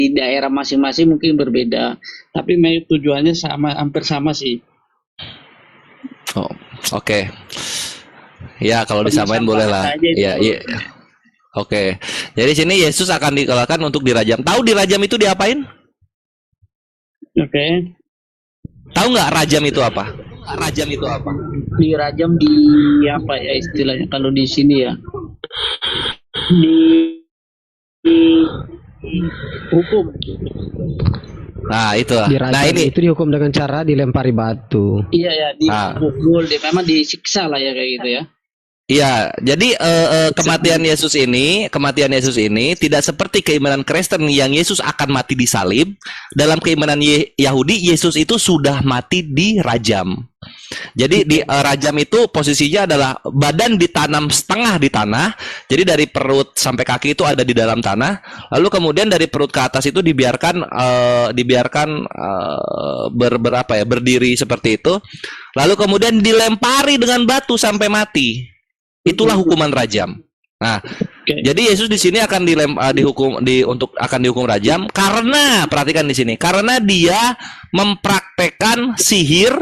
daerah masing-masing mungkin berbeda, tapi tujuannya sama, hampir sama sih. Oh, oke. Ya, kalau disamain boleh lah. Ya, iya. Oke. Jadi sini Yesus akan dikalahkan untuk dirajam. Tahu dirajam itu diapain? Oke. Tahu nggak rajam itu apa? Rajam itu apa? Dirajam di apa ya istilahnya kalau di sini ya? Di hukum. Nah, itu. Dirajam Nah, ini itu dihukum dengan cara dilempari batu. Iya ya, dipukul, memang disiksa lah ya kayak gitu ya. Iya, jadi kematian Yesus ini tidak seperti keimanan Kristen yang Yesus akan mati disalib. Dalam keimanan Yahudi, Yesus itu sudah mati dirajam. Jadi di rajam itu posisinya adalah badan ditanam setengah di tanah. Jadi dari perut sampai kaki itu ada di dalam tanah. Lalu kemudian dari perut ke atas itu dibiarkan berdiri seperti itu. Lalu kemudian dilempari dengan batu sampai mati. Itulah hukuman rajam. Nah, jadi Yesus di sini akan dihukum rajam karena perhatikan di sini, karena dia mempraktekkan sihir,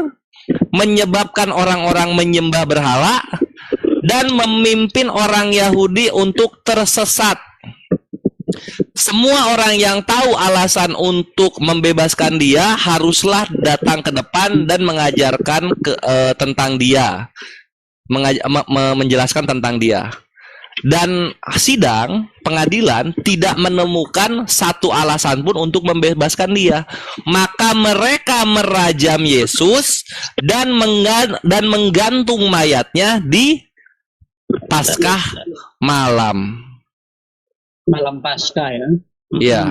menyebabkan orang-orang menyembah berhala dan memimpin orang Yahudi untuk tersesat. Semua orang yang tahu alasan untuk membebaskan dia haruslah datang ke depan dan mengajarkan tentang dia. Menjelaskan tentang dia. Dan sidang pengadilan tidak menemukan satu alasan pun untuk membebaskan dia. Maka mereka merajam Yesus dan menggantung mayatnya di Paskah malam. Malam Paskah ya. Iya.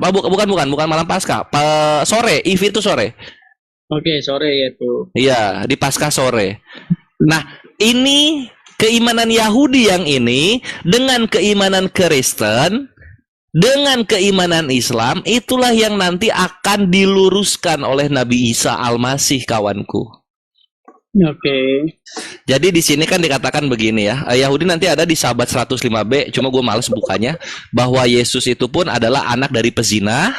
Bukan malam Paskah. Sore, Eve itu sore. Oke, sore itu. Iya, di Paskah sore. Nah, ini keimanan Yahudi yang ini dengan keimanan Kristen, dengan keimanan Islam, itulah yang nanti akan diluruskan oleh Nabi Isa Al-Masih, kawanku. Oke. Jadi di sini kan dikatakan begini ya, Yahudi nanti ada di Sabat 105b, cuma gue males bukanya, bahwa Yesus itu pun adalah anak dari pezina.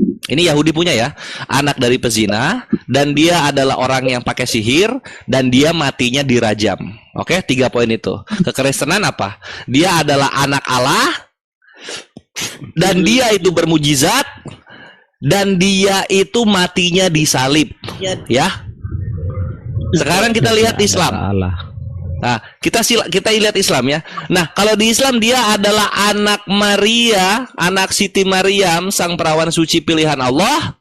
Ini Yahudi punya ya, anak dari pezina, dan dia adalah orang yang pakai sihir, dan dia matinya dirajam. Oke, 3 poin itu. Kekristenan apa? Dia adalah anak Allah, dan dia itu bermujizat, dan dia itu matinya disalib. Ya. Sekarang kita lihat Islam. Nah, kita lihat Islam ya. Nah, kalau di Islam dia adalah anak Maria, anak Siti Maryam, sang perawan suci pilihan Allah,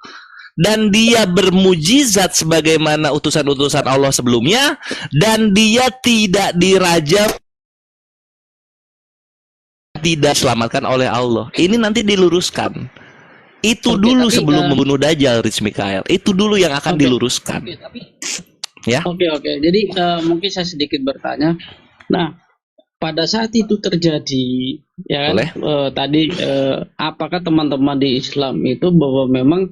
dan dia bermujizat sebagaimana utusan-utusan Allah sebelumnya, dan dia tidak dirajam, tidak diselamatkan oleh Allah. Ini nanti diluruskan. Itu dulu sebelum membunuh Dajjal, Rich Mikael. Itu dulu yang akan diluruskan. Ya. Oke. Jadi mungkin saya sedikit bertanya. Nah, pada saat itu terjadi, ya kan, tadi apakah teman-teman di Islam itu bahwa memang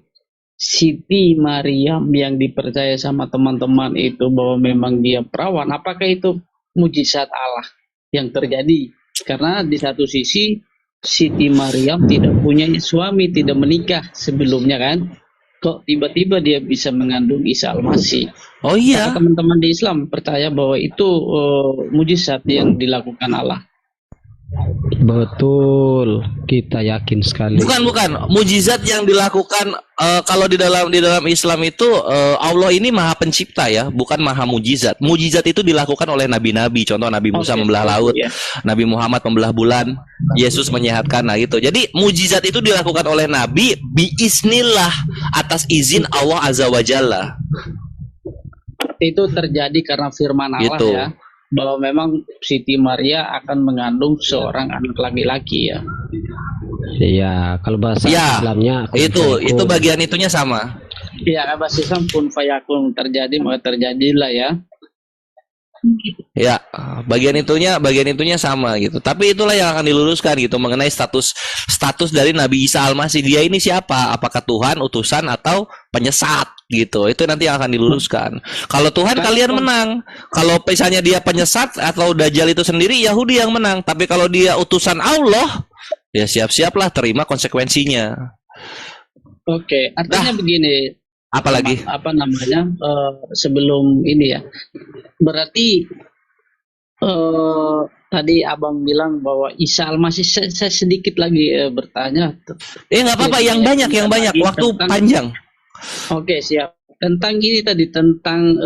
Siti Maryam yang dipercaya sama teman-teman itu bahwa memang dia perawan, apakah itu mujizat Allah yang terjadi? Karena di satu sisi Siti Maryam tidak punya suami, tidak menikah sebelumnya kan? Kok tiba-tiba dia bisa mengandung Isa Al-Masih? Oh iya. Teman-teman di Islam percaya bahwa itu mujizat yang dilakukan Allah. Betul, kita yakin sekali. Bukan mujizat yang dilakukan kalau di dalam Islam itu Allah ini maha pencipta ya, bukan maha mujizat. Mujizat itu dilakukan oleh nabi-nabi, contoh Nabi Musa membelah laut, Nabi Muhammad membelah bulan, Yesus menyehatkan, nah gitu. Jadi mujizat itu dilakukan oleh nabi biiznillah, atas izin Allah Azza wa Jalla. Itu terjadi karena firman Allah gitu. Ya, bahwa memang Siti Maria akan mengandung seorang anak laki-laki ya. Iya, kalau bahasa Islamnya itu bagian itunya sama. Iya, kan bahasa Islam kun fayakun, terjadi maka terjadilah ya. Ya, bagian itunya sama gitu. Tapi itulah yang akan diluruskan gitu mengenai status dari Nabi Isa Al-Masih. Dia ini siapa? Apakah Tuhan, utusan, atau penyesat gitu. Itu nanti yang akan diluruskan. Kalau Tuhan kalian menang. Kalau misalnya dia penyesat atau Dajjal itu sendiri, Yahudi yang menang. Tapi kalau dia utusan Allah, ya siap-siaplah terima konsekuensinya. Oke, artinya begini. Apalagi? Apa namanya? Sebelum ini ya. Berarti tadi abang bilang bahwa Isa Al-Masih, saya sedikit lagi bertanya. Nggak apa-apa, yang banyak. Waktu tentang, panjang. Oke, siap. Tentang ini tadi, tentang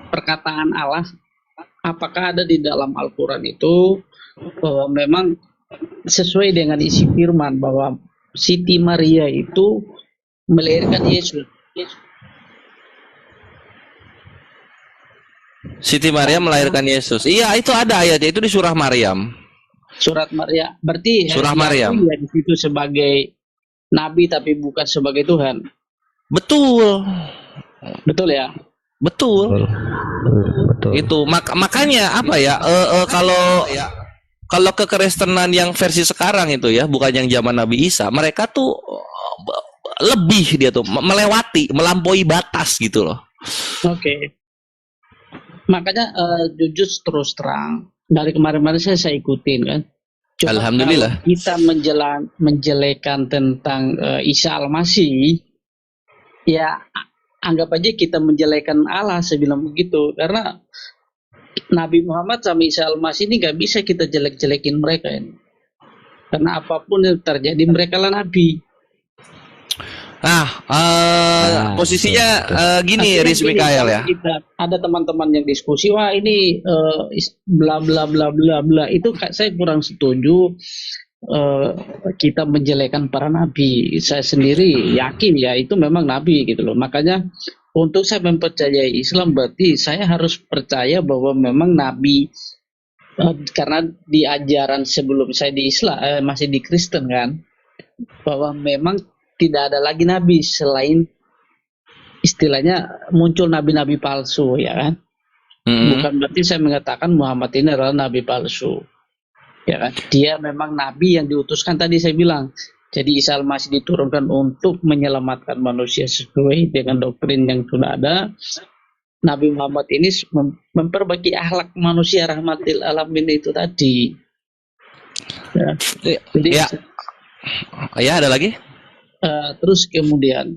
perkataan Allah. Apakah ada di dalam Al-Quran itu memang sesuai dengan isi firman bahwa Siti Maria itu melahirkan Yesus. Siti Maria melahirkan Yesus. Iya, itu ada ayatnya, itu di surah Maryam. Surat Maryam. Berarti surah Maryam ya di situ sebagai nabi tapi bukan sebagai Tuhan. Betul. Betul ya? Betul. Itu makanya apa ya? Kalau kekristenan yang versi sekarang itu ya, bukan yang zaman Nabi Isa, mereka tuh lebih, dia tuh melampaui batas gitu loh. Oke. Makanya jujur terus terang, dari kemarin-kemarin saya ikutin kan. Coba alhamdulillah. Kita menjelekan tentang Isa Al-Masih, ya anggap aja kita menjelekan Allah, saya bilang begitu. Karena Nabi Muhammad sama Isa Al-Masih ini gak bisa kita jelek-jelekin mereka ini. Karena apapun yang terjadi, mereka lah Nabi. Posisinya gini, Riz Mikael ya. Ada teman-teman yang diskusi, wah ini bla bla bla bla bla. Itu saya kurang setuju. Kita menjelekan para nabi. Saya sendiri yakin ya itu memang nabi gitu loh. Makanya untuk saya mempercayai Islam berarti saya harus percaya bahwa memang nabi, karena di ajaran sebelum saya di Islam masih di Kristen kan, bahwa memang tidak ada lagi nabi selain istilahnya muncul nabi-nabi palsu ya kan. Bukan berarti saya mengatakan Muhammad ini adalah nabi palsu. Ya kan? Dia memang nabi yang diutuskan, tadi saya bilang. Jadi Isa Al-Masih diturunkan untuk menyelamatkan manusia sesuai dengan doktrin yang sudah ada. Nabi Muhammad ini memperbaiki akhlak manusia rahmatil alamin itu tadi. Ya. Jadi ya ada lagi? Terus kemudian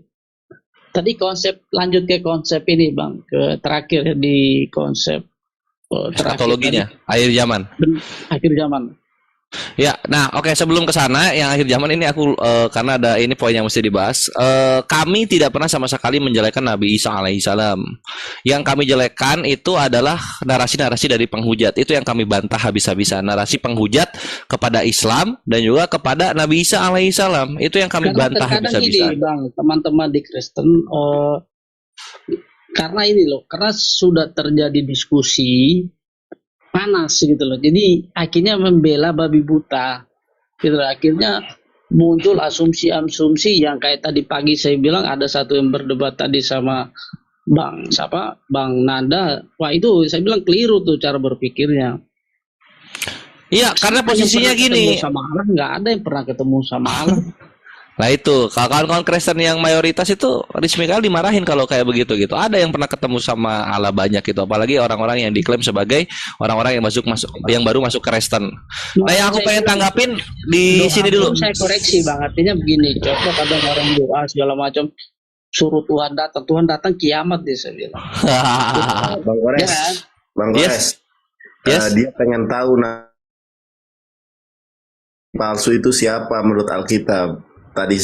tadi lanjut ke konsep ini Bang, ke terakhir di konsep eskatologinya, akhir zaman. Akhir zaman. Ya, nah oke, sebelum ke sana yang akhir zaman ini aku karena ada ini poin yang mesti dibahas. Kami tidak pernah sama sekali menjelekkan Nabi Isa alaihissalam. Yang kami jelekkan itu adalah narasi-narasi dari penghujat. Itu yang kami bantah habis-habisan, narasi penghujat kepada Islam dan juga kepada Nabi Isa alaihissalam. Itu yang kami bantah habis-habisan. Bang, teman-teman di Kristen, karena ini loh, karena sudah terjadi diskusi panas gitu loh. Jadi akhirnya membela babi buta. Gitu loh. Akhirnya muncul asumsi-asumsi yang kayak tadi pagi saya bilang ada satu yang berdebat tadi sama Bang Nanda. Wah itu saya bilang keliru tuh cara berpikirnya. Iya, karena posisinya gini. Sama Allah nggak ada yang pernah ketemu sama Allah. Nah itu, kawan-kawan Kristen yang mayoritas itu Riz Mikael dimarahin kalau kayak begitu gitu. Ada yang pernah ketemu sama Allah banyak gitu, apalagi orang-orang yang diklaim sebagai orang-orang yang baru masuk Kristen. Nah, yang aku pengen tanggapin di sini dulu. Saya koreksi Bang, artinya begini, contoh kadang orang doa segala macam suruh Tuhan datang kiamat dia saya bilang. Bang Gores, ya. Bang Gores, dia pengen tahu palsu itu siapa menurut Alkitab. Tadi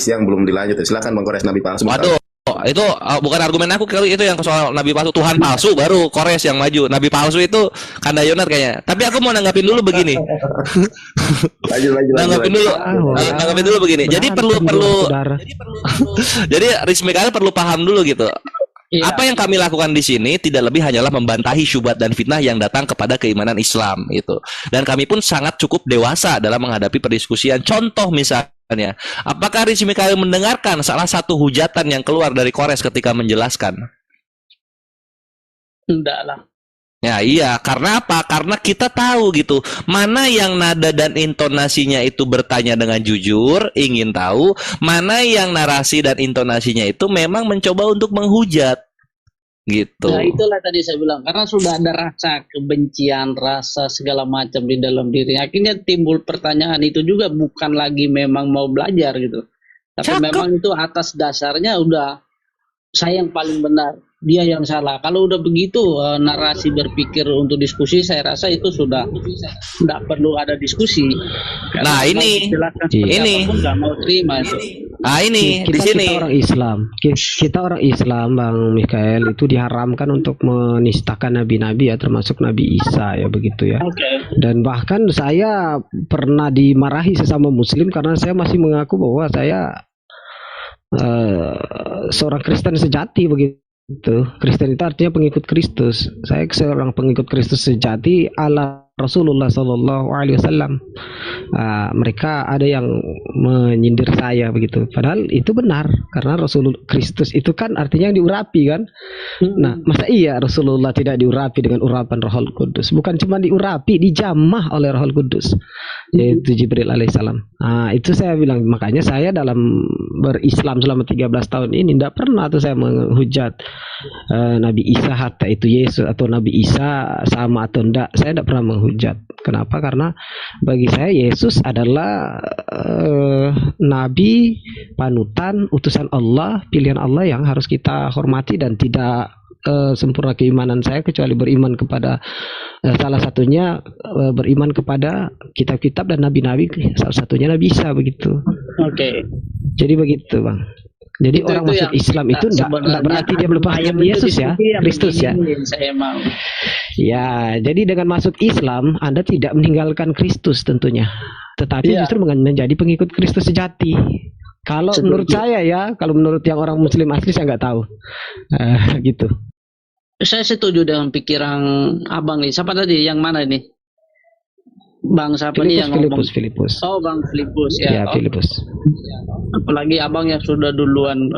siang belum dilanjut. Silakan Bang Kores, nabi palsu. Waduh, itu bukan argumen aku kali, itu yang soal nabi palsu, Tuhan palsu baru Kores yang maju. Nabi palsu itu Kandayonat kayaknya. Tapi aku mau nanggapin dulu begini. Nanggapin dulu begini. Jadi perlu jadi Riz Mikael perlu paham dulu gitu. Iya. Apa yang kami lakukan di sini tidak lebih hanyalah membantahi syubhat dan fitnah yang datang kepada keimanan Islam itu. Dan kami pun sangat cukup dewasa dalam menghadapi perdiskusian. Contoh misalnya, apakah Riz Mikael mendengarkan salah satu hujatan yang keluar dari Kores ketika menjelaskan? Enggak lah. Ya iya, karena apa? Karena kita tahu gitu, mana yang nada dan intonasinya itu bertanya dengan jujur, ingin tahu, mana yang narasi dan intonasinya itu memang mencoba untuk menghujat. Gitu. Nah, itulah tadi saya bilang, karena sudah ada rasa kebencian, rasa segala macam di dalam diri. Akhirnya timbul pertanyaan itu juga bukan lagi memang mau belajar gitu. Tapi memang itu atas dasarnya udah saya yang paling benar, dia yang salah. Kalau udah begitu narasi berpikir untuk diskusi, saya rasa itu sudah tidak perlu ada diskusi. Nah ini nggak mau terima itu. Nah ini di sini kita orang Islam Bang Mikael itu diharamkan untuk menistakan nabi-nabi ya, termasuk Nabi Isa ya, begitu ya. Dan bahkan saya pernah dimarahi sesama Muslim karena saya masih mengaku bahwa saya seorang Kristen sejati begitu. Kristen itu artinya pengikut Kristus. Saya seorang pengikut Kristus sejati ala Rasulullah Sallallahu Alaihi Wasallam. Mereka ada yang menyindir saya begitu. Padahal itu benar karena Rasulullah Kristus itu kan artinya yang diurapi kan. Nah, masa iya Rasulullah tidak diurapi dengan urapan Rohul Kudus? Bukan cuma diurapi, dijamah oleh Rohul Kudus, yaitu Jibril alaihissalam. Nah, itu saya bilang, makanya saya dalam berislam selama 13 tahun ini tidak pernah tuh saya menghujat Nabi Isa hatta itu Yesus atau Nabi Isa sama atau enggak. Saya tidak pernah menghujat. Kenapa? Karena bagi saya Yesus adalah nabi, panutan, utusan Allah, pilihan Allah yang harus kita hormati dan tidak sempurna keimanan saya kecuali beriman kepada salah satunya beriman kepada kitab-kitab dan nabi-nabi, salah satunya Nabi Isa begitu. Jadi begitu Bang. Jadi itu, orang masuk Islam itu tidak berarti dia melepaskan Yesus ya, Kristus ya. Saya mau. Ya, jadi dengan masuk Islam Anda tidak meninggalkan Kristus tentunya, tetapi justru menjadi pengikut Kristus sejati. Kalau menurut saya ya, kalau menurut yang orang Muslim asli saya nggak tahu, gitu. Saya setuju dengan pikiran Abang nih. Siapa tadi? Yang mana ini? Bang siapa nih yang ngomong? Filipus. Oh, Bang Filipus ya. Ya, Filipus. Apalagi Abang yang sudah duluan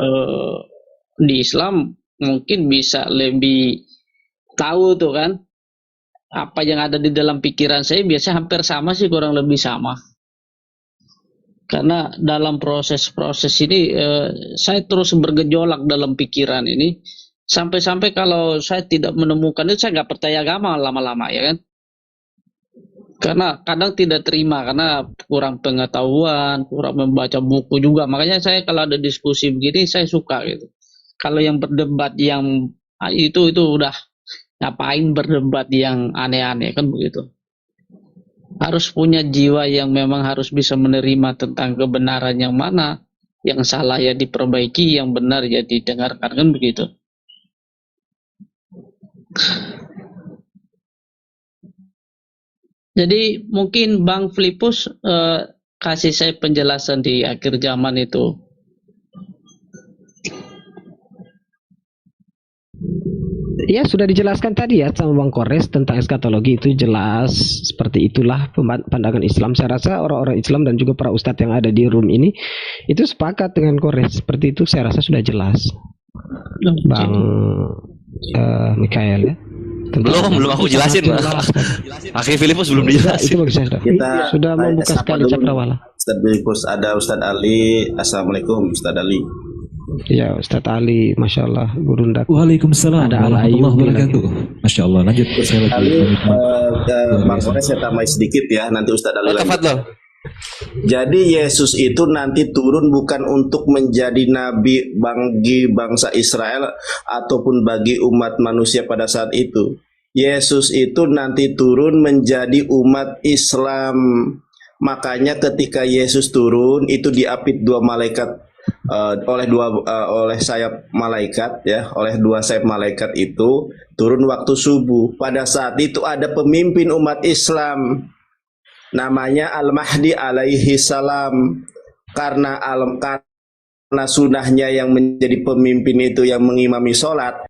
di Islam, mungkin bisa lebih tahu tuh kan apa yang ada di dalam pikiran saya. Biasanya hampir sama sih, kurang lebih sama. Karena dalam proses-proses ini saya terus bergejolak dalam pikiran ini. Sampai-sampai kalau saya tidak menemukan itu, saya nggak percaya agama lama-lama ya kan. Karena kadang tidak terima karena kurang pengetahuan, kurang membaca buku juga. Makanya saya kalau ada diskusi begini saya suka gitu. Kalau yang berdebat yang itu udah ngapain berdebat yang aneh-aneh kan begitu. Harus punya jiwa yang memang harus bisa menerima tentang kebenaran yang mana, yang salah ya diperbaiki, yang benar ya didengarkan kan begitu. Jadi mungkin Bang Filipus kasih saya penjelasan di akhir zaman itu. Ya sudah dijelaskan tadi ya sama Bang Kores tentang eskatologi, itu jelas seperti itulah pandangan Islam. Saya rasa orang-orang Islam dan juga para ustadz yang ada di room ini itu sepakat dengan Kores, seperti itu saya rasa sudah jelas. Bang Mikael ya. Belum aku jelasin. Akhirnya Filipus belum dijelasin. Kita sudah membuka sekali cakrawala. Ustadz Filipus, ada Ustadz Ali. Assalamualaikum Ustadz Ali. Ya Ustadz Ali, Masya Allah, Burundak. Waalaikumsalam warahmatullahi wabarakatuh. Masya Allah, lanjut. Bang Kores saya tambah sedikit ya, nanti Ustadz Ali lagi. Jadi Yesus itu nanti turun bukan untuk menjadi nabi bagi bangsa Israel ataupun bagi umat manusia pada saat itu. Yesus itu nanti turun menjadi umat Islam. Makanya ketika Yesus turun itu diapit dua malaikat oleh sayap malaikat ya, oleh dua sayap malaikat itu turun waktu subuh. Pada saat itu ada pemimpin umat Islam namanya Al-Mahdi alaihi salam. Karena sunahnya yang menjadi pemimpin itu yang mengimami sholat,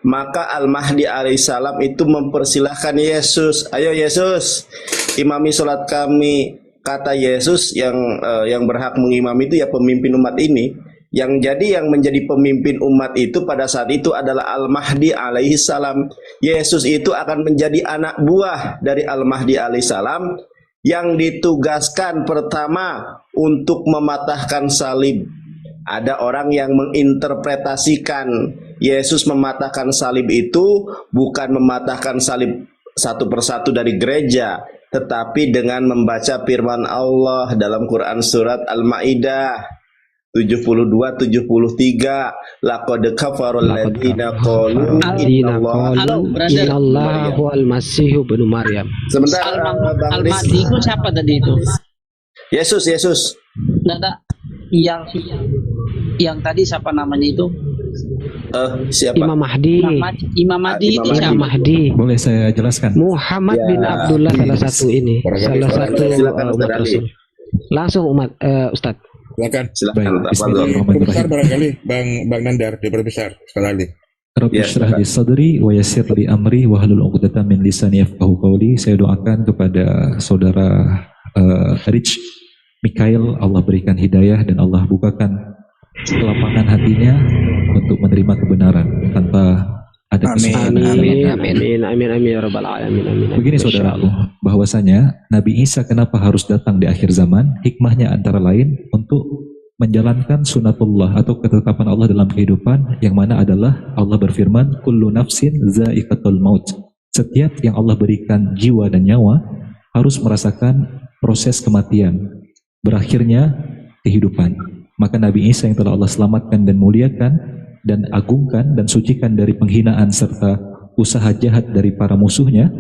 maka Al-Mahdi alaihi salam itu mempersilahkan Yesus, ayo Yesus imami sholat kami. Kata Yesus, yang berhak mengimami itu ya pemimpin umat ini. Yang menjadi pemimpin umat itu pada saat itu adalah Al-Mahdi alaihi salam. Yesus itu akan menjadi anak buah dari Al-Mahdi alaihi salam, yang ditugaskan pertama untuk mematahkan salib. Ada orang yang menginterpretasikan Yesus mematahkan salib itu bukan mematahkan salib satu persatu dari gereja, tetapi dengan membaca firman Allah dalam Quran surat Al-Maidah 72-73, laqad kafarul ladzina qalu innallaha huwal masih ibnu Maryam. Sebentar, Al-Mahdi itu siapa tadi itu? Yesus. Nggak, yang tadi siapa namanya itu? Siapa? Imam Mahdi. Imam Mahdi itu siapa? Mahdi. Boleh saya jelaskan? Muhammad bin Abdullah salah satu ini. Salah satu umat Rasul. Langsung umat Ustaz. Silakan. Diperbesar barangkali Bang Nandar, diperbesar sekali lagi. Rabbi syrah li sadri wa yassir li amri wa hlul 'uqdatam min lisani yafqahu qawli. Saya doakan kepada saudara Rich Mikael, Allah berikan hidayah dan Allah bukakan kelapangan hatinya untuk menerima kebenaran tanpa ada kesulitan. Amin ya rabbal alamin. Begini saudaraku, bahwasanya Nabi Isa kenapa harus datang di akhir zaman? Hikmahnya antara lain untuk menjalankan sunatullah atau ketetapan Allah dalam kehidupan, yang mana adalah Allah berfirman, kullu nafsin za'iqatul maut. Setiap yang Allah berikan jiwa dan nyawa harus merasakan proses kematian, berakhirnya kehidupan. Maka Nabi Isa yang telah Allah selamatkan dan muliakan dan agungkan dan sucikan dari penghinaan serta usaha jahat dari para musuhnya,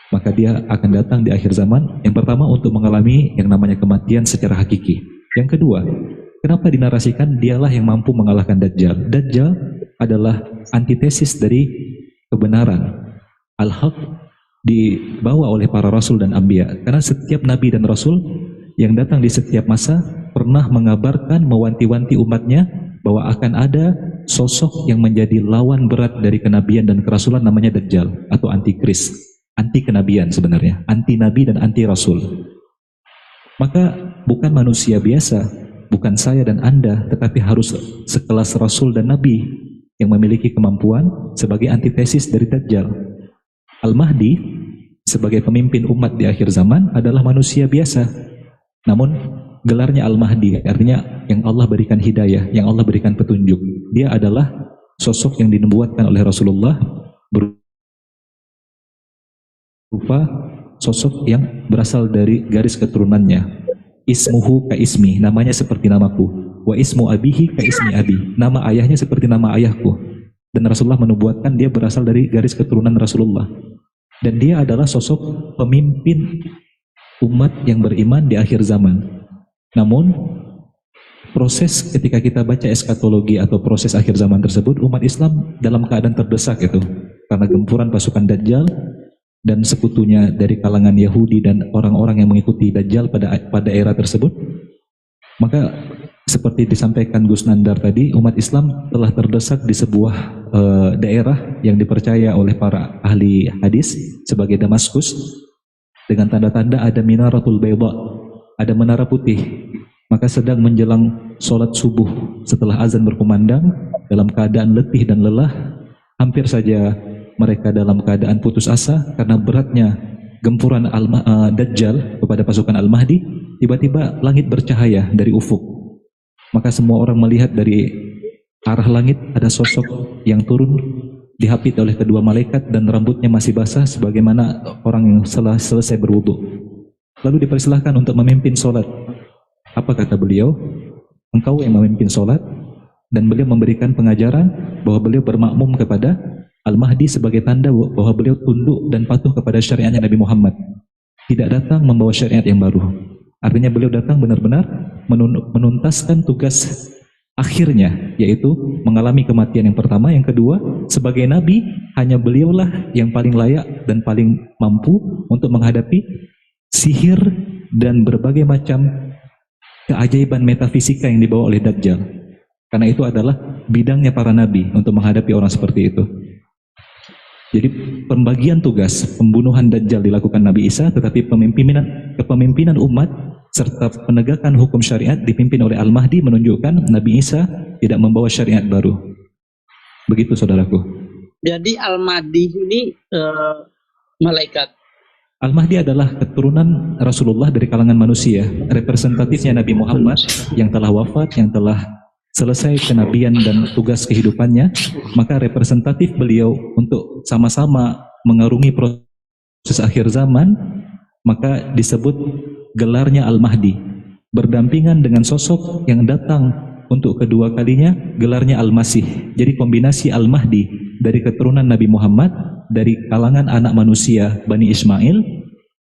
maka dia akan datang di akhir zaman. Yang pertama untuk mengalami yang namanya kematian secara hakiki. Yang kedua, kenapa dinarasikan dialah yang mampu mengalahkan Dajjal? Dajjal adalah antitesis dari kebenaran. Al-Haq dibawa oleh para rasul dan anbiya, karena setiap nabi dan rasul yang datang di setiap masa pernah mengabarkan, mewanti-wanti umatnya bahwa akan ada sosok yang menjadi lawan berat dari kenabian dan kerasulan, namanya Dajjal atau antikris, anti kenabian sebenarnya, anti nabi dan anti rasul. Maka bukan manusia biasa, bukan saya dan Anda, tetapi harus sekelas rasul dan nabi yang memiliki kemampuan sebagai antitesis dari Dajjal. Al-Mahdi sebagai pemimpin umat di akhir zaman adalah manusia biasa, namun gelarnya Al-Mahdi artinya yang Allah berikan hidayah, yang Allah berikan petunjuk. Dia adalah sosok yang dinubuatkan oleh Rasulullah berupa sosok yang berasal dari garis keturunannya. Ismuhu ka ismi, namanya seperti namaku. Wa ismu abihi ka ismi abi, nama ayahnya seperti nama ayahku. Dan Rasulullah menubuatkan dia berasal dari garis keturunan Rasulullah. Dan dia adalah sosok pemimpin umat yang beriman di akhir zaman. Namun proses ketika kita baca eskatologi atau proses akhir zaman tersebut, umat Islam dalam keadaan terdesak itu karena gempuran pasukan Dajjal dan sekutunya dari kalangan Yahudi dan orang-orang yang mengikuti Dajjal pada era tersebut. Maka seperti disampaikan Gus Nandar tadi, umat Islam telah terdesak di sebuah daerah yang dipercaya oleh para ahli hadis sebagai Damaskus, dengan tanda-tanda ada Minaratul Bayda, ada menara putih. Maka sedang menjelang sholat subuh, setelah azan berkumandang, dalam keadaan letih dan lelah, hampir saja mereka dalam keadaan putus asa karena beratnya gempuran Dajjal kepada pasukan Al-Mahdi. Tiba-tiba langit bercahaya dari ufuk. Maka semua orang melihat dari arah langit ada sosok yang turun dihapit oleh kedua malaikat dan rambutnya masih basah sebagaimana orang yang selesai berwudu. Lalu dipersilahkan untuk memimpin sholat. Apa kata beliau? Engkau yang memimpin sholat. Dan beliau memberikan pengajaran bahwa beliau bermakmum kepada Al-Mahdi sebagai tanda bahwa beliau tunduk dan patuh kepada syariatnya Nabi Muhammad. Tidak datang membawa syariat yang baru. Artinya beliau datang benar-benar menuntaskan tugas akhirnya, yaitu mengalami kematian yang pertama. Yang kedua, sebagai Nabi, hanya beliaulah yang paling layak dan paling mampu untuk menghadapi sihir dan berbagai macam keajaiban metafisika yang dibawa oleh Dajjal. Karena itu adalah bidangnya para nabi untuk menghadapi orang seperti itu. Jadi pembagian tugas pembunuhan Dajjal dilakukan Nabi Isa, tetapi kepemimpinan umat serta penegakan hukum syariat dipimpin oleh Al-Mahdi, menunjukkan Nabi Isa tidak membawa syariat baru. Begitu saudaraku. Jadi Al-Mahdi ini malaikat. Al-Mahdi adalah keturunan Rasulullah dari kalangan manusia, representatifnya Nabi Muhammad yang telah wafat, yang telah selesai kenabian dan tugas kehidupannya, maka representatif beliau untuk sama-sama mengarungi proses akhir zaman, maka disebut gelarnya Al-Mahdi, berdampingan dengan sosok yang datang untuk kedua kalinya, gelarnya Al-Masih. Jadi kombinasi Al-Mahdi dari keturunan Nabi Muhammad, dari kalangan anak manusia Bani Ismail,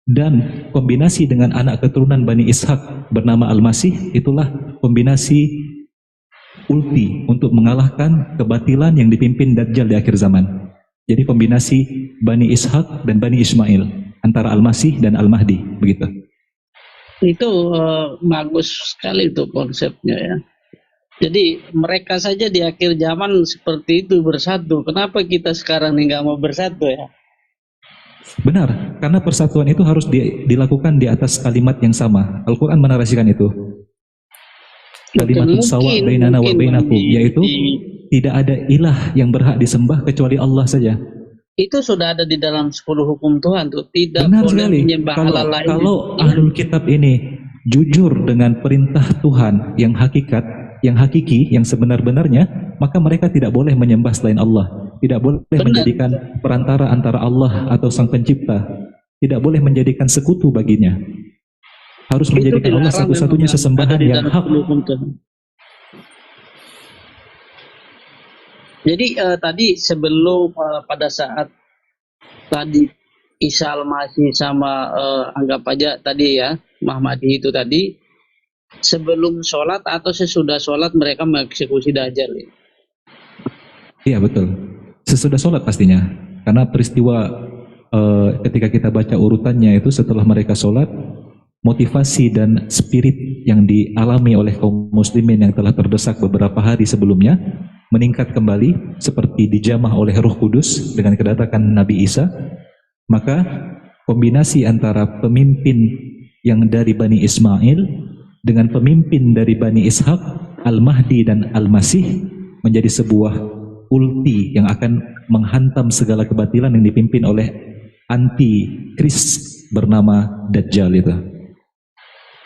dan kombinasi dengan anak keturunan Bani Ishak bernama Al-Masih, itulah kombinasi ulti untuk mengalahkan kebatilan yang dipimpin Dajjal di akhir zaman. Jadi kombinasi Bani Ishak dan Bani Ismail, antara Al-Masih dan Al-Mahdi, begitu. Itu bagus sekali itu konsepnya ya. Jadi mereka saja di akhir zaman seperti itu bersatu. Kenapa kita sekarang nih nggak mau bersatu ya? Benar, karena persatuan itu harus dilakukan di atas kalimat yang sama. Al-Quran menarasikan itu. Kalimatun sawa bainana wa bainakum, yaitu tidak ada ilah yang berhak disembah kecuali Allah saja. Itu sudah ada di dalam 10 hukum Tuhan tuh, tidak benar boleh sekali. menyembah Allah lain. Kalau ahlul kitab ini jujur dengan perintah Tuhan yang hakikat, yang hakiki, yang sebenar-benarnya, maka mereka tidak boleh menyembah selain Allah, tidak boleh menjadikan perantara antara Allah atau Sang Pencipta, tidak boleh menjadikan sekutu baginya, harus menjadikan Allah satu-satunya sesembahan yang hak. Jadi tadi sebelum pada saat tadi Isa Al-Masih sama anggap aja tadi ya Mahmadi itu tadi, sebelum sholat atau sesudah sholat mereka mengeksekusi Dajjal. Iya betul, sesudah sholat pastinya, karena peristiwa ketika kita baca urutannya itu setelah mereka sholat, motivasi dan spirit yang dialami oleh kaum muslimin yang telah terdesak beberapa hari sebelumnya meningkat kembali seperti dijamah oleh Roh Kudus dengan kedatangan Nabi Isa. Maka kombinasi antara pemimpin yang dari Bani Ismail dengan pemimpin dari Bani Ishak, Al-Mahdi dan Al-Masih menjadi sebuah ulti yang akan menghantam segala kebatilan yang dipimpin oleh anti-Kris bernama Dajjal itu.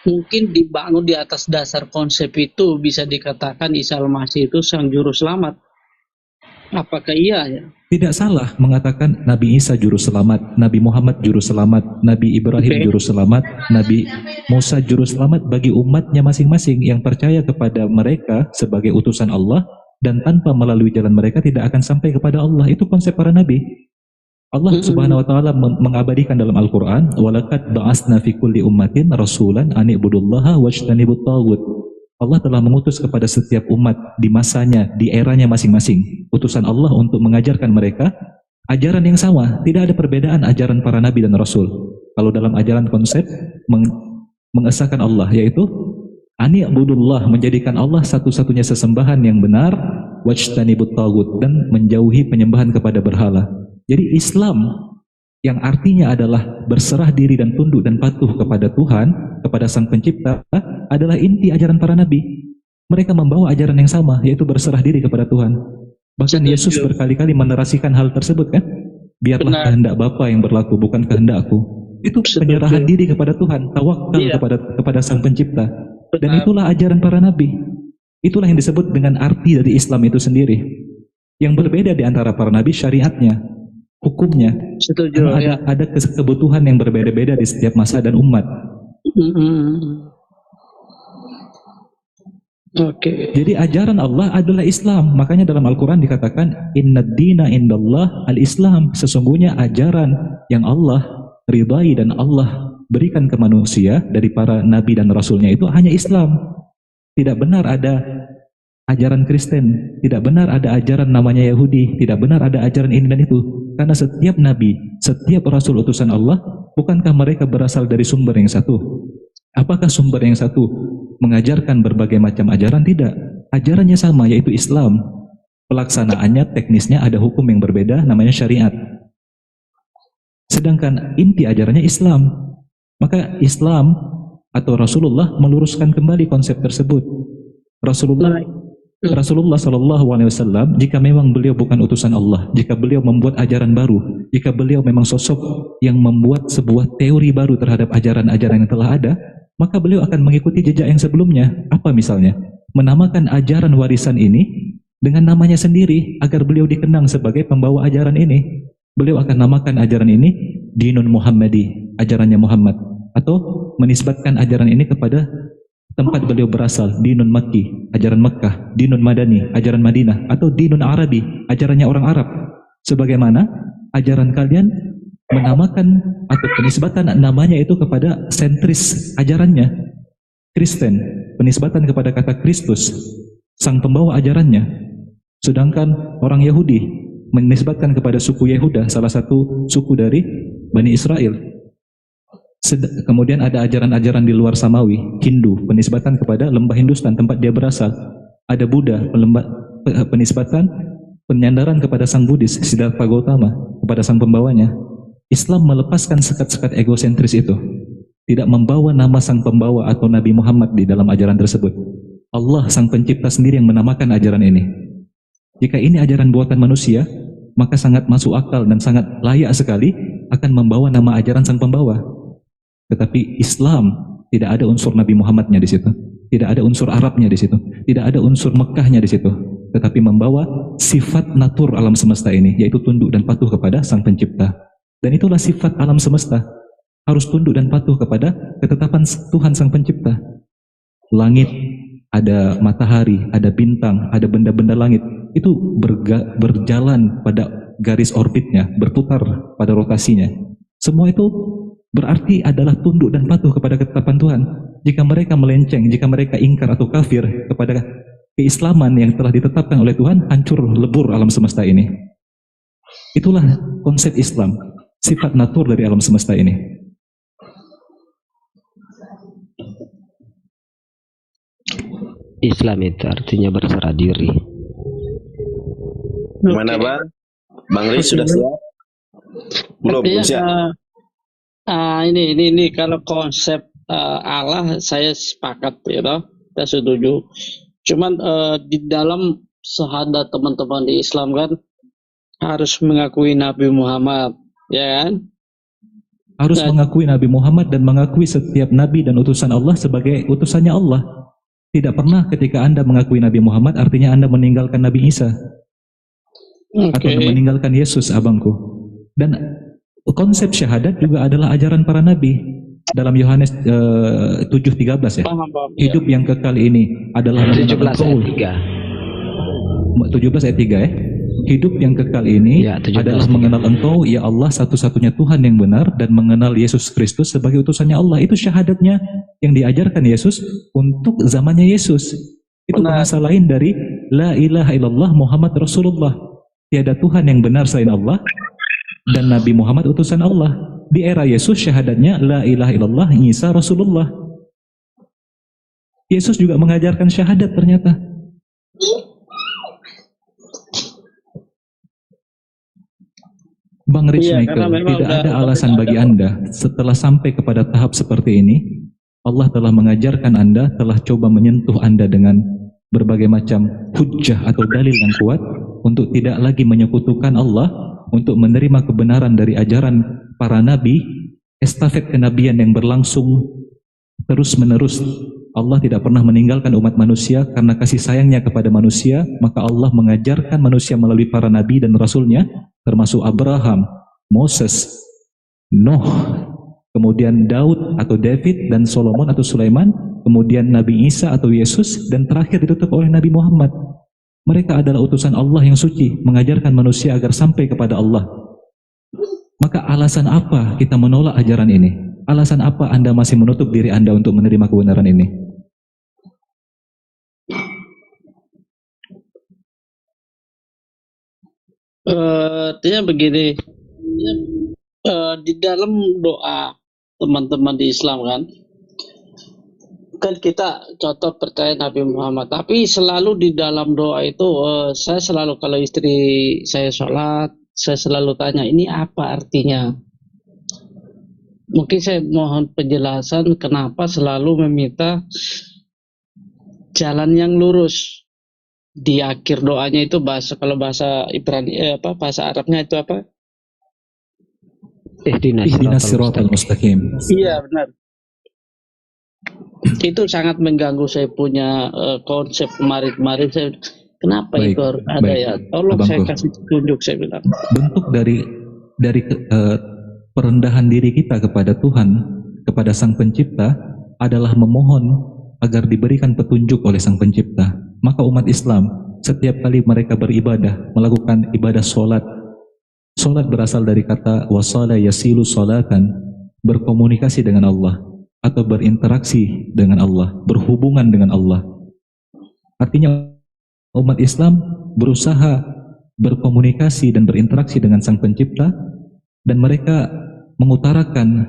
Mungkin dibangun di atas dasar konsep itu, bisa dikatakan Isa Al-Masih itu sang juru selamat. Apakah iya ya? Tidak salah mengatakan Nabi Isa juru selamat, Nabi Muhammad juru selamat, Nabi Ibrahim juru selamat, Nabi Musa juru selamat bagi umatnya masing-masing yang percaya kepada mereka sebagai utusan Allah, dan tanpa melalui jalan mereka tidak akan sampai kepada Allah. Itu konsep para nabi. Allah Subhanahu wa taala mengabadikan dalam Al-Qur'an, "Walaqad ba'atsna fi kulli ummatin rasulan an ibudullaha wajtanibut taghut." Allah telah mengutus kepada setiap umat di masanya, di eranya masing-masing, utusan Allah untuk mengajarkan mereka ajaran yang sama. Tidak ada perbedaan ajaran para nabi dan rasul. Kalau dalam ajaran konsep mengesahkan Allah, yaitu an ibudullah, menjadikan Allah satu-satunya sesembahan yang benar, wajtanibut taghut, dan menjauhi penyembahan kepada berhala. Jadi Islam yang artinya adalah berserah diri dan tunduk dan patuh kepada Tuhan, kepada Sang Pencipta, adalah inti ajaran para nabi. Mereka membawa ajaran yang sama, yaitu berserah diri kepada Tuhan. Bahkan Yesus berkali-kali menerasikan hal tersebut kan? Biarlah kehendak Bapa yang berlaku, bukan kehendakku. Itu penyerahan diri kepada Tuhan, tawakal kepada Sang Pencipta. Dan itulah ajaran para nabi. Itulah yang disebut dengan arti dari Islam itu sendiri. Yang berbeda di antara para nabi syariatnya, hukumnya. Setuju, ada kebutuhan yang berbeda-beda di setiap masa dan umat. Jadi ajaran Allah adalah Islam. Makanya dalam Al-Quran dikatakan Innad dina indallah al-Islam. Sesungguhnya ajaran yang Allah ridai dan Allah berikan ke manusia dari para nabi dan rasulnya itu hanya Islam. Tidak benar ada ajaran Kristen, tidak benar ada ajaran namanya Yahudi, tidak benar ada ajaran ini dan itu. Karena setiap nabi, setiap rasul utusan Allah, bukankah mereka berasal dari sumber yang satu? Apakah sumber yang satu mengajarkan berbagai macam ajaran? Tidak. Ajarannya sama, yaitu Islam. Pelaksanaannya, teknisnya ada hukum yang berbeda, namanya syariat. Sedangkan inti ajarannya Islam. Maka Islam atau Rasulullah meluruskan kembali konsep tersebut. Rasulullah SAW, jika memang beliau bukan utusan Allah, jika beliau membuat ajaran baru, jika beliau memang sosok yang membuat sebuah teori baru terhadap ajaran-ajaran yang telah ada, maka beliau akan mengikuti jejak yang sebelumnya. Apa misalnya? menamakan ajaran warisan ini dengan namanya sendiri agar beliau dikenang sebagai pembawa ajaran ini. Beliau akan namakan ajaran ini Dinun Muhammadi, ajarannya Muhammad, atau menisbatkan ajaran ini kepada tempat beliau berasal, Dinun Makki, ajaran Mekkah, Dinun Madani, ajaran Madinah, atau Dinun Arabi, ajarannya orang Arab. Sebagaimana ajaran kalian menamakan atau penisbatan namanya itu kepada sentris ajarannya, Kristen, penisbatan kepada kata Kristus, sang pembawa ajarannya. Sedangkan orang Yahudi menisbatkan kepada suku Yehuda, salah satu suku dari Bani Israel. Kemudian ada ajaran-ajaran di luar Samawi, Hindu, penisbatan kepada lembah Hindustan tempat dia berasal. Ada Buddha, penisbatan penyandaran kepada sang Buddhis, Siddhartha Gautama, kepada sang pembawanya. Islam melepaskan sekat-sekat egosentris itu, tidak membawa nama sang pembawa atau Nabi Muhammad di dalam ajaran tersebut. Allah sang pencipta sendiri yang menamakan ajaran ini. Jika ini ajaran buatan manusia, maka sangat masuk akal dan sangat layak sekali akan membawa nama ajaran sang pembawa. Tetapi Islam tidak ada unsur Nabi Muhammadnya di situ, tidak ada unsur Arabnya di situ, tidak ada unsur Mekkahnya di situ, tetapi membawa sifat natur alam semesta ini, yaitu tunduk dan patuh kepada sang pencipta. Dan itulah sifat alam semesta, harus tunduk dan patuh kepada ketetapan Tuhan sang pencipta. Langit, ada matahari, ada bintang, ada benda-benda langit, itu berjalan pada garis orbitnya, berputar pada rotasinya. Semua itu berarti adalah tunduk dan patuh kepada ketetapan Tuhan. Jika mereka melenceng, jika mereka ingkar atau kafir kepada keislaman yang telah ditetapkan oleh Tuhan, hancur lebur alam semesta ini. Itulah konsep Islam, sifat natur dari alam semesta ini. Islam itu artinya berserah diri. Gimana Bang? Bang Riz sudah siap? Belum siap. Ini kalau konsep Allah saya sepakat ya, saya setuju. Cuman di dalam syahadat teman-teman di Islam kan harus mengakui Nabi Muhammad, ya kan? Harus mengakui Nabi Muhammad dan mengakui setiap nabi dan utusan Allah sebagai utusannya Allah. Tidak pernah ketika Anda mengakui Nabi Muhammad artinya Anda meninggalkan Nabi Isa. Atau meninggalkan Yesus, abangku. Dan konsep syahadat juga adalah ajaran para nabi. Dalam Yohanes 7:13 ya. Hidup yang kekal ini adalah 17 ayat 3. 17 ayat 3 ya. Hidup yang kekal ini adalah mengenal Engkau ya Allah satu-satunya Tuhan yang benar dan mengenal Yesus Kristus sebagai utusannya Allah. Itu syahadatnya yang diajarkan Yesus untuk zamannya Yesus. Itu bahasa lain dari La ilaha illallah Muhammad Rasulullah. Tiada Tuhan yang benar selain Allah dan Nabi Muhammad utusan Allah. Di era Yesus syahadatnya La ilaha illallah Isa Rasulullah. Yesus juga mengajarkan syahadat ternyata. Bang Rich Michael, tidak ada alasan bagi Anda setelah sampai kepada tahap seperti ini. Allah telah mengajarkan Anda, telah coba menyentuh Anda dengan berbagai macam hujjah atau dalil yang kuat untuk tidak lagi menyekutukan Allah, untuk menerima kebenaran dari ajaran para nabi, estafet kenabian yang berlangsung terus-menerus. Allah tidak pernah meninggalkan umat manusia karena kasih sayangnya kepada manusia, maka Allah mengajarkan manusia melalui para nabi dan rasulnya, termasuk Abraham, Moses, Nuh, kemudian Daud atau David dan Solomon atau Sulaiman, kemudian Nabi Isa atau Yesus, dan terakhir ditutup oleh Nabi Muhammad. Mereka adalah utusan Allah yang suci, mengajarkan manusia agar sampai kepada Allah. Maka alasan apa kita menolak ajaran ini? Alasan apa Anda masih menutup diri Anda untuk menerima kebenaran ini? Artinya begini, di dalam doa teman-teman di Islam kan kita contoh percaya Nabi Muhammad, tapi selalu di dalam doa itu saya selalu kalau istri saya sholat, saya selalu tanya ini apa artinya. Mungkin saya mohon penjelasan kenapa selalu meminta jalan yang lurus. Di akhir doanya itu kalau bahasa Ibrani bahasa Arabnya itu apa? Ihdinas siratal mustaqim. Iya benar. Itu sangat mengganggu saya punya konsep kemarin saya. Kenapa itu harus ada ya? Tolong Abangku, saya kasih tunjuk, saya bilang. Bentuk dari perendahan diri kita kepada Tuhan, kepada Sang Pencipta adalah memohon agar diberikan petunjuk oleh Sang Pencipta. Maka umat Islam setiap kali mereka beribadah, melakukan ibadah solat berasal dari kata wasala yasilu solatan, berkomunikasi dengan Allah atau berinteraksi dengan Allah, berhubungan dengan Allah. Artinya umat Islam berusaha berkomunikasi dan berinteraksi dengan Sang Pencipta, dan mereka mengutarakan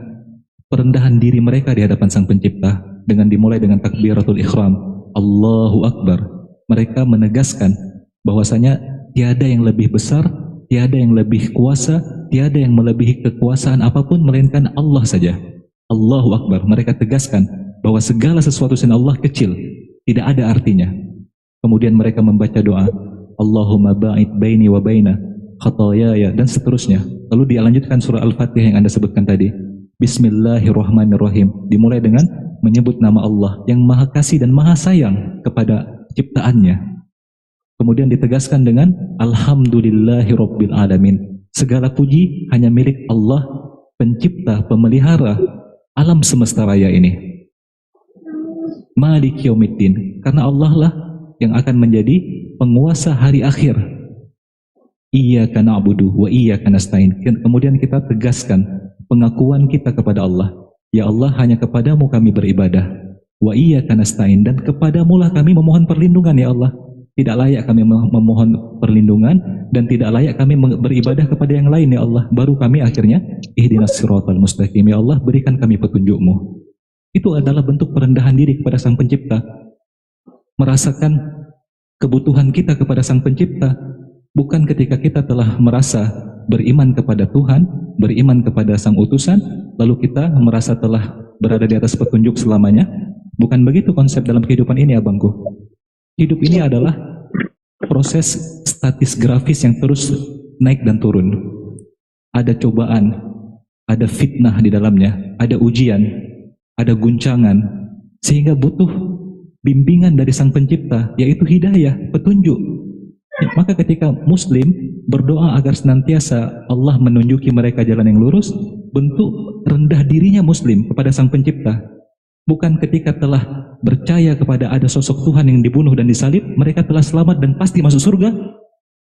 perendahan diri mereka di hadapan Sang Pencipta dengan dimulai dengan takbiratul ihram, Allahu Akbar. Mereka menegaskan bahwasanya tiada yang lebih besar, tiada yang lebih kuasa, tiada yang melebihi kekuasaan apapun melainkan Allah saja. Allahu Akbar. Mereka tegaskan bahwa segala sesuatu selain Allah kecil, tidak ada artinya. Kemudian mereka membaca doa, Allahumma ba'id baini wa baina khatayaya, dan seterusnya. Lalu dia lanjutkan surah Al-Fatihah yang Anda sebutkan tadi. Bismillahirrahmanirrahim. Dimulai dengan menyebut nama Allah yang Maha Kasih dan Maha Sayang kepada ciptaannya. Kemudian ditegaskan dengan Alhamdulillahirabbil alamin. Segala puji hanya milik Allah, pencipta, pemelihara alam semesta raya ini. Maliki yaumiddin, karena Allah lah yang akan menjadi penguasa hari akhir. Iyyaka na'budu wa iyyaka nasta'in. Kemudian kita tegaskan pengakuan kita kepada Allah. Ya Allah, hanya kepadamu kami beribadah. Wa iyyaka nasta'in, dan kepadamu lah kami memohon perlindungan ya Allah. Tidak layak kami memohon perlindungan dan tidak layak kami beribadah kepada yang lain ya Allah. Baru kami akhirnya ihdinas siratal mustaqim, ya Allah berikan kami petunjukmu. Itu adalah bentuk perendahan diri kepada Sang Pencipta. Merasakan kebutuhan kita kepada Sang Pencipta, bukan ketika kita telah merasa beriman kepada Tuhan, beriman kepada Sang Utusan, lalu kita merasa telah berada di atas petunjuk selamanya. Bukan begitu konsep dalam kehidupan ini, abangku. Hidup ini adalah proses statis grafis yang terus naik dan turun. Ada cobaan, ada fitnah di dalamnya, ada ujian, ada guncangan, sehingga butuh bimbingan dari Sang Pencipta, yaitu hidayah, petunjuk. Maka ketika Muslim berdoa agar senantiasa Allah menunjuki mereka jalan yang lurus, bentuk rendah dirinya Muslim kepada Sang Pencipta. Bukan ketika telah percaya kepada ada sosok Tuhan yang dibunuh dan disalib, mereka telah selamat dan pasti masuk surga.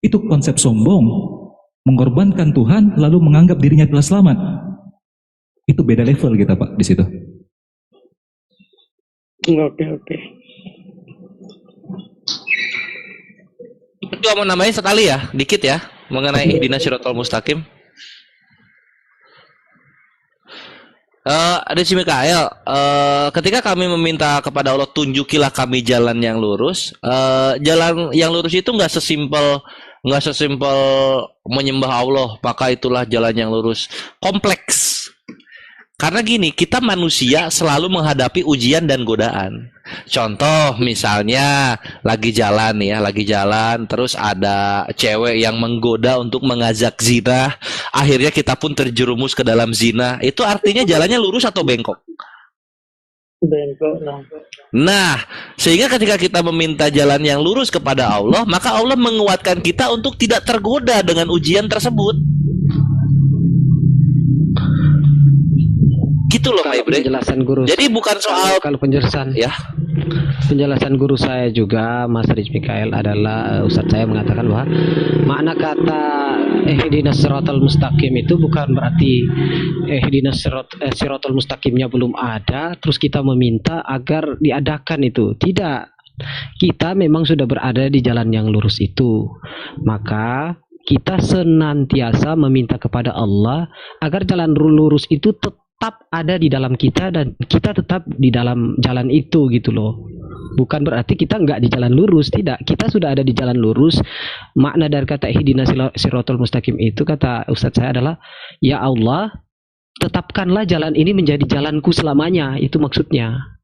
Itu konsep sombong, mengorbankan Tuhan lalu menganggap dirinya telah selamat. Itu beda level kita, Pak, di situ. Oke. Itu mau namanya sekali ya, dikit ya, mengenai ihdinas siratal mustaqim. Ada si Mikael, ketika kami meminta kepada Allah tunjukilah kami jalan yang lurus, jalan yang lurus itu nggak sesimpel menyembah Allah maka itulah jalan yang lurus. Kompleks. Karena gini, kita manusia selalu menghadapi ujian dan godaan. Contoh misalnya lagi jalan terus ada cewek yang menggoda untuk mengajak zina, akhirnya kita pun terjerumus ke dalam zina. Itu artinya jalannya lurus atau bengkok? Bengkok. Nah, sehingga ketika kita meminta jalan yang lurus kepada Allah, maka Allah menguatkan kita untuk tidak tergoda dengan ujian tersebut. Gitu loh, Pak Ibre. Penjelasan guru. Jadi bukan soal kalau penjelasan ya. Penjelasan guru saya juga, Mas Riz Mikael, adalah Ustadz saya mengatakan bahwa makna kata ihdinas siratal mustaqim itu bukan berarti ihdinas siratal mustaqimnya belum ada terus kita meminta agar diadakan itu. Tidak. Kita memang sudah berada di jalan yang lurus itu. Maka kita senantiasa meminta kepada Allah agar jalan lurus itu tetap ada di dalam kita dan kita tetap di dalam jalan itu gitu loh. Bukan berarti kita nggak di jalan lurus, tidak. Kita sudah ada di jalan lurus. Makna dari kata ihdinas siratal mustaqim itu kata Ustadz saya adalah, ya Allah, tetapkanlah jalan ini menjadi jalanku selamanya. Itu maksudnya.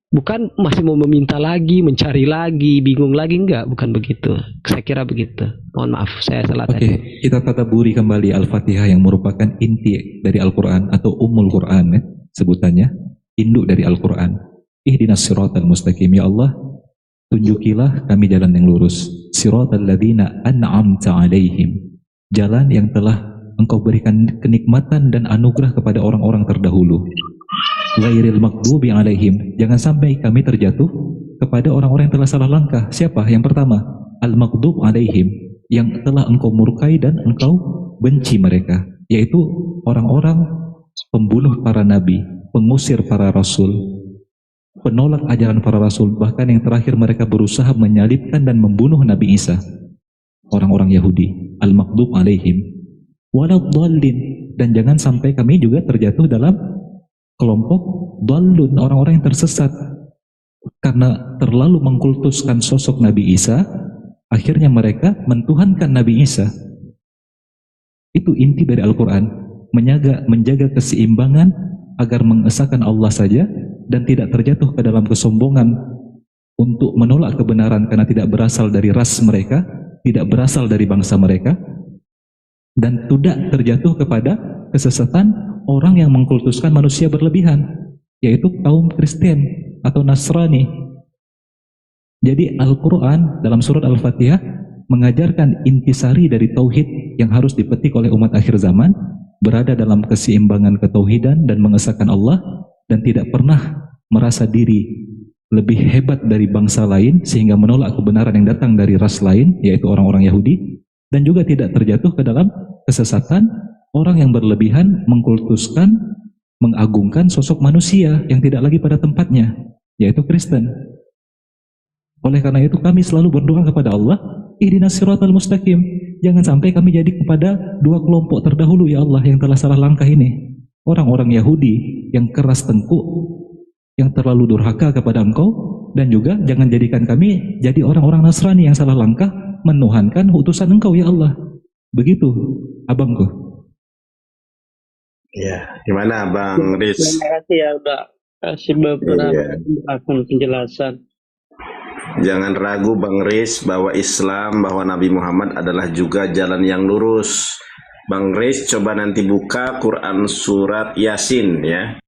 Bukan masih mau meminta lagi, mencari lagi, bingung lagi, enggak, bukan begitu. Saya kira begitu. Mohon maaf, saya salah tadi. Oke, kita tadaburi kembali Al-Fatihah yang merupakan inti dari Al-Quran atau Ummul Quran ya, sebutannya, induk dari Al-Quran. Ihdinas siratal mustaqim, ya Allah, tunjukilah kami jalan yang lurus. Siratal ladzina an'amta 'alaihim, jalan yang telah Engkau berikan kenikmatan dan anugerah kepada orang-orang terdahulu. Ghairil maghdubi 'alaihim, jangan sampai kami terjatuh kepada orang-orang yang telah salah langkah. Siapa? Yang pertama, al-maghdub 'alaihim, yang telah Engkau murkai dan Engkau benci mereka, yaitu orang-orang pembunuh para nabi, pengusir para rasul, penolak ajaran para rasul, bahkan yang terakhir mereka berusaha menyalibkan dan membunuh Nabi Isa. Orang-orang Yahudi, al-maghdub 'alaihim waladdallin, dan jangan sampai kami juga terjatuh dalam kelompok dallun, orang-orang yang tersesat karena terlalu mengkultuskan sosok Nabi Isa. Akhirnya mereka mentuhankan Nabi Isa. Itu inti dari Al-Quran, menjaga keseimbangan agar mengesahkan Allah saja dan tidak terjatuh ke dalam kesombongan untuk menolak kebenaran karena tidak berasal dari ras mereka, tidak berasal dari bangsa mereka, dan tidak terjatuh kepada kesesatan orang yang mengkultuskan manusia berlebihan, yaitu kaum Kristen atau Nasrani. Jadi Al-Quran dalam surat Al-Fatihah mengajarkan intisari dari tauhid yang harus dipetik oleh umat akhir zaman, berada dalam keseimbangan ketauhidan dan mengesahkan Allah, dan tidak pernah merasa diri lebih hebat dari bangsa lain sehingga menolak kebenaran yang datang dari ras lain, yaitu orang-orang Yahudi, dan juga tidak terjatuh ke dalam kesesatan orang yang berlebihan mengkultuskan, mengagungkan sosok manusia yang tidak lagi pada tempatnya, yaitu Kristen. Oleh karena itu kami selalu berdoa kepada Allah, ihdinas siratal mustaqim, jangan sampai kami jadi kepada dua kelompok terdahulu ya Allah yang telah salah langkah ini. Orang-orang Yahudi yang keras tengkuk, yang terlalu durhaka kepada Engkau, dan juga jangan jadikan kami jadi orang-orang Nasrani yang salah langkah menuhankan utusan Engkau ya Allah. Begitu abangku. Ya, gimana Bang Riz? Terima kasih ya udah kasih beberapa penjelasan. Jangan ragu Bang Riz bahwa Islam, bahwa Nabi Muhammad adalah juga jalan yang lurus. Bang Riz coba nanti buka Quran surat Yasin ya.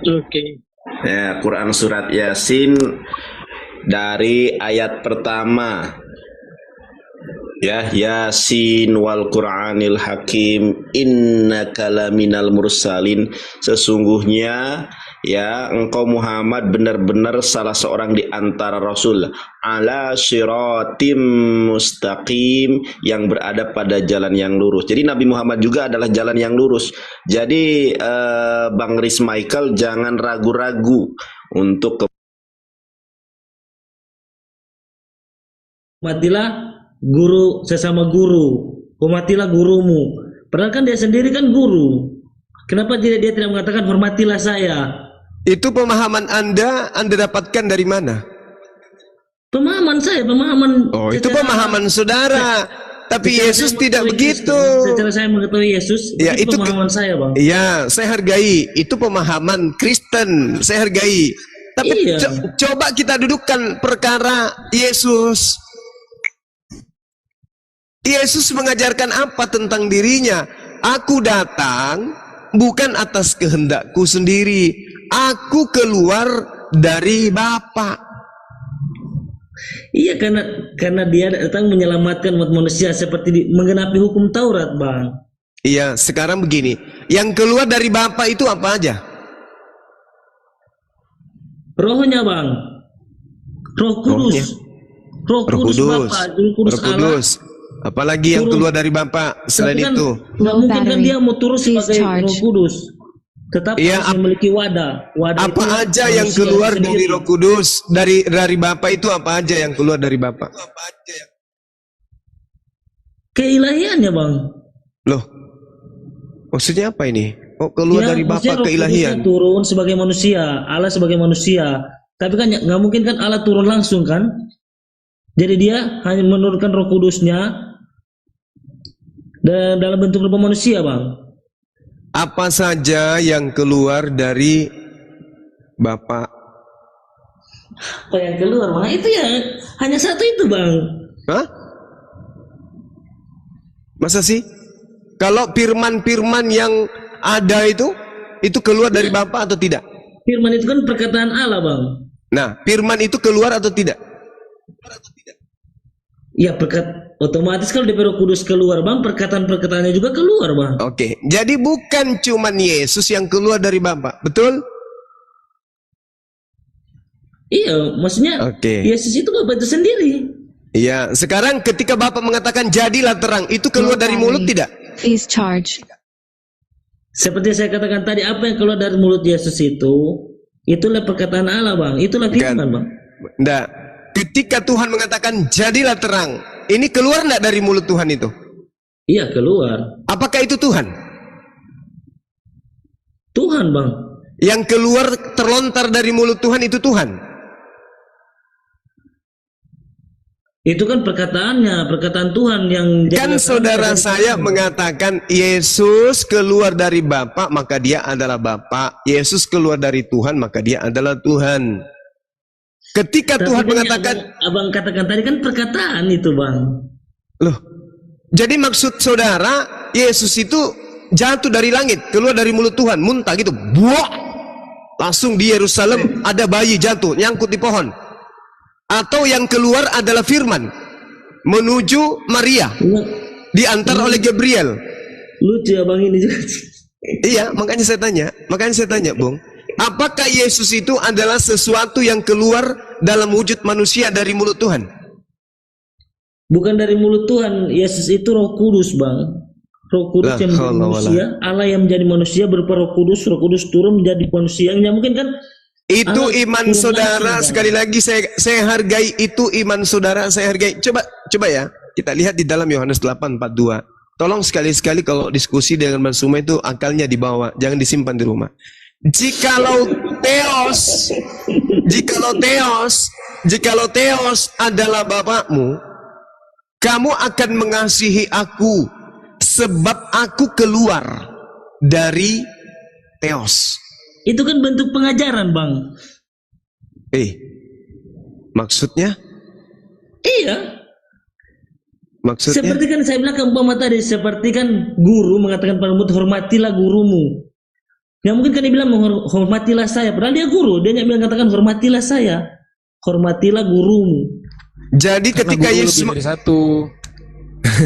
Oke. Ya, Quran surat Yasin dari ayat pertama. Ya, Yasin wal Qur'anil Hakim innaka laminal mursalin, sesungguhnya ya engkau Muhammad benar-benar salah seorang di antara rasul, ala syiratim mustaqim, yang berada pada jalan yang lurus. Jadi Nabi Muhammad juga adalah jalan yang lurus. Jadi Bang Riz Michael jangan ragu-ragu untuk hormatilah guru sesama guru, hormatilah gurumu. Padahal kan dia sendiri kan guru. Kenapa dia tidak mengatakan hormatilah saya? Itu pemahaman Anda dapatkan dari mana? Pemahaman saya, pemahaman. Oh, itu pemahaman saudara. Tapi Yesus tidak begitu. Secara saya mengetahui Yesus, ya, itu pemahaman saya, Bang. Iya, saya hargai. Itu pemahaman Kristen, saya hargai. Tapi iya, coba kita dudukkan perkara Yesus. Yesus mengajarkan apa tentang dirinya? Aku datang bukan atas kehendakku sendiri. Aku keluar dari Bapa. Iya, karena dia datang menyelamatkan umat manusia seperti menggenapi hukum Taurat, Bang. Iya, sekarang begini. Yang keluar dari Bapa itu apa aja? Rohnya, Bang. Roh Kudus. Roh Kudus Bapa, Roh Kudus Allah. Apalagi yang keluar dari Bapa selain itu? Nggak mungkin kan dia mau turun sebagai Roh Kudus. Tetap harus memiliki wadah. Apa aja yang keluar dari Roh Kudus, dari Bapa itu apa aja yang keluar dari Bapa? Keilahiannya, Bang. Loh, maksudnya apa ini? Oh, keluar dari Bapa keilahian. Turun sebagai manusia, Allah sebagai manusia. Tapi kan nggak mungkin kan Allah turun langsung kan? Jadi dia hanya menurunkan Roh Kudusnya dan dalam bentuk rupa manusia, Bang. Apa saja yang keluar dari Bapa? Apa yang keluar, Bang? Itu ya hanya satu itu, Bang. Hah? Masa sih? Kalau firman-firman yang ada itu keluar dari Bapa atau tidak? Firman itu kan perkataan Allah, Bang. Nah, firman itu keluar atau tidak? Ya, otomatis kalau dari Roh Kudus keluar, Bang, perkataan-perkataannya juga keluar, Bang. Oke, jadi bukan cuman Yesus yang keluar dari Bapa, betul? Iya, maksudnya Yesus itu Bapa itu sendiri. Iya, sekarang ketika Bapa mengatakan jadilah terang, itu keluar dari mulut tidak? Please charge. Seperti saya katakan tadi, apa yang keluar dari mulut Yesus itulah perkataan Allah, Bang. Itulah firman, Bang. Enggak. Ketika Tuhan mengatakan jadilah terang, ini keluar enggak dari mulut Tuhan itu? Iya, keluar. Apakah itu Tuhan? Tuhan, Bang. Yang keluar terlontar dari mulut Tuhan itu Tuhan. Itu kan perkataan Tuhan yang kan saudara saya mengatakan Yesus keluar dari Bapa, maka dia adalah Bapa. Yesus keluar dari Tuhan, maka dia adalah Tuhan. Ketika Tuhan mengatakan, abang katakan tadi kan perkataan itu, Bang. Loh, jadi maksud saudara Yesus itu jatuh dari langit, keluar dari mulut Tuhan, muntah gitu, buak, langsung di Yerusalem ada bayi jatuh, nyangkut di pohon. Atau yang keluar adalah firman menuju Maria, diantar oleh Gabriel. Lucu ya, Bang, ini juga. Iya, makanya saya tanya, Bung, apakah Yesus itu adalah sesuatu yang keluar dalam wujud manusia dari mulut Tuhan? Bukan dari mulut Tuhan. Yesus itu Roh Kudus, Bang. Roh Kudus yang menjadi manusia, Allah yang menjadi manusia berupa Roh Kudus turun menjadi manusia. Yang mungkin kan itu iman saudara, sekali lagi saya hargai itu iman saudara, saya hargai. Coba ya, kita lihat di dalam Yohanes 8:42. Tolong sekali-sekali kalau diskusi dengan Mas Suma itu akalnya dibawa, jangan disimpan di rumah. Jikalau Theos adalah bapakmu, kamu akan mengasihi aku sebab aku keluar dari Theos. Itu kan bentuk pengajaran, Bang. Maksudnya? Iya. Maksudnya? Seperti kan saya bilang ke umpama tadi, seperti kan guru mengatakan pada murid, hormatilah gurumu. Yang mungkin kan dia bilang hormatilah saya, padahal dia guru, dia hanya bilang katakan hormatilah saya, hormatilah gurumu. Jadi ketika Yesus dari satu.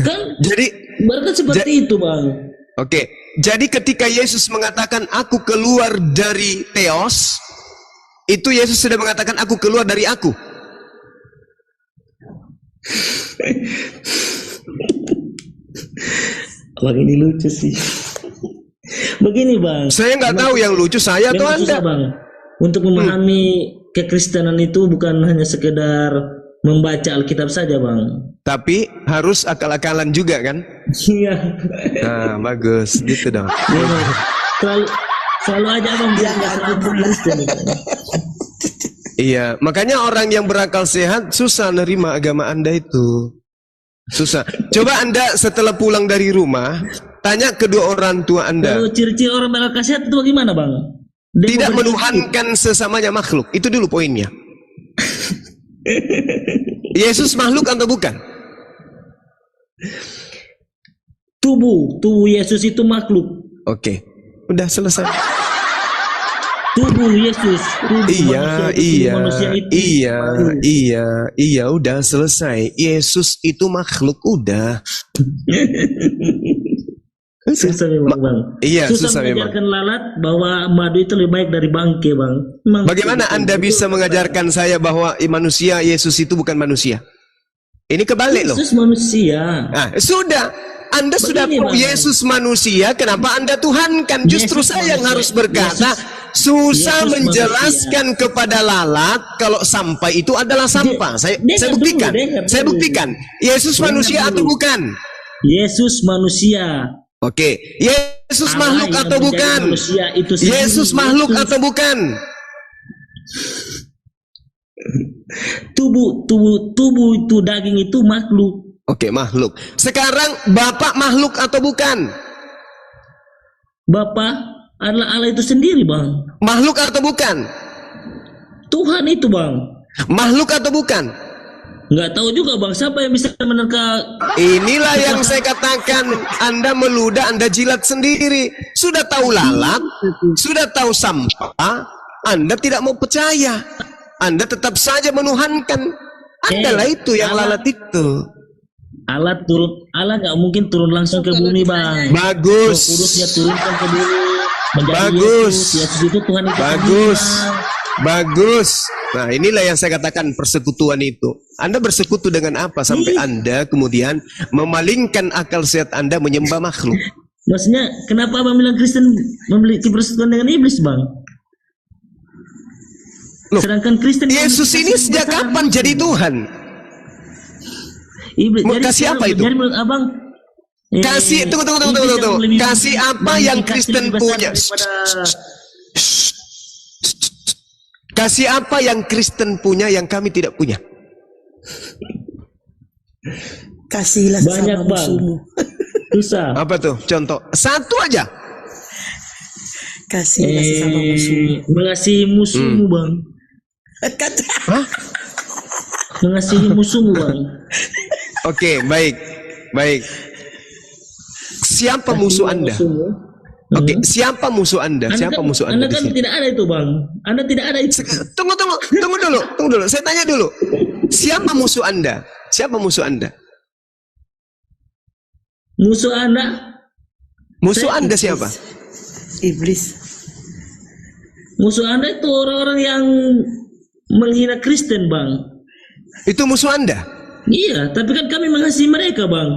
Kan? Jadi berarti seperti itu, Bang. Oke, jadi ketika Yesus mengatakan aku keluar dari Theos, itu Yesus sudah mengatakan aku keluar dari aku. Bang, ini lucu sih. Begini, Bang. Saya nggak tahu yang lucu saya atau Anda. Bang. Untuk memahami kekristenan itu bukan hanya sekedar membaca Alkitab saja, Bang. Tapi harus akal-akalan juga kan? Iya. Nah, bagus gitu dong. Selalu aja Bang bilang Kristen. Iya, makanya orang yang berakal sehat susah nerima agama Anda itu. Susah. Coba Anda setelah pulang dari rumah, tanya kedua orang tua Anda. Kalau ciri-ciri orang berakal sehat itu bagaimana, Bang? Tidak menuhankan sesamanya makhluk. Itu dulu poinnya. Yesus makhluk atau bukan? Tubuh Yesus itu makhluk. Oke, udah selesai. Tubuh Yesus, iya, udah selesai. Yesus itu makhluk, udah. Susah memang, Bang. Iya, susah memang. Mengajarkan lalat bahwa madu itu lebih baik dari bangke, Bang. Bagaimana Anda bisa mengajarkan saya bahwa manusia Yesus itu bukan manusia? Ini kebalik loh. Yesus manusia. Nah, sudah. Anda sudah pro Yesus manusia, kenapa Anda tuhankan? Justru saya yang harus berkata, susah menjelaskan kepada lalat kalau sampah itu adalah sampah. Saya buktikan. Yesus manusia atau bukan? Yesus manusia. Oke, Yesus makhluk atau bukan? Yesus makhluk atau bukan? Tubuh itu, daging itu makhluk. Oke, makhluk. Sekarang Bapak makhluk atau bukan? Bapak adalah Allah itu sendiri, Bang. Makhluk atau bukan? Tuhan itu, Bang. Makhluk atau bukan? Nggak tahu juga bang, siapa yang bisa menerka? Inilah yang saya katakan, Anda meludah, Anda jilat sendiri. Sudah tahu lalat, sudah tahu sampah, Anda tidak mau percaya. Anda tetap saja menuhankan. Adalah itu yang lalat itu. Allah nggak mungkin turun langsung ke bumi bang. Bagus. Roh Kudus dia turunkan ke bumi. Bagus. Yesus itu Tuhan itu. Bagus. Bagus. Nah, inilah yang saya katakan persekutuan itu. Anda bersekutu dengan apa sampai Anda kemudian memalingkan akal sehat Anda menyembah makhluk? Maksudnya, kenapa abang bilang Kristen memiliki persekutuan dengan iblis, bang? Loh, sedangkan Kristen Yesus ini sejak kapan jadi Tuhan? Iblis. Kasih apa itu? Jadi menurut abang, kasih, tunggu. Kasih apa yang Kristen punya? Kasih apa yang Kristen punya yang kami tidak punya? Kasihlah banyak sesama musuhmu. Susah. Apa tuh? Contoh satu aja. Kasihlah sesama musuhmu. Mengasihi musuhmu, bang. Hah? Mengasihi musuhmu, bang. Oke, baik. Siapa musuh Anda? Oke, siapa musuh Anda? Siapa musuh Anda? Anda kan tidak ada itu, bang. Anda tidak ada itu. Tunggu dulu. Saya tanya dulu. Siapa musuh Anda? Siapa musuh Anda? Musuh Anda? Musuh Anda siapa? Iblis. Musuh Anda itu orang-orang yang menghina Kristen, bang. Itu musuh Anda? Iya, tapi kan kami mengasihi mereka, bang.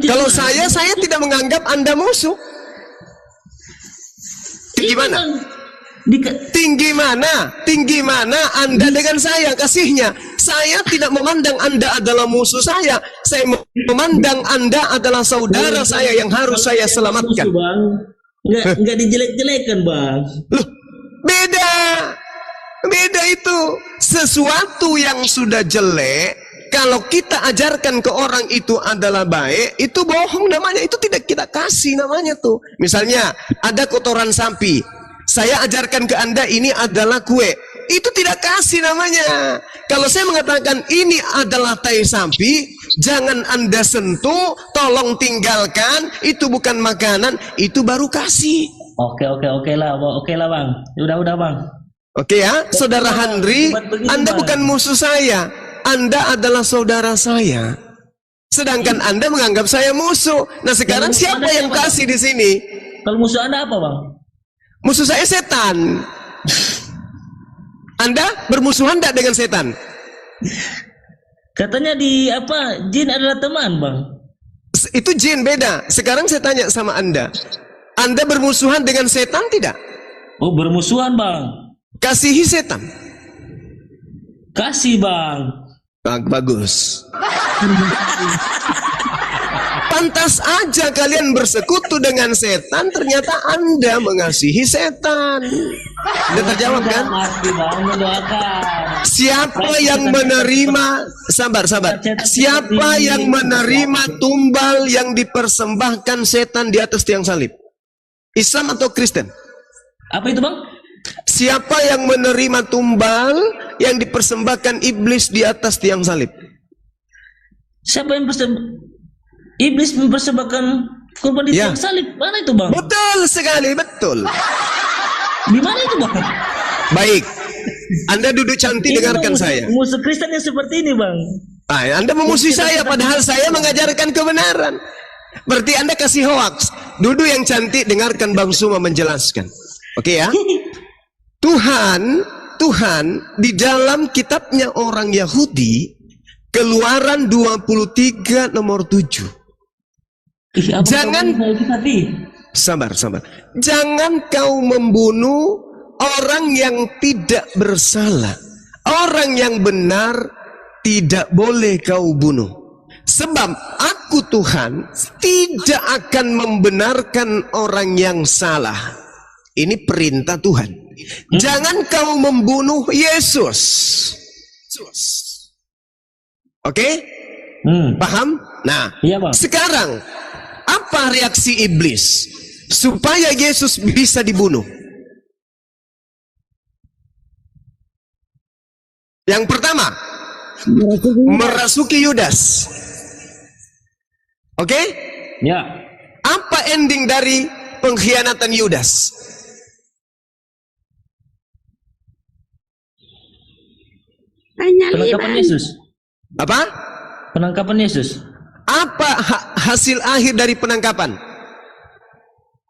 Kalau saya tidak menganggap Anda musuh. Tinggi mana? Tinggi mana Anda dengan saya kasihnya? Saya tidak memandang Anda adalah musuh saya. Saya memandang Anda adalah saudara saya yang harus saya selamatkan. Musuh, bang. Enggak dijelek-jelekan, bang. Loh, beda itu. Sesuatu yang sudah jelek, kalau kita ajarkan ke orang itu adalah baik, itu bohong namanya. Itu tidak kita kasih namanya tuh. Misalnya ada kotoran sapi, saya ajarkan ke Anda ini adalah kue, itu tidak kasih namanya. Kalau saya mengatakan ini adalah tai sapi, jangan Anda sentuh, tolong tinggalkan, itu bukan makanan, itu baru kasih. Oke lah bang. Udah bang. Oke ya, saudara Handri, Anda bukan musuh saya. Anda adalah saudara saya. Sedangkan Anda menganggap saya musuh. Nah, sekarang siapa yang kasih di sini? Kalau musuh Anda apa, bang? Musuh saya setan. Anda bermusuhan tidak dengan setan? Katanya jin adalah teman, bang. Itu jin beda. Sekarang saya tanya sama Anda bermusuhan dengan setan tidak? Oh, bermusuhan, bang. Kasihi setan. Kasih, bang. Bagus. Pantas aja kalian bersekutu dengan setan, ternyata Anda mengasihi setan. Sudah terjawab kan? Siapa yang menerima, sabar. Siapa yang menerima tumbal yang dipersembahkan setan di atas tiang salib? Islam atau Kristen? Apa itu, bang? Siapa yang menerima tumbal yang dipersembahkan iblis di atas tiang salib? Siapa yang iblis mempersembahkan kurban di tiang salib? Mana itu, bang? Betul sekali, betul. Di mana itu, bang? Baik, Anda duduk cantik, dengarkan saya. Musuh Kristen yang seperti ini, bang. Anda memusuhi saya, padahal saya mengajarkan kebenaran. Berarti Anda kasih hoax. Duduk yang cantik, dengarkan Bang Suma menjelaskan. Oke ya? Tuhan di dalam kitabnya orang Yahudi, Keluaran 23 nomor 7. Sabar. Jangan kau membunuh orang yang tidak bersalah. Orang yang benar tidak boleh kau bunuh. Sebab aku Tuhan tidak akan membenarkan orang yang salah. Ini perintah Tuhan. Jangan kau membunuh Yesus. Oke? Paham? Nah, iya, bang. Sekarang apa reaksi iblis supaya Yesus bisa dibunuh? Yang pertama, Merasuki Yudas. Oke? Ya. Apa ending dari pengkhianatan Yudas? Penangkapan Yesus. Apa? Penangkapan Yesus. Apa hasil akhir dari penangkapan?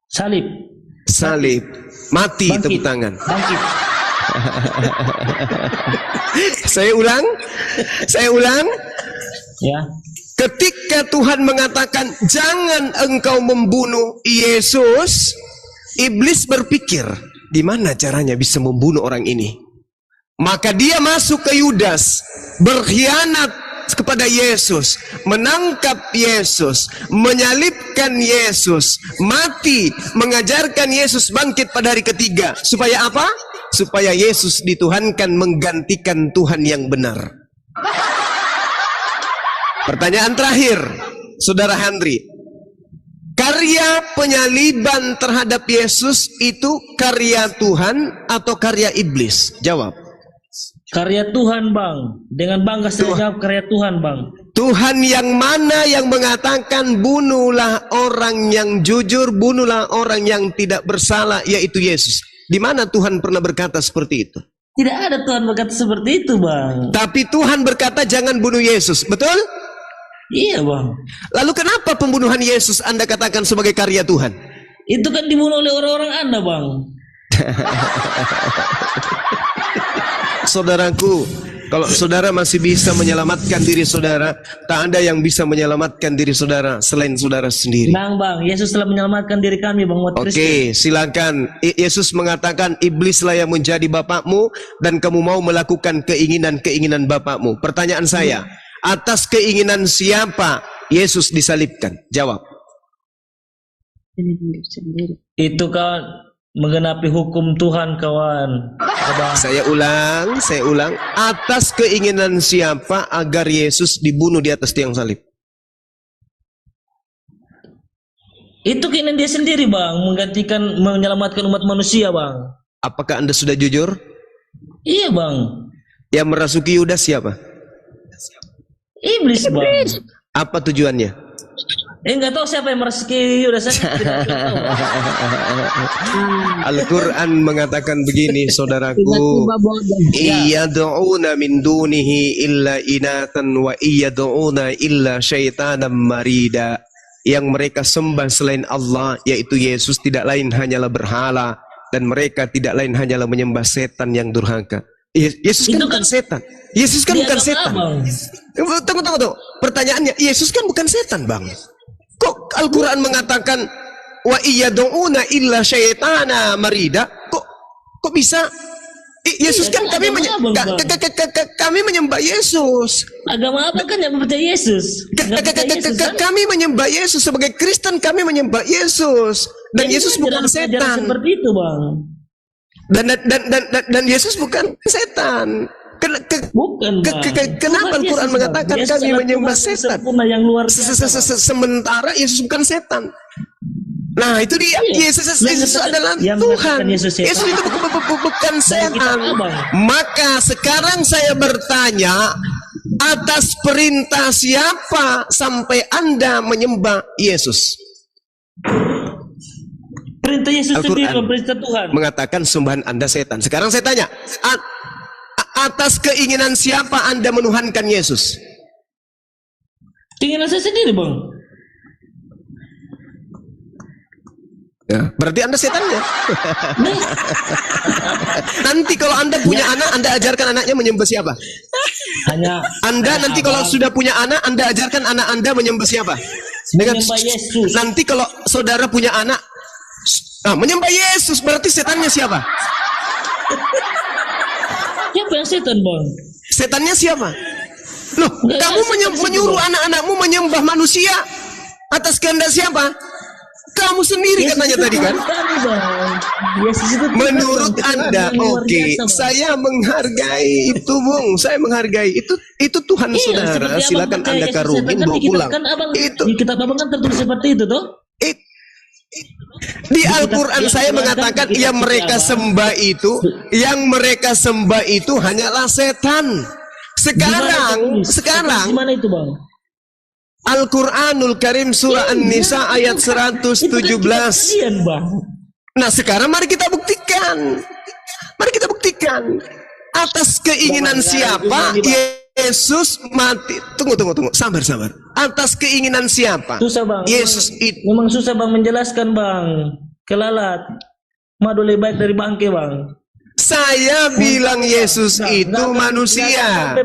Salib. Salib. Mati. Bangkit. Tepuk tangan. Bangkit. Saya ulang. Ya. Ketika Tuhan mengatakan jangan engkau membunuh Yesus, iblis berpikir gimana caranya bisa membunuh orang ini. Maka dia masuk ke Yudas, berkhianat kepada Yesus, menangkap Yesus, menyalibkan Yesus, mati, mengajarkan Yesus bangkit pada hari ketiga. Supaya apa? Supaya Yesus dituhankan menggantikan Tuhan yang benar. Pertanyaan terakhir, Saudara Handri. Karya penyaliban terhadap Yesus itu karya Tuhan atau karya iblis? Jawab. Karya Tuhan, Bang. Dengan bangga saya jawab karya Tuhan, Bang. Tuhan yang mana yang mengatakan bunuhlah orang yang jujur, bunuhlah orang yang tidak bersalah, yaitu Yesus. Di mana Tuhan pernah berkata seperti itu? Tidak ada Tuhan berkata seperti itu, Bang. Tapi Tuhan berkata jangan bunuh Yesus, betul? Iya, Bang. Lalu kenapa pembunuhan Yesus Anda katakan sebagai karya Tuhan? Itu kan dibunuh oleh orang-orang Anda, Bang. Saudaraku, kalau saudara masih bisa menyelamatkan diri saudara, tak ada yang bisa menyelamatkan diri saudara selain saudara sendiri. Bang, Yesus telah menyelamatkan diri kami, Bang. Oke, silakan. Yesus mengatakan iblislah yang menjadi bapakmu dan kamu mau melakukan keinginan-keinginan bapakmu. Pertanyaan saya, atas keinginan siapa Yesus disalibkan? Jawab. Itu kan menggenapi hukum Tuhan, kawan. Saya ulang. Atas keinginan siapa agar Yesus dibunuh di atas tiang salib? Itu keinginan dia sendiri, Bang. Menyelamatkan umat manusia, Bang. Apakah Anda sudah jujur? Iya, Bang. Yang merasuki Yudas siapa? Iblis, Bang. Apa tujuannya? Enggak tahu siapa yang merasuki Yudas. Al-Quran mengatakan begini, saudaraku. Iyad'una min dunihi illa inatan wa iyad'una illa syaitanan marida. Yang mereka sembah selain Allah, yaitu Yesus, tidak lain hanyalah berhala, dan mereka tidak lain hanyalah menyembah setan yang durhaka. Yesus kan bukan setan. Yesus kan bukan setan. Tunggu. Pertanyaannya, Yesus kan bukan setan, Bang. Kok Al-Quran mengatakan wa iyad'una illa syaitana marida? Kok bisa? Yesus kan kami menyembah Yesus. Agama apa kan yang percaya Yesus? Kami menyembah Yesus sebagai Kristen, kami menyembah Yesus. Dan Yesus bukan setan. Seperti itu, Bang. Dan Yesus bukan setan. Bukan, kenapa Al-Quran mengatakan kami menyembah setan? Sementara Yesus bukan setan. Nah, itu dia. Yesus adalah Tuhan. Yesus itu bukan setan. Maka sekarang saya bertanya, atas perintah siapa sampai Anda menyembah Yesus? Perintah Yesus sendiri, perintah Tuhan. Mengatakan sembahan Anda setan. Sekarang saya tanya, atas keinginan siapa Anda menuhankan Yesus? Keinginan saya sendiri, Bang. Ya, berarti Anda setannya. Nanti kalau Anda punya anak, Anda ajarkan anaknya menyembah siapa? Anda nanti kalau sudah punya anak, Anda ajarkan anak Anda menyembah siapa? Menyembah Yesus. Nanti kalau saudara punya anak, menyembah Yesus, berarti setannya siapa? Siapa yang setan, Bang? Setannya siapa? Loh, kamu menyuruh anak-anakmu menyembah manusia atas kehendak siapa? Kamu sendiri katanya tadi kan? Menurut Anda, oke, saya menghargai itu, Bung. Saya menghargai itu Tuhan saudara. Silakan Anda karungin bawa pulang. Itu di kitab Abang kan tertulis seperti itu, toh? Di Al-Quran saya mengatakan yang mereka sembah itu hanyalah setan. Sekarang Gimana itu, Bang? Al-Quranul Karim surah An-Nisa ayat 117. Bang. Nah, sekarang mari kita buktikan. Mari kita buktikan. Atas keinginan siapa Yesus mati? Tunggu. Sabar. Atas keinginan siapa? Susah, Bang. Yesus itu Memang susah, Bang, menjelaskan, Bang. Kelalat. Madu lebih baik dari bangke, Bang. Saya bilang Yesus itu manusia.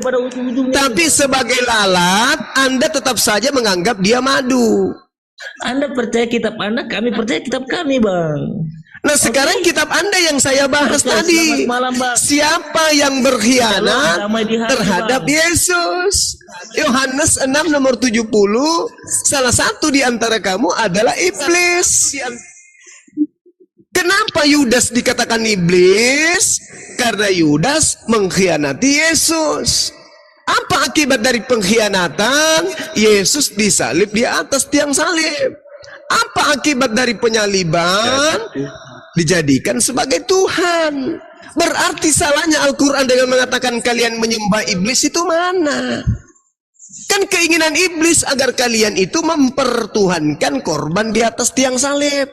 Tapi sebagai lalat, Anda tetap saja menganggap dia madu. Anda percaya kitab Anda, kami percaya kitab kami, Bang. Nah, sekarang kitab Anda yang saya bahas tadi. Siapa yang berkhianat terhadap Yesus? Yohanes 6 nomor 70, salah satu di antara kamu adalah iblis. Kenapa Yudas dikatakan iblis? Karena Yudas mengkhianati Yesus. Apa akibat dari pengkhianatan? Yesus disalib di atas tiang salib. Apa akibat dari penyaliban? Dijadikan sebagai Tuhan. Berarti salahnya Al-Quran dengan mengatakan kalian menyembah iblis itu mana? Kan keinginan iblis agar kalian itu mempertuhankan korban di atas tiang salib.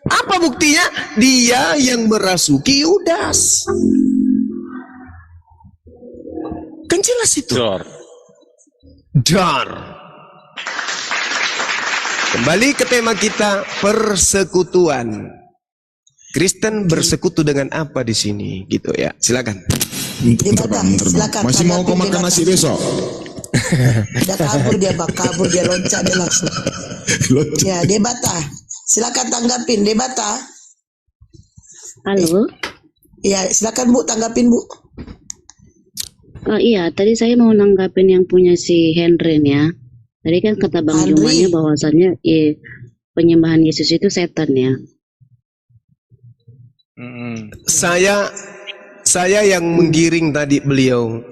Apa buktinya? Dia yang merasuki Yudas. Kan jelas itu. Dar. Kembali ke tema kita, persekutuan. Kristen bersekutu dengan apa di sini, gitu ya? Silakan. Silakan. Masih mau kau makan nasi besok? Udah kabur dia loncat dia langsung. Ya, debata. Silakan tanggapin debata. Halo. Ya, silakan Bu, tanggapin Bu. Oh iya, tadi saya mau nanggapin yang punya si Henry ya. Tadi kan kata Bang Jumanya bahwasannya penyembahan Yesus itu setan ya. Saya yang menggiring tadi beliau.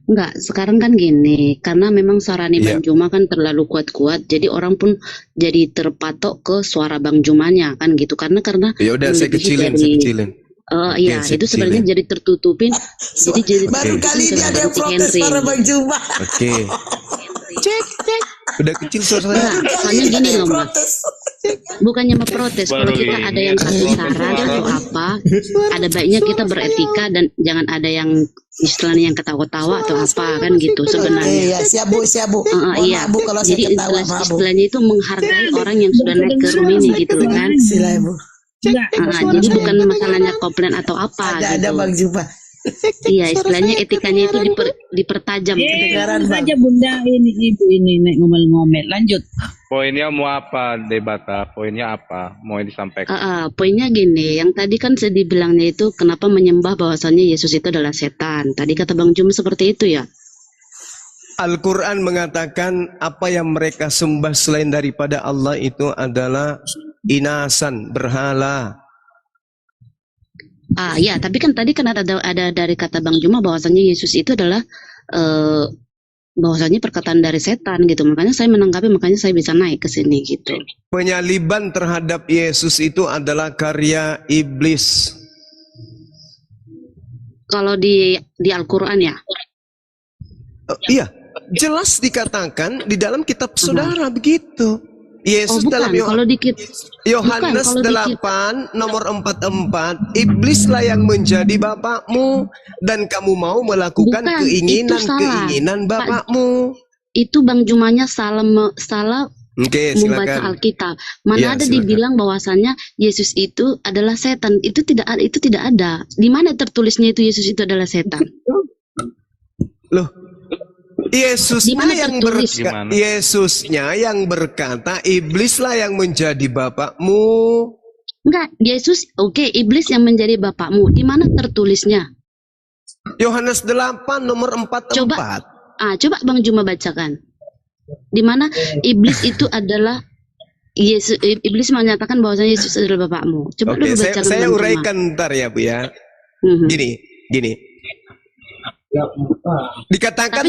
Enggak, sekarang kan gini, karena memang suaranya Bang Juma kan terlalu kuat-kuat, jadi orang pun jadi terpatok ke suara Bang Jumanya kan gitu, karena ya udah saya kecilin. Iya, itu sebenarnya jadi tertutupin. Jadi baru kali ini ada yang protes suara Bang Juma. Oke. Cek. Udah kecil suaranya. Soalnya gini loh, Mbak. Bukannya memprotes, kalau kita ada yang kasih saran atau apa, ada baiknya kita beretika dan jangan ada yang istilahnya yang ketawa-tawa atau apa kan gitu sebenarnya. Iya, siap Bu. Iya. Bu, kalau jadi saya ketawa, istilahnya itu menghargai orang yang sudah naik ke room ini gitu kan. Silakan Bu. Jadi bukan masalahnya komplain atau apa. Ada Bang Juma. Iya, istilahnya etikanya itu dipertajam. Kedengaran saja Bunda ini ibu ini naik ngomel-ngomel. Lanjut. Poinnya mau apa debata? Poinnya apa? Mau disampaikan? Poinnya gini, yang tadi kan saya dibilangnya itu kenapa menyembah bahwasannya Yesus itu adalah setan. Tadi kata Bang Jum seperti itu ya. Al-Quran mengatakan apa yang mereka sembah selain daripada Allah itu adalah inasan, berhala. Ya, tapi kan tadi kan ada dari kata Bang Juma bahwasannya Yesus itu adalah bahwasannya perkataan dari setan gitu. Makanya saya menanggapi, makanya saya bisa naik ke sini gitu. Penyaliban terhadap Yesus itu adalah karya iblis. Kalau di Al-Quran ya? Iya, jelas dikatakan di dalam kitab saudara begitu. Yesus dalam Yohanes 8 nomor 44, iblislah yang menjadi bapakmu dan kamu mau melakukan keinginan bapakmu. Itu Bang Jumanya salah membaca Alkitab. Mana ada dibilang bahwasannya Yesus itu adalah setan. Itu tidak ada. Di mana tertulisnya itu Yesus itu adalah setan? Loh, Yesusnya yang berkata, iblislah yang menjadi bapakmu. Enggak, Yesus, iblis yang menjadi bapakmu. Di mana tertulisnya? Yohanes 8 nomor 44. Coba Bang Juma bacakan. Di mana iblis itu adalah Yesus, iblis menyatakan bahwasanya Yesus adalah bapakmu. Coba dulu bacakan. Saya uraikan ntar ya Bu ya. Gini. Dikatakan tapi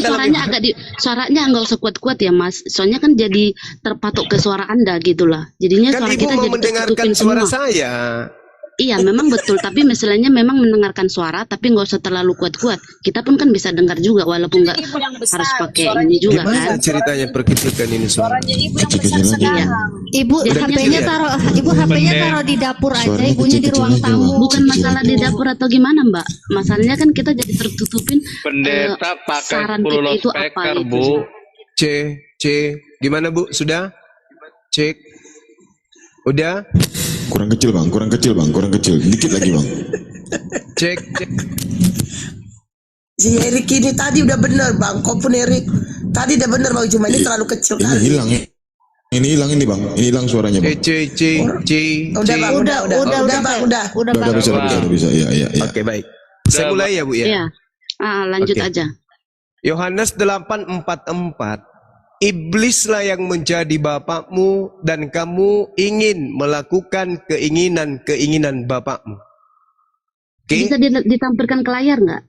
suaranya nggak usah kuat-kuat ya Mas, soalnya kan jadi terpatok ke suara Anda gitulah, jadinya kan suara Ibu kita mau jadi mendengarkan suara semua. Iya, memang betul. Tapi misalnya memang mendengarkan suara, tapi nggak usah terlalu kuat-kuat. Kita pun kan bisa dengar juga, walaupun nggak harus pakai ini juga Gimana kan. ceritanya perkecilkan ini suara? Suaranya ibu yang besar sedang. Ibu HP-nya taruh, ibu HP-nya taruh di dapur aja, ibunya di ruang tamu. Bukan masalah di dapur atau gimana, Mbak. Masalahnya kan kita jadi tertutupin. Pendeta pakai saran 10 kita itu apa loudspeaker, gitu. Bu. C, gimana Bu? Sudah? Cek. Udah? Kurang kecil bang, dikit lagi bang. Cek. Si Erik ini tadi udah bener bang, kau pun Erik tadi udah bener bang, cuma ini terlalu kecil Ini kali. hilang, ini hilang bang, suaranya bang. Udah bang, udah bisa, iya. Oke, baik. Saya mulai ya Bu ya. Iya. Lanjut Oke. aja. Yohanes 8:44. Iblislah yang menjadi bapakmu dan kamu ingin melakukan keinginan bapakmu. Oke? Bisa ditampilkan ke layar nggak?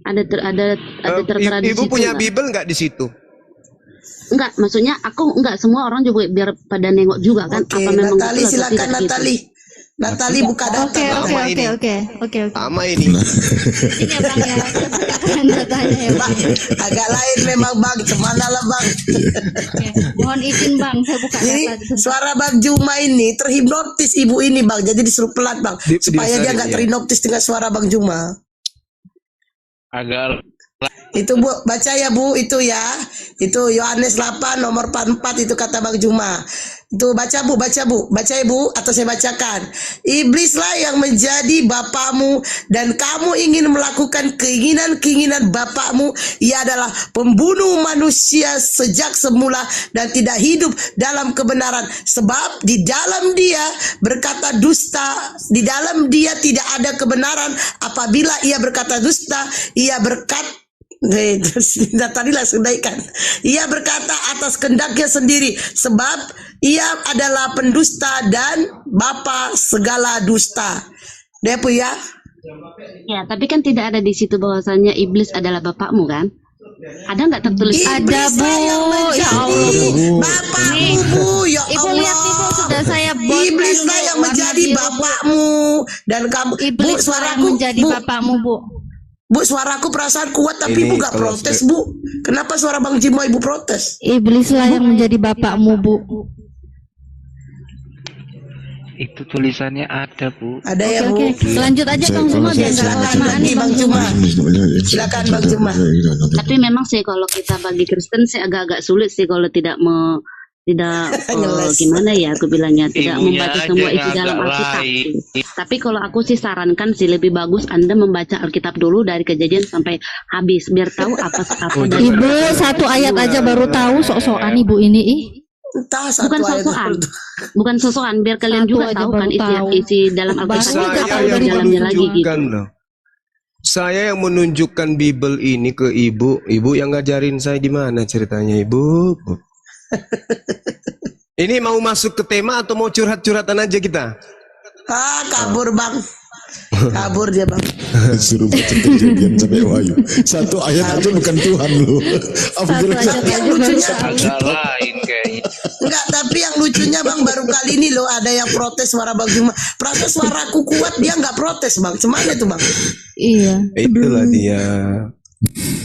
Ada tertera di Ibu situ punya nggak? Bible nggak di situ? Enggak, maksudnya aku enggak, semua orang juga biar pada nengok juga kan. Oke, Apa memang Natali betul atau silakan tidak gitu. Natali buka data. Oke. Sama ini. Ini bang ya, tanda tanya ya bang. Agak lain memang bang, kemana lah bang. Mohon izin bang, saya buka Jadi data. suara Bang Juma ini terhipnotis ibu ini bang, jadi disuruh pelan bang, supaya dia nggak terhipnotis dengan suara Bang Juma. Agak Itu Bu, baca ya Bu, itu ya. Itu Yohanes 8 nomor 44 itu kata Bang Juma. Itu baca Bu, baca Ibu atau saya bacakan. Iblislah yang menjadi bapakmu dan kamu ingin melakukan keinginan bapakmu. Ia adalah pembunuh manusia sejak semula dan tidak hidup dalam kebenaran. Sebab di dalam dia berkata dusta, di dalam dia tidak ada kebenaran. Apabila ia berkata dusta, ia berkata tadi langsung naikkan. Ia berkata atas kehendaknya sendiri, sebab ia adalah pendusta dan bapa segala dusta. Dia ya? Ya, tapi kan tidak ada di situ bahwasanya iblis adalah bapakmu kan? Ada nggak tertulis? Ada Bu, ya Allah. Bapakmu Bu, ya Ibu Allah. lihat Ibu, sudah saya buat. Iblislah yang menjadi bapakmu dan kamu. Bu, suaraku menjadi bapakmu Bu. Bu, suaraku perasaan kuat tapi Ibu gak protes Bu. Kenapa suara Bang Jimo Ibu protes? Iblislah yang menjadi bapakmu Bu. itu tulisannya ada, Bu. Ada ya, Bu. Lanjut aja Bang Juma biar nggak kelamaan nih Bang Juma. Silakan Bang Juma. Tapi memang sih kalau kita bagi Kristen sih agak-agak sulit sih kalau tidak gimana ya aku bilangnya, tidak membaca semua isi dalam Alkitab. Tapi kalau aku sih sarankan sih lebih bagus Anda membaca Alkitab dulu dari Kejadian sampai habis biar tahu apa dari Ibu satu ayat aja baru tahu sok-sokan Ibu ini bukan sosokan biar kalian juga tahu kan isi dalam Alkitab apa di dalamnya lagi gitu. Saya yang menunjukkan Bible ini ke Ibu yang ngajarin saya di mana ceritanya Ibu? Ini mau masuk ke tema atau mau curhat-curhatan aja kita? Kabur Bang. Kabur dia Bang. Suruh baca Kejadian sampai Wahyu. Satu ayat aja bukan Tuhan lu. Yang lucunya agak lain kayaknya. Enggak, tapi yang lucunya Bang baru kali ini loh ada yang protes suara Bang Juma. Perasaan suaraku kuat dia nggak protes Bang. Cemana itu Bang? Iya. Itulah dia.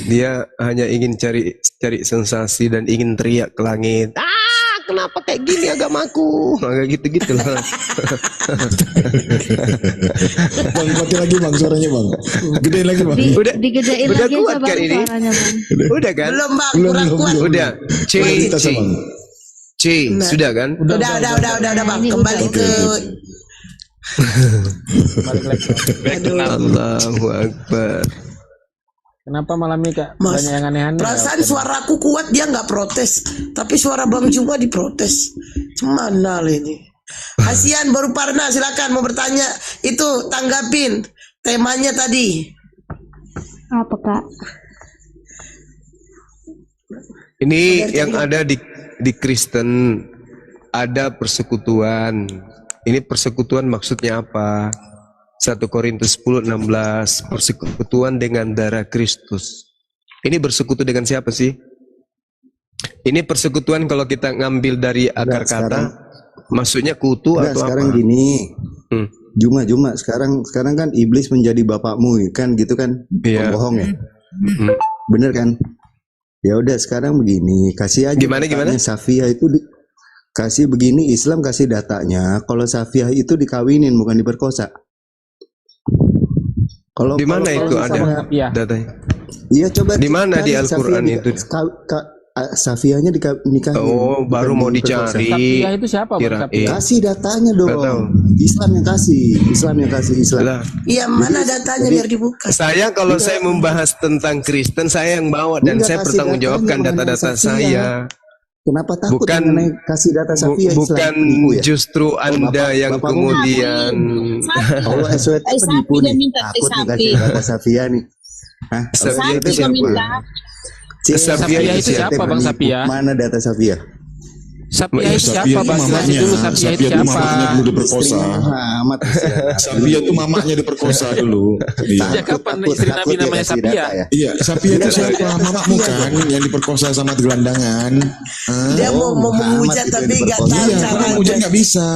Dia hanya ingin cari sensasi dan ingin teriak ke langit. Kenapa kayak gini agamaku? Agak gitu-gitu lah. Bang, mati lagi Bang suaranya Bang. Gedein lagi Bang. Digedein udah lagi kuat aja, kan Bang, ini? suaranya, Bang. Udah kan? Belum Bang, kurang kuat. Udah. C, sudah kan? Udah Bang. Kembali ke Allahu Akbar. Kenapa malam ini Kak? Banyak yang aneh-aneh. Perasaan suaraku kuat dia nggak protes, tapi suara Bang Juma diprotes. Cemana lah ini? Hasian baru Parna, silakan mau bertanya. Itu tanggapin temanya tadi. Apa Kak? Ini yang ada di Kristen ada persekutuan. Ini persekutuan maksudnya apa? 1 Korintus 10:16 persekutuan dengan darah Kristus. Ini bersekutu dengan siapa sih? Ini persekutuan kalau kita ngambil dari akar kata, maksudnya kutu atau sekarang apa? Gini. Juma sekarang kan iblis menjadi bapakmu kan gitu kan, bohong ya, bener kan? Ya udah sekarang begini, kasih aja Gimana? Safiyah itu kasih begini, Islam kasih datanya. Kalau Safiyah itu dikawinin bukan diperkosa. Kalau di mana itu ada datanya? Iya coba di mana di Al-Qur'an itu? Safiyahnya nikahin. Oh, baru mau dicari. Safiyah itu siapa, Bang? Kasih datanya dong. Islam yang kasih. Iya, mana datanya biar dibuka. Saya kalau saya membahas tentang Kristen, saya yang bawa dan saya pertanggungjawabkan data-data saya. Kenapa takut bukan kasih data Safiyah? Bukan justru Anda yang kemudian Allah SWT penipu nih. Takut nih kasih data Safiyah nih. Safiyah itu siapa? Safiyah itu siapa, Bang Safiyah? Mana data Safiyah? Safiyah itu siapa, Bang? Safiyah itu siapa? Dulu diperkosa. Safiyah itu mamanya diperkosa dulu. Sejak kapan istri Nabi namanya Safiyah? Iya, Safiyah itu siapa? Mamamu kan yang diperkosa sama gelandangan. Dia mau menghujat tapi nggak tahu cara. Menghujat nggak bisa.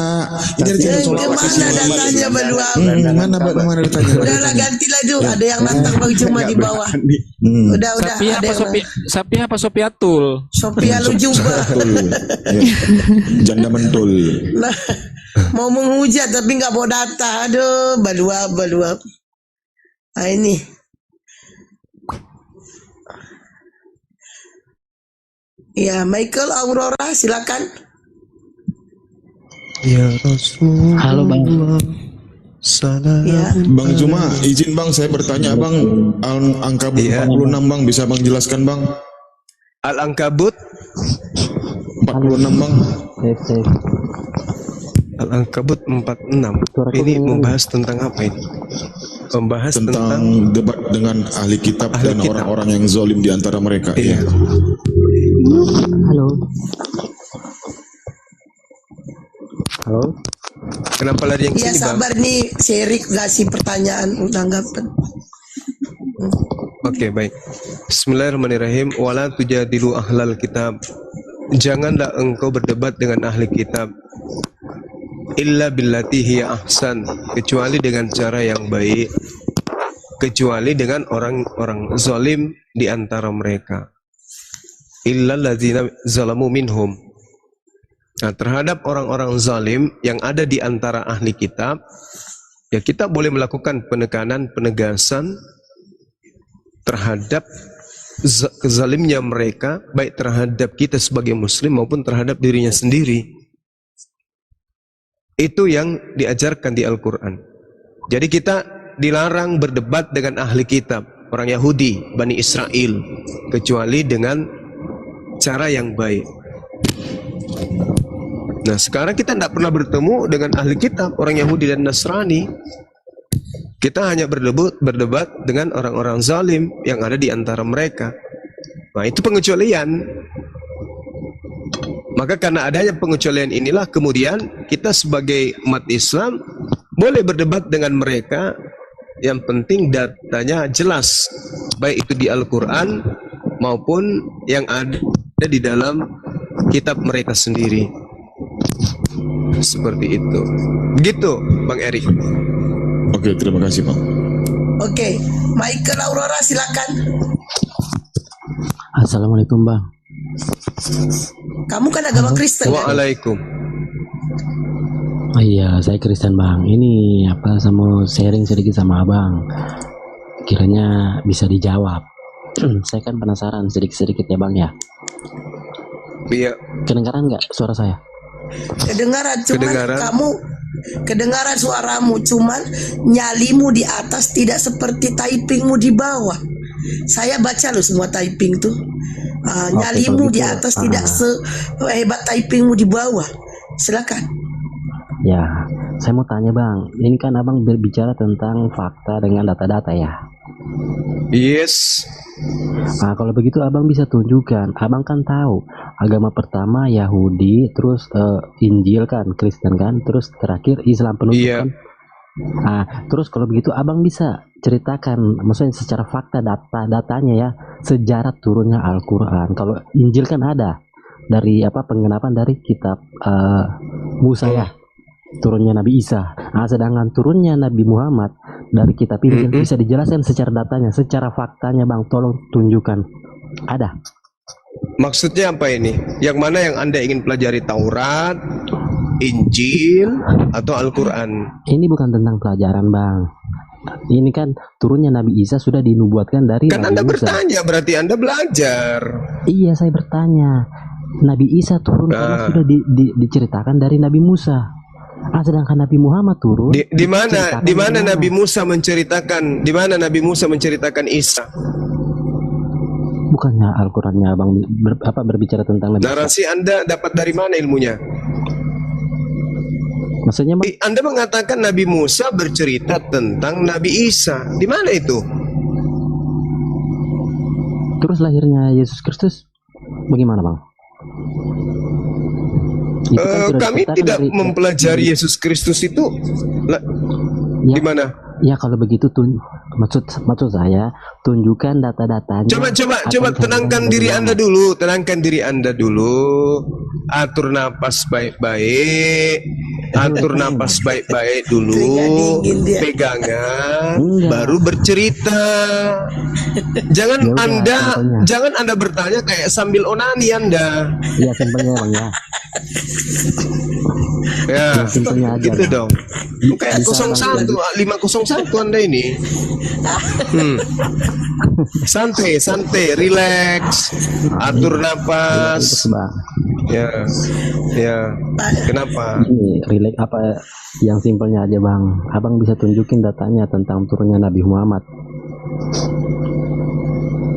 Ini ada kemana datanya berdua? Mana datanya? Udahlah gantilah dulu. Ada yang nantang Bang Juma di bawah. Udah. Safiyah apa Sopiatul? Sophia lu juga. Janda mentul. Nah, mau menghujat tapi nggak bawa data. Aduh, baluap. Nah ini. Ya, Michael Aurora silakan. Ya Rasul. Halo Bang. Salam. Ya. Bang Juma, izin Bang saya bertanya Bang, Al-Ankabut 46 Bang, bisa Bang jelaskan Bang? Al-Ankabut 46 Bang. Al-Ankabut 46. Ini membahas tentang apa ini? Membahas tentang debat dengan ahli kitab dan orang-orang yang zalim di antara mereka. Iya. Halo. Kenapa lari yang sini, Bang? Iya sabar nih, Sherik kasih pertanyaan tanggapan. Oke, baik. Bismillahirrahmanirrahim. Wala tujadilu ahlal kitab. Janganlah engkau berdebat dengan ahli kitab. Illa billati hiya ahsan, kecuali dengan cara yang baik. Kecuali dengan orang-orang zalim di antara mereka. Illa alladzina zalamu minhum. Nah, terhadap orang-orang zalim yang ada di antara ahli kitab, ya kita boleh melakukan penekanan, penegasan terhadap kezalimnya mereka, baik terhadap kita sebagai muslim maupun terhadap dirinya sendiri. Itu yang diajarkan di Al-Quran. Jadi kita dilarang berdebat dengan ahli kitab, orang Yahudi, Bani Israel, kecuali dengan cara yang baik. Nah, sekarang kita tidak pernah bertemu dengan ahli kitab, orang Yahudi dan Nasrani. Kita hanya berdebat dengan orang-orang zalim yang ada di antara mereka. Nah, itu pengecualian. Maka karena adanya pengecualian inilah kemudian kita sebagai umat Islam boleh berdebat dengan mereka. Yang penting datanya jelas, baik itu di Al-Quran maupun yang ada di dalam kitab mereka sendiri. Seperti itu. Begitu, Bang Erik. Oke, terima kasih, Bang. Oke, Michael Aurora silakan. Assalamualaikum, Bang. Kamu kan agama Kristen. Waalaikum. Oh iya, saya Kristen, Bang. Ini mau sharing sedikit sama Abang. Kiranya bisa dijawab. Saya kan penasaran sedikit-sedikit ya, Bang ya. Iya. Kedengaran nggak suara saya? Kedengaran, kamu kedengaran suaramu, cuman nyalimu di atas tidak seperti typingmu di bawah. Saya baca loh semua typing tuh. Nyalimu di atas tidak sehebat typingmu di bawah. Silakan. Ya, saya mau tanya Bang, ini kan Abang berbicara tentang fakta dengan data-data ya? Yes. Nah, kalau begitu Abang bisa tunjukkan, Abang kan tahu agama pertama Yahudi, terus Injil kan, Kristen kan, terus terakhir Islam penutup kan? Nah, terus kalau begitu Abang bisa ceritakan, maksudnya secara fakta datanya ya, sejarah turunnya Al-Quran. Kalau Injil kan ada, dari pengenapan dari kitab Musa ya. turunnya Nabi Isa. Nah, sedangkan turunnya Nabi Muhammad dari kitab ini bisa dijelaskan secara datanya, secara faktanya, Bang. Tolong tunjukkan. Ada. Maksudnya apa ini? Yang mana yang Anda ingin pelajari, Taurat, Injil, atau Al-Quran? Ini bukan tentang pelajaran, Bang. Ini kan turunnya Nabi Isa sudah dinubuatkan dari kan Nabi Anda Musa. bertanya, berarti Anda belajar. Iya, saya bertanya. Nabi Isa turun karena sudah diceritakan dari Nabi Musa. Sedangkan Nabi Muhammad turun. Di mana Nabi Musa menceritakan? Di mana Nabi Musa menceritakan Isa? Bukannya Al-Qur'annya Bang berbicara tentang Nabi Isa. Narasi Anda dapat dari mana ilmunya? Maksudnya Anda mengatakan Nabi Musa bercerita tentang Nabi Isa. Di mana itu? Terus lahirnya Yesus Kristus bagaimana, Bang? Kami tidak mempelajari Yesus Kristus itu di mana? Ya kalau begitu maksud saya tunjukkan data-datanya. Coba tenangkan diri Anda dulu, atur napas baik-baik, dulu, pegangan, baru bercerita. Jangan Anda bertanya kayak sambil onani Anda. Iya, simpelnya, Bang, ya. Ya, gitu dong. Kayak 501 Anda ini. Santai, relax, atur napas. Ya. Kenapa? Ini relax apa yang simpelnya aja, Bang. Abang bisa tunjukin datanya tentang turunnya Nabi Muhammad.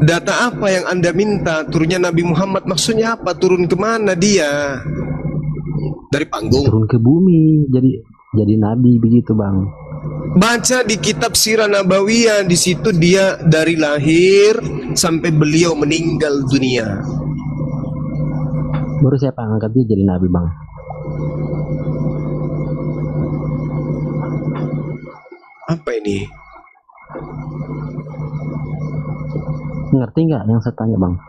Data apa yang Anda minta? Turunnya Nabi Muhammad maksudnya apa? Turun kemana dia? Dari panggung? Turun ke bumi, jadi nabi begitu, Bang. Baca di kitab Sirah Nabawiyah, di situ dia dari lahir sampai beliau meninggal dunia. Baru siapa yang angkat dia jadi nabi, Bang? Apa ini? Ngerti nggak yang saya tanya, Bang?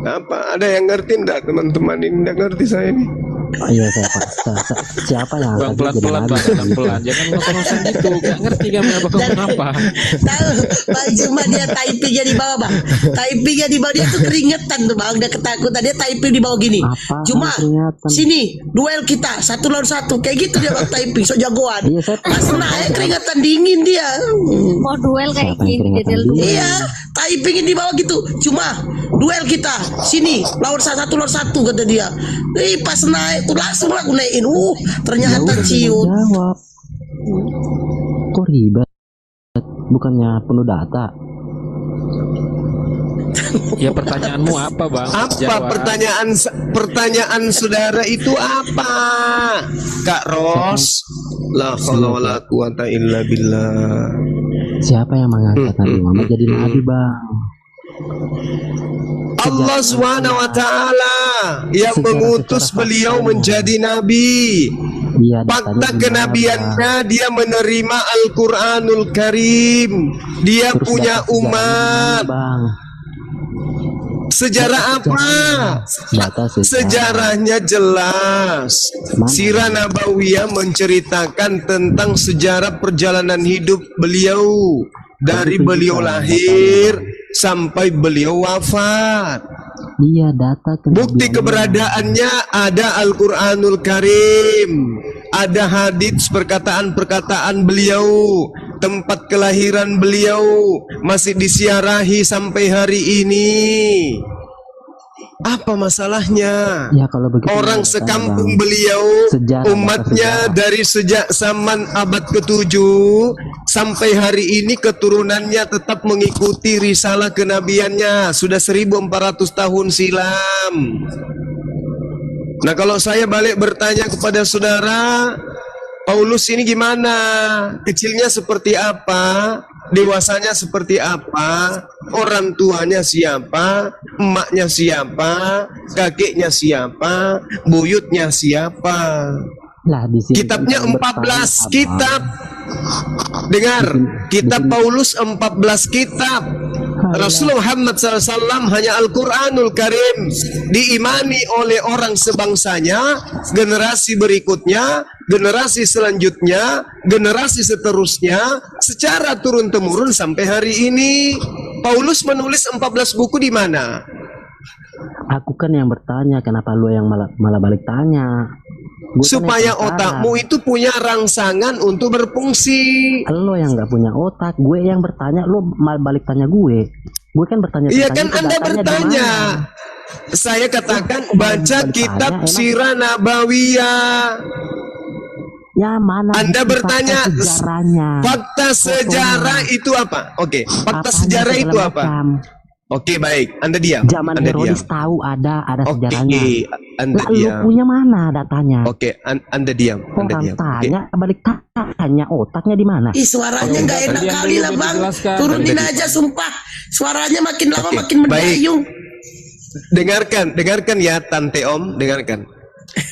Apa? Ada yang ngerti enggak, teman-teman? Ini enggak ngerti saya ini. Iya, siapa yang Bang, pelan-pelan, jangan ngomong gitu, gak ngerti kami apa tahu Bang cuma dia typingnya di bawah, Bang. Typingnya di bawah dia tuh keringetan tuh, Bang. Dia ketakutan, dia typing di bawah gini. Cuma sini duel kita 1 lawan 1 kayak gitu dia, Bang, typing so jagoan. Pas naik keringetan dingin dia. Mau duel kayak gini. Iya, typingin di bawah gitu. Cuma duel kita sini lawan 1 lawan 1 kata dia. Pas naik tuh langsung aku naikin. Ternyata ciut. Jawab. Kok ribet? Bukannya penuh data? Ya pertanyaanmu apa, Bang? Apa pertanyaan saudara itu apa? Kak Ros, la haula wala quwata illa billah. Siapa yang mengangkat Nabi Muhammad jadi nabi, Bang? Allah Subhanahu wa Ta'ala yang mengutus beliau menjadi nabi. Fakta kenabiannya dia menerima Al-Quranul Karim. Dia punya umat. Sejarah apa? Sejarahnya jelas. Sirah Nabawiyah menceritakan tentang sejarah perjalanan hidup beliau dari beliau lahir sampai beliau wafat. Iya, data bukti keberadaannya ada Al-Quranul Karim, ada hadits perkataan-perkataan beliau, tempat kelahiran beliau masih disiarahi sampai hari ini. Apa masalahnya? Ya, kalau begitu orang sekampung beliau, umatnya dari sejak zaman abad ke-7 sampai hari ini keturunannya tetap mengikuti risalah kenabiannya sudah 1400 tahun silam. Nah, kalau saya balik bertanya kepada saudara, Paulus ini gimana? Kecilnya seperti apa? Dewasanya seperti apa? Orang tuanya siapa? Emaknya siapa? Kakeknya siapa? Buyutnya siapa? Nah, di sini kitabnya 14 kitab. Dengar, kitab Paulus 14 kitab. Rasulullah Muhammad SAW hanya Al-Quranul Karim diimani oleh orang sebangsanya, generasi berikutnya, generasi selanjutnya, generasi seterusnya, secara turun-temurun sampai hari ini. Paulus menulis 14 buku di mana? Aku kan yang bertanya, kenapa lu yang malah balik tanya? Supaya otakmu itu punya rangsangan untuk berfungsi. Lo yang nggak punya otak, gue yang bertanya, lo malah balik tanya gue. Gue kan bertanya. Iya kan Anda bertanya. Saya katakan baca kitab Sirah Nabawiyah. Ya mana? Anda bertanya sejarahnya. Fakta sejarah itu apa? Oke, fakta sejarah itu apa? Oke, baik. Anda diam. Zaman Herodes tahu ada sejarahnya. Anda diam. Lu punya mana datanya? Oke, Anda diam. Anda diam. Tanya, balik tanya otaknya di mana? Ih, suaranya nggak enak kali lah, Bang. Turunin aja, sumpah. Suaranya makin lama makin mendayung. Dengarkan ya, Tante Om, dengarkan.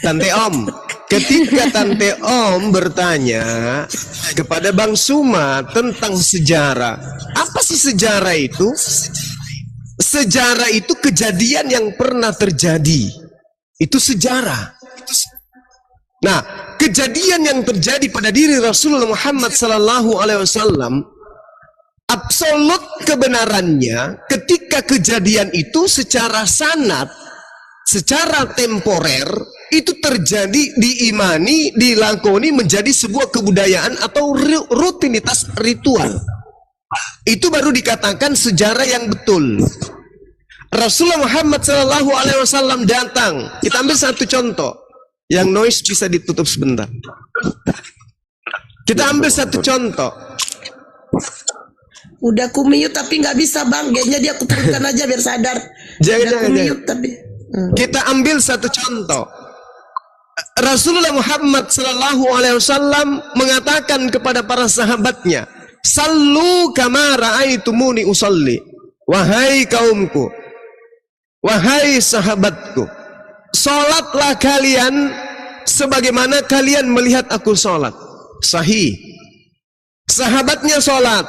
Tante Om, ketika Tante Om bertanya kepada Bang Suma tentang sejarah, apa sih sejarah itu? Sejarah itu kejadian yang pernah terjadi. Itu sejarah. Nah, kejadian yang terjadi pada diri Rasulullah Muhammad SAW, absolut kebenarannya ketika kejadian itu secara sanad, secara temporer, itu terjadi, diimani, dilakoni menjadi sebuah kebudayaan atau rutinitas ritual. Itu baru dikatakan sejarah yang betul. Rasulullah Muhammad SAW datang. Kita ambil satu contoh. Yang noise bisa ditutup sebentar. Kita ambil satu contoh. Udah ku mute tapi nggak bisa, Bang. G-nya dia aku turunkan aja biar sadar. Jangan. Tapi kita ambil satu contoh. Rasulullah Muhammad SAW mengatakan kepada para sahabatnya, "Sallu kama ra'aitumuni usalli." Wahai kaumku, wahai sahabatku, salatlah kalian sebagaimana kalian melihat aku salat. Sahih. Sahabatnya salat,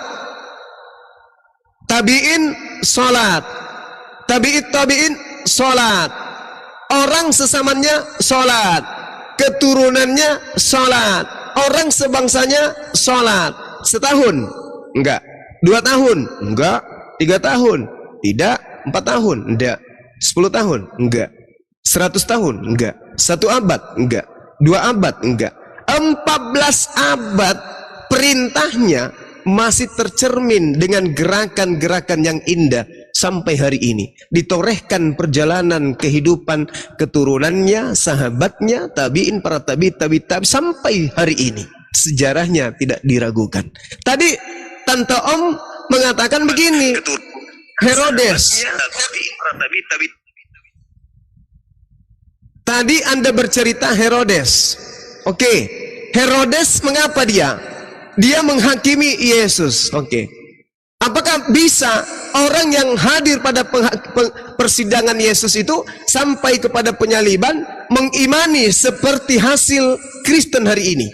tabi'in salat, tabi'in salat, orang sesamanya salat, keturunannya salat, orang sebangsanya salat. Setahun? Enggak. 2 tahun? Enggak. 3 tahun? Tidak. 4 tahun? Enggak. 10 tahun? Enggak. 100 tahun? Enggak. 1 abad? Enggak. 2 abad? Enggak. 14 abad perintahnya masih tercermin dengan gerakan-gerakan yang indah sampai hari ini. Ditorehkan perjalanan kehidupan keturunannya, sahabatnya, tabi'in, para tabi' sampai hari ini. Sejarahnya tidak diragukan. Tadi Tante Om mengatakan begini, Herodes. Tadi Anda bercerita Herodes. Oke, Herodes mengapa dia? Dia menghakimi Yesus. Oke. Apakah bisa orang yang hadir pada persidangan Yesus itu sampai kepada penyaliban mengimani seperti hasil Kristen hari ini?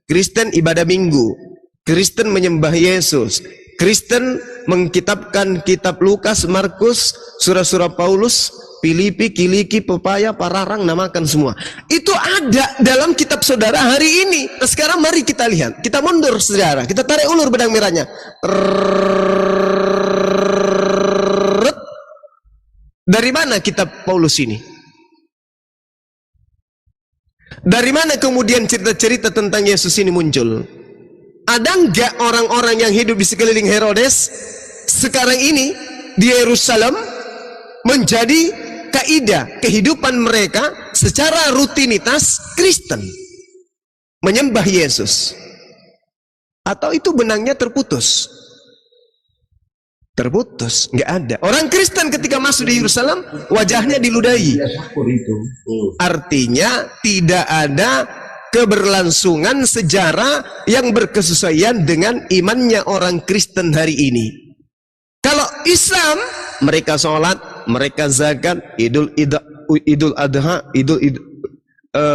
Kristen ibadah minggu, Kristen menyembah Yesus, Kristen mengkitabkan kitab Lukas, Markus, surah-surah Paulus, Filipi, Kiliki, Pepaya, Pararang, namakan semua. Itu ada dalam kitab saudara hari ini. Nah, sekarang mari kita lihat, kita mundur sejarah, kita tarik ulur benang merahnya. Dari mana kitab Paulus ini? Dari mana kemudian cerita-cerita tentang Yesus ini muncul? Ada enggak orang-orang yang hidup di sekeliling Herodes sekarang ini di Yerusalem menjadi kaidah kehidupan mereka secara rutinitas Kristen, menyembah Yesus? Atau itu benangnya terputus? Terputus, nggak ada. Orang Kristen ketika masuk di Yerusalem wajahnya diludahi. Artinya tidak ada keberlangsungan sejarah yang berkesesuaian dengan imannya orang Kristen hari ini. Kalau Islam, mereka sholat, mereka zakat, Idul Adha,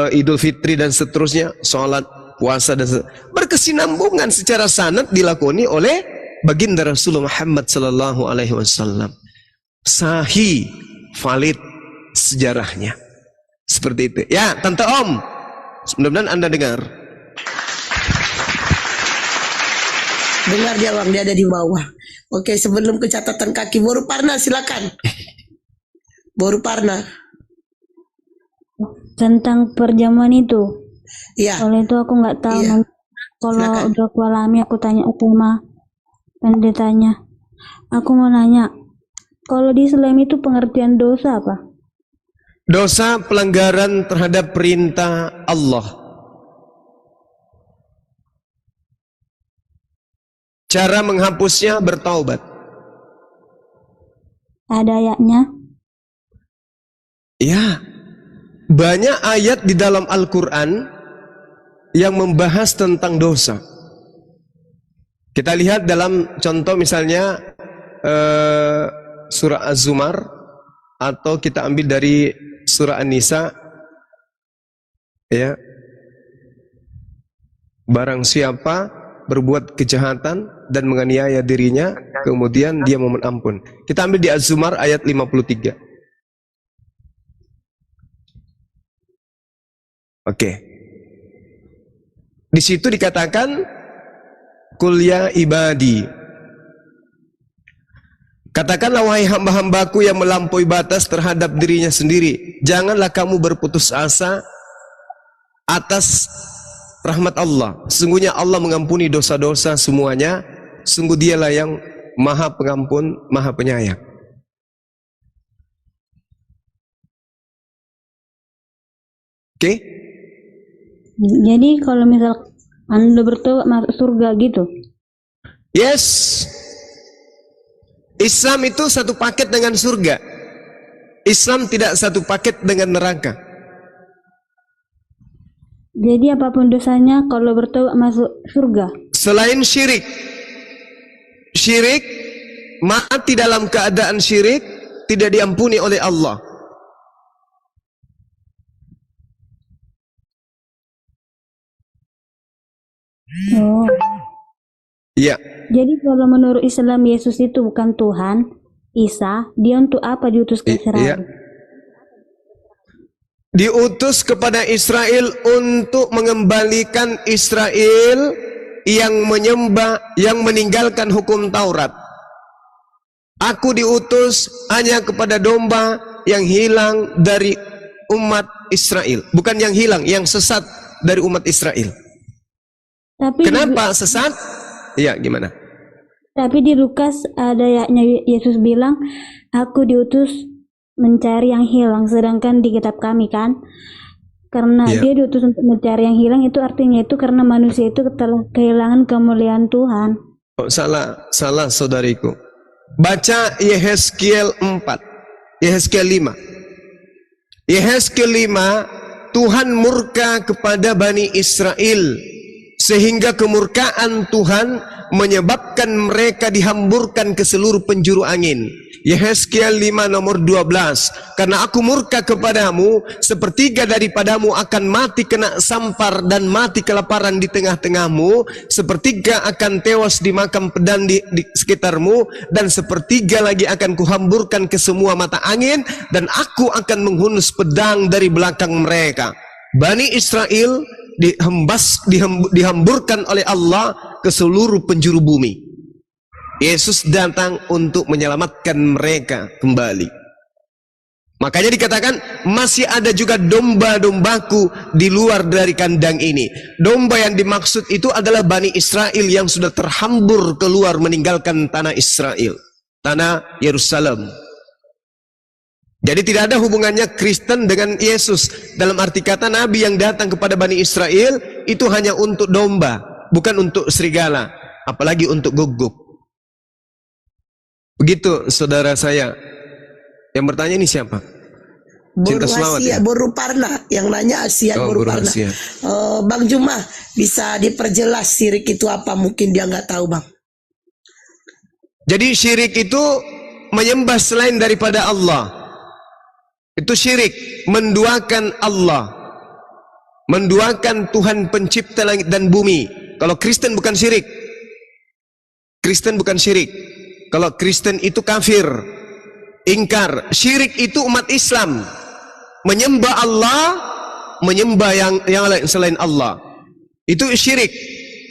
Idul Fitri dan seterusnya, sholat, puasa dan seterusnya. Berkesinambungan secara sanad dilakoni oleh baginda Rasulullah Muhammad sallallahu alaihi wasallam. Sahih, valid sejarahnya. Seperti itu. Ya, Tante Om. Mudah-mudahan Anda dengar. Dengar dia Bang, dia ada di bawah. Oke, sebelum ke catatan kaki, Boru Parna silakan. Boru Parna. Tentang perjamuan itu. Iya. Kalau itu aku nggak tahu. Iya. Kalau Silakan. udah aku alami, aku tanya Utama. Dan dia tanya, aku mau nanya, kalau di Islam itu pengertian dosa apa? Dosa pelanggaran terhadap perintah Allah. Cara menghapusnya bertaubat. Ada ayatnya? Ya, banyak ayat di dalam Al-Quran yang membahas tentang dosa. Kita lihat dalam contoh misalnya surah Az-Zumar, atau kita ambil dari surah An-Nisa, ya. Barang siapa berbuat kejahatan dan menganiaya dirinya, kemudian dia memohon ampun. Kita ambil di Az-Zumar ayat 53. Oke. Di situ dikatakan, Qul ya ibadi. Katakanlah wahai hamba-hambaku yang melampaui batas terhadap dirinya sendiri, janganlah kamu berputus asa atas rahmat Allah. Sungguhnya Allah mengampuni dosa-dosa semuanya. Sungguh dialah yang maha pengampun, maha penyayang. Oke? Jadi kalau misal Anda bertaubat masuk surga gitu? Yes. Islam itu satu paket dengan surga. Islam tidak satu paket dengan neraka. Jadi apapun dosanya kalau bertaubat masuk surga? Selain syirik. Syirik, mati dalam keadaan syirik, tidak diampuni oleh Allah. Oh. Iya. Jadi kalau menurut Islam Yesus itu bukan Tuhan, Isa, dia untuk apa diutus ke Israel? Iya. Diutus kepada Israel untuk mengembalikan Israel yang menyembah, yang meninggalkan hukum Taurat. Aku diutus hanya kepada domba yang hilang dari umat Israel. Bukan yang hilang, yang sesat dari umat Israel. Tapi kenapa sesat? Iya, gimana? Tapi di Lukas ada ayatnya Yesus bilang, aku diutus mencari yang hilang, sedangkan di kitab kami kan, karena dia diutus untuk mencari yang hilang, itu artinya itu karena manusia itu telah kehilangan kemuliaan Tuhan. Oh, salah saudariku. Baca Yehezkiel 4, Yehezkiel 5. Yehezkiel 5, Tuhan murka kepada Bani Israel, sehingga kemurkaan Tuhan menyebabkan mereka dihamburkan ke seluruh penjuru angin. Yehezkiel 5 nomor 12. Karena aku murka kepadamu, sepertiga daripadamu akan mati kena sampar dan mati kelaparan di tengah-tengahmu, sepertiga akan tewas dimakan pedang di sekitarmu, dan sepertiga lagi akan kuhamburkan ke semua mata angin, dan aku akan menghunus pedang dari belakang mereka. Bani Israel dihamburkan oleh Allah ke seluruh penjuru bumi. Yesus datang untuk menyelamatkan mereka kembali. Makanya dikatakan masih ada juga domba-dombaku di luar dari kandang ini. Domba yang dimaksud itu adalah Bani Israel yang sudah terhambur keluar meninggalkan tanah Israel, tanah Yerusalem. Jadi tidak ada hubungannya Kristen dengan Yesus. Dalam arti kata Nabi yang datang kepada Bani Israel itu hanya untuk domba, bukan untuk serigala, apalagi untuk guguk. Begitu saudara saya. Yang bertanya ini siapa? Cinta Selawat ya? Boru Parna yang nanya Asia. Boru Parna. Bang Juma bisa diperjelas syirik itu apa? Mungkin dia nggak tahu Bang. Jadi syirik itu menyembah selain daripada Allah. Itu syirik, menduakan Allah, menduakan Tuhan pencipta langit dan bumi. Kalau Kristen bukan syirik. Kristen bukan syirik. Kalau Kristen itu kafir, ingkar. Syirik itu umat Islam menyembah Allah, menyembah yang lain selain Allah. Itu syirik.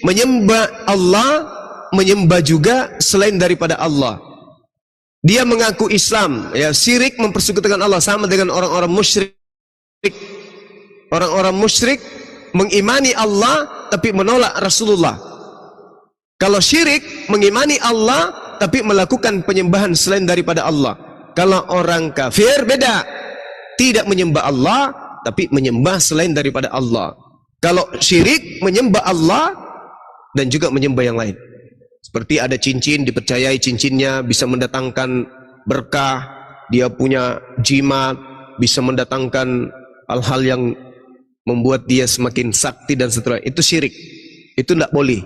Menyembah Allah, menyembah juga selain daripada Allah. Dia mengaku Islam, ya, syirik mempersekutukan Allah, sama dengan orang-orang musyrik. Orang-orang musyrik mengimani Allah tapi menolak Rasulullah. Kalau syirik mengimani Allah tapi melakukan penyembahan selain daripada Allah. Kalau orang kafir beda, tidak menyembah Allah tapi menyembah selain daripada Allah. Kalau syirik menyembah Allah dan juga menyembah yang lain. Seperti ada cincin, dipercayai cincinnya bisa mendatangkan berkah, dia punya jimat, bisa mendatangkan hal-hal yang membuat dia semakin sakti dan seterusnya. Itu syirik. Itu tidak boleh.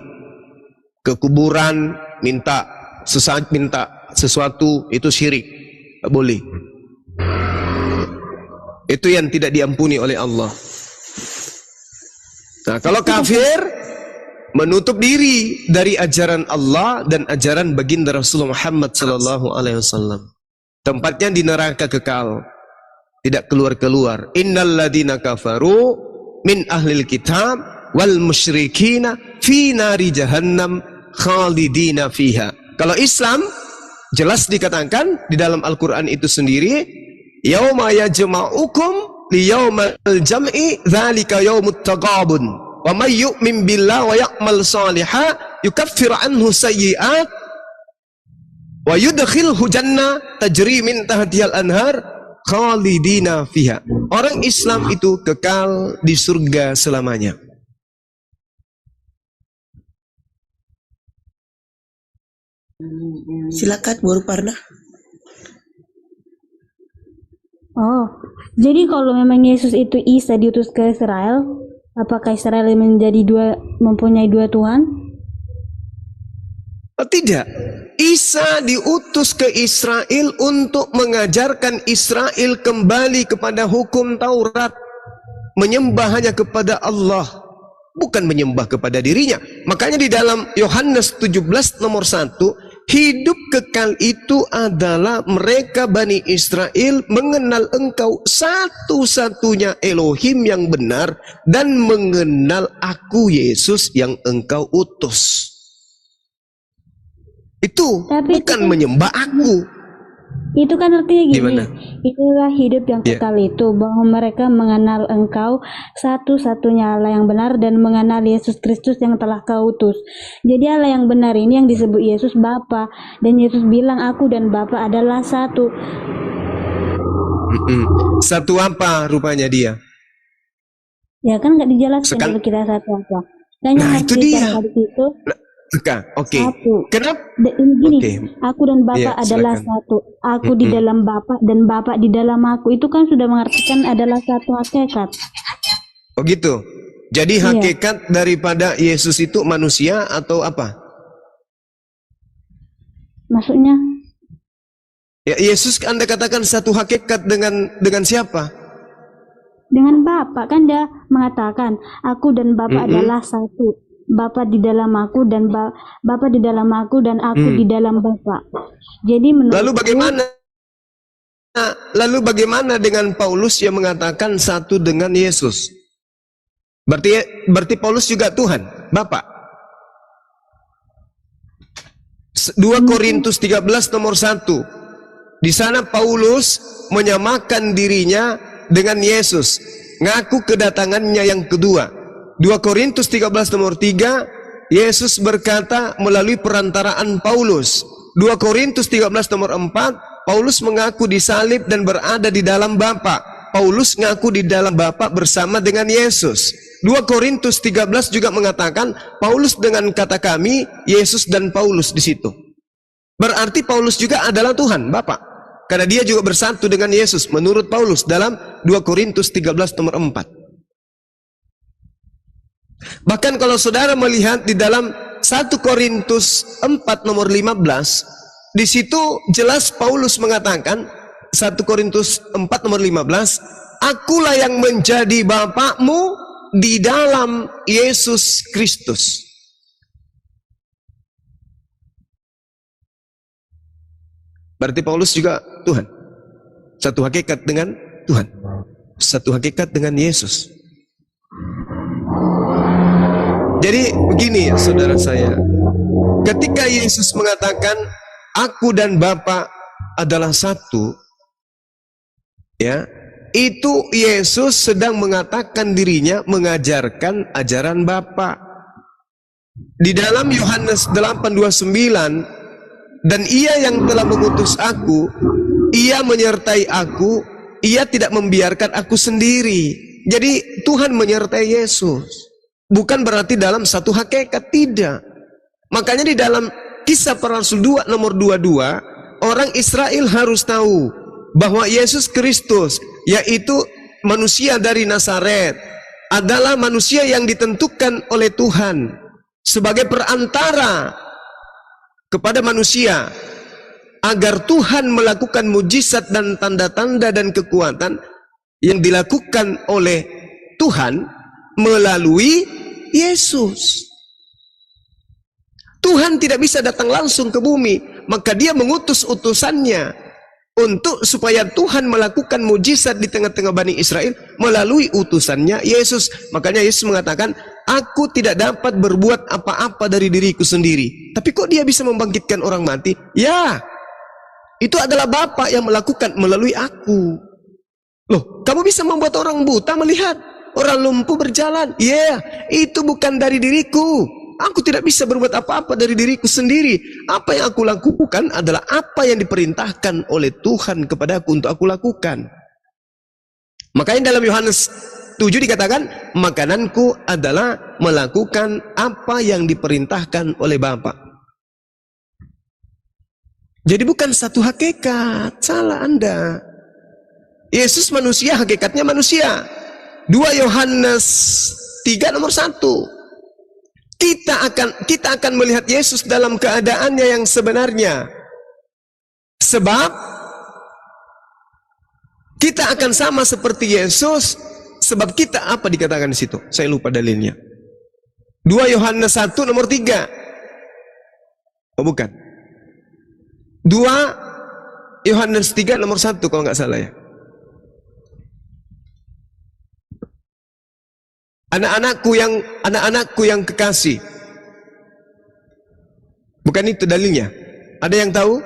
Ke kuburan minta sesuatu, itu syirik. Tidak boleh. Itu yang tidak diampuni oleh Allah. Nah, kalau kafir menutup diri dari ajaran Allah dan ajaran baginda Rasulullah Muhammad sallallahu alaihi wasallam. Tempatnya di neraka kekal, tidak keluar-keluar. Innal ladzina kafaru min ahlil kitab wal musyrikina fi nari jahannam khalidina fiha. Kalau Islam jelas dikatakan di dalam Al-Qur'an itu sendiri, yauma yajma'ukum liyaumal jam'i dzalika yaumut taghabun. Wa may yu'min billahi wa ya'mal shalihan yukaffir anhu sayyi'at wa yudkhilhu jannah tajri min tahtihal anhar khalidina fiha. Orang Islam itu kekal di surga selamanya. Silakan Bu Ruparna. Oh, jadi kalau memang Yesus itu Isa diutus ke Israel, apakah Israel mempunyai dua Tuhan? Oh, tidak. Isa diutus ke Israel untuk mengajarkan Israel kembali kepada hukum Taurat, menyembah hanya kepada Allah, bukan menyembah kepada dirinya. Makanya di dalam Yohanes 17 nomor 1, hidup kekal itu adalah mereka Bani Israel mengenal engkau satu-satunya Elohim yang benar dan mengenal aku Yesus yang engkau utus. Itu bukan menyembah aku. Itu kan artinya gini, gimana? Itulah hidup yang kekal itu, bahwa mereka mengenal engkau satu-satunya Allah yang benar dan mengenal Yesus Kristus yang telah kau utus. Jadi Allah yang benar ini yang disebut Yesus Bapa, dan Yesus bilang aku dan Bapa adalah satu. Satu apa rupanya dia? Ya kan nggak dijelaskan kalau kita satu apa. Dan yang itu dia. Itu, Oke. Kenapa? Gini, aku dan Bapa adalah satu. Aku di dalam Bapa dan Bapa di dalam aku. Itu kan sudah mengartikan adalah satu hakikat. Oh gitu. Jadi hakikat daripada Yesus itu manusia atau apa? Maksudnya? Ya, Yesus Anda katakan satu hakikat dengan siapa? Dengan Bapa, kan dia mengatakan aku dan Bapa adalah satu. Bapa di dalam aku dan Bapa di dalam aku dan aku di dalam Bapa. Jadi Lalu bagaimana dengan Paulus yang mengatakan satu dengan Yesus? Berarti Paulus juga Tuhan, Bapa. 2 Korintus 13 nomor 1. Di sana Paulus menyamakan dirinya dengan Yesus, ngaku kedatangannya yang kedua. 2 Korintus 13 nomor 3, Yesus berkata melalui perantaraan Paulus. 2 Korintus 13 nomor 4, Paulus mengaku disalib dan berada di dalam Bapa. Paulus ngaku di dalam Bapa bersama dengan Yesus. 2 Korintus 13 juga mengatakan Paulus dengan kata kami, Yesus dan Paulus di situ. Berarti Paulus juga adalah Tuhan, Bapa. Karena dia juga bersatu dengan Yesus menurut Paulus dalam 2 Korintus 13 nomor 4. Bahkan kalau saudara melihat di dalam 1 Korintus 4 nomor 15, di situ jelas Paulus mengatakan 1 Korintus 4 nomor 15, akulah yang menjadi bapakmu di dalam Yesus Kristus. Berarti Paulus juga Tuhan. Satu hakikat dengan Tuhan. Satu hakikat dengan Yesus. Jadi begini saudara saya. Ketika Yesus mengatakan aku dan Bapa adalah satu, ya, itu Yesus sedang mengatakan dirinya mengajarkan ajaran Bapa. Di dalam Yohanes 8:29, dan ia yang telah mengutus aku, ia menyertai aku, ia tidak membiarkan aku sendiri. Jadi Tuhan menyertai Yesus. Bukan berarti dalam satu hakikat, tidak. Makanya di dalam Kisah Para Rasul 2 nomor 22, orang Israel harus tahu bahwa Yesus Kristus, yaitu manusia dari Nazaret, adalah manusia yang ditentukan oleh Tuhan sebagai perantara kepada manusia, agar Tuhan melakukan mujizat dan tanda-tanda dan kekuatan yang dilakukan oleh Tuhan melalui Yesus. Tuhan tidak bisa datang langsung ke bumi, maka dia mengutus utusannya untuk supaya Tuhan melakukan mujizat di tengah-tengah Bani Israel melalui utusannya Yesus. Makanya Yesus mengatakan, aku tidak dapat berbuat apa-apa dari diriku sendiri. Tapi kok dia bisa membangkitkan orang mati? Ya, itu adalah Bapa yang melakukan melalui aku. Loh, kamu bisa membuat orang buta melihat, orang lumpuh berjalan. Ya, itu bukan dari diriku. Aku tidak bisa berbuat apa-apa dari diriku sendiri. Apa yang aku lakukan adalah apa yang diperintahkan oleh Tuhan kepadaku untuk aku lakukan. Makanya dalam Yohanes 7 dikatakan, makananku adalah melakukan apa yang diperintahkan oleh Bapa. Jadi bukan satu hakikat, salah Anda. Yesus manusia, hakikatnya manusia. 2 Yohanes 3 nomor 1. Kita akan melihat Yesus dalam keadaannya yang sebenarnya. Sebab kita akan sama seperti Yesus. Sebab kita apa dikatakan di situ? Saya lupa dalilnya. 2 Yohanes 1 nomor 3. Oh bukan. 2 Yohanes 3 nomor 1 kalau nggak salah ya. Anak-anakku yang kekasih. Bukan itu dalilnya. Ada yang tahu?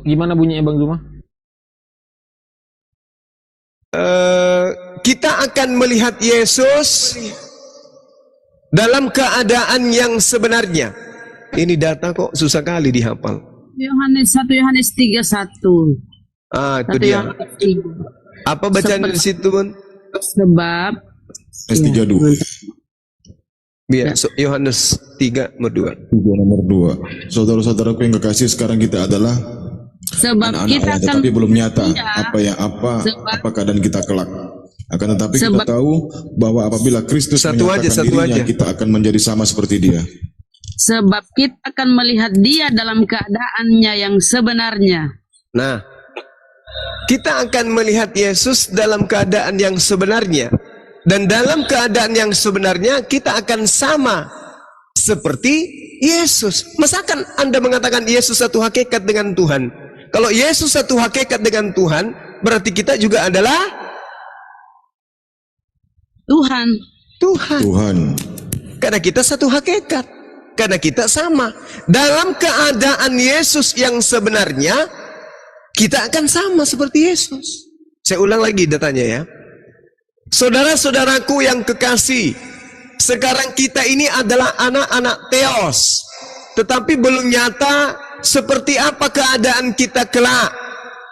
Gimana bunyinya Bang Zuma? Kita akan melihat Yesus dalam keadaan yang sebenarnya. Ini data kok susah kali dihafal. Yohanes 1 Yohanes 3:1. Ah, itu dia. Apa bacaan di situ, Bun? Sebab S32. Biar Yohanes 3 nomor 2. Saudara-saudaraku yang kekasih, sekarang kita adalah sebab anak-anak kita Allah, akan tetapi belum nyata iya. apa keadaan kita kelak. Akan tetapi kita tahu bahwa apabila Kristus menyatakan dirinya, kita akan menjadi sama seperti Dia. Sebab kita akan melihat Dia dalam keadaannya yang sebenarnya. Nah, kita akan melihat Yesus dalam keadaan yang sebenarnya. Dan dalam keadaan yang sebenarnya kita akan sama seperti Yesus. Masakan Anda mengatakan Yesus satu hakikat dengan Tuhan? Kalau Yesus satu hakikat dengan Tuhan, berarti kita juga adalah Tuhan. Karena kita satu hakikat. Karena kita sama. Dalam keadaan Yesus yang sebenarnya, kita akan sama seperti Yesus. Saya ulang lagi datanya ya. Saudara-saudaraku yang kekasih, sekarang kita ini adalah anak-anak Theos, tetapi belum nyata seperti apa keadaan kita kelak.